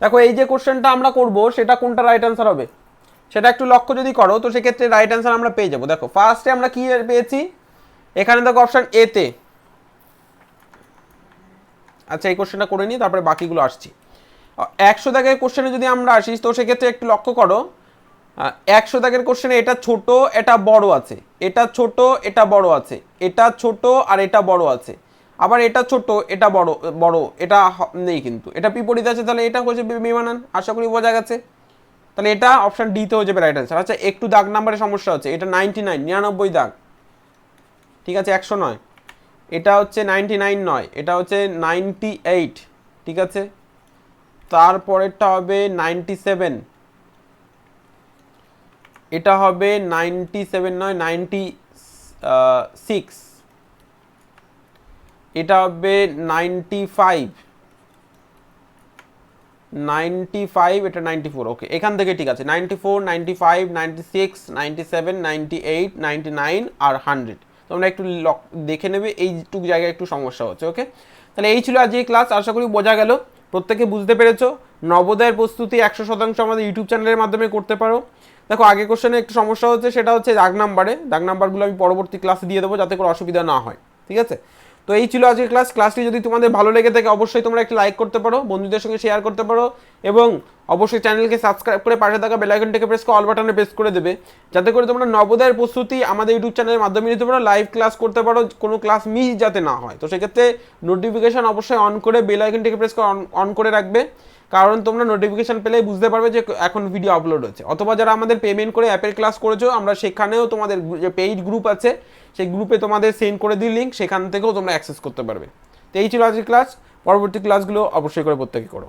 দেখো এই যে কোশ্চেনটা আমরা করব সেটা কোনটা রাইট অ্যান্সার হবে সেটা একটু লক্ষ্য যদি করো, তো সেক্ষেত্রে রাইট অ্যান্সার আমরা পেয়ে যাবো। দেখো ফার্স্টে আমরা কি পেয়েছি, এখানে দেখো অপশান এ তে। আচ্ছা এই কোশ্চেনটা করে নিই, তারপরে বাকিগুলো আসছি। 100 দাগের কোশ্চেনে যদি আমরা আসি, তো সেক্ষেত্রে একটু লক্ষ্য করো, 100 দাগের কোশ্চেনে এটা ছোট এটা বড় আছে, এটা ছোট এটা বড় আছে, এটা ছোট আর এটা বড় আছে, আবার এটা ছোট এটা বড় বড় এটা নেই, কিন্তু এটা বিপরীত আছে, তাহলে এটা হচ্ছে বেমানান। আশা করি বোঝা গেছে। তাহলে এটা অপশন ডি তে হয়ে যাবে রাইট অ্যান্সার। আচ্ছা একটু দাগ নাম্বারের সমস্যা হচ্ছে, এটা 99 99 দাগ, ঠিক আছে 100 নয়, এটা হচ্ছে 99 নয়, এটা হচ্ছে 98, ঠিক আছে। তারপরেরটা হবে 97, এটা হবে 97 নয় 96, এটা হবে 95, এটা 94। ওকে, এখান থেকে ঠিক আছে 94, 95, 96, 97, 98, 99 আর 100। তোমরা একটু দেখে নেবে, এইটুকু জায়গায় একটু সমস্যা হচ্ছে। ওকে, তাহলে এই ছিল আজকে ক্লাস, আশা করি বোঝা গেল, প্রত্যেকে বুঝতে পেরেছো। নবোদয়ের প্রস্তুতি 100% আমাদের ইউটিউব চ্যানেলের মাধ্যমে করতে পারো। দেখো আগে কোশ্চেনে একটু সমস্যা হচ্ছে, সেটা হচ্ছে দাগ নাম্বারগুলো আমি পরবর্তী ক্লাসে দিয়ে দেবো যাতে করে অসুবিধা না হয়, ঠিক আছে। তো এই ছিল আজকের ক্লাসটি যদি তোমাদের ভালো লেগে থাকে অবশ্যই তোমরা একটা লাইক করতে পারো, বন্ধুদের সঙ্গে শেয়ার করতে পারো, এবং অবশ্যই চ্যানেলকে সাবস্ক্রাইব করে পাশে থাকা বেল আইকনটাকে প্রেস করে অল বাটনে প্রেস করে দেবে, যাতে করে তোমরা নবোদয়ের প্রস্তুতি আমাদের ইউটিউব চ্যানেলের মাধ্যমে নিতে পারো, লাইভ ক্লাস করতে পারো, কোনো ক্লাস মিস যাতে না হয়। তো সেক্ষেত্রে নোটিফিকেশন অবশ্যই অন করে বেল আইকনটাকে প্রেস করে অন করে রাখবে, কারণ তোমরা নোটিফিকেশন পেলেই বুঝতে পারবে যে এখন ভিডিও আপলোড হচ্ছে। অথবা যারা আমাদের পেমেন্ট করে অ্যাপের ক্লাস করেছো, আমরা সেখানেও তোমাদের যে পেইড গ্রুপ আছে সেই গ্রুপে তোমাদের সেন্ড করে দিই লিঙ্ক, সেখান থেকেও তোমরা অ্যাক্সেস করতে পারবে। তো এই ছিল আজকের ক্লাস, পরবর্তী ক্লাসগুলো অবশ্যই করে প্রত্যেকে করো।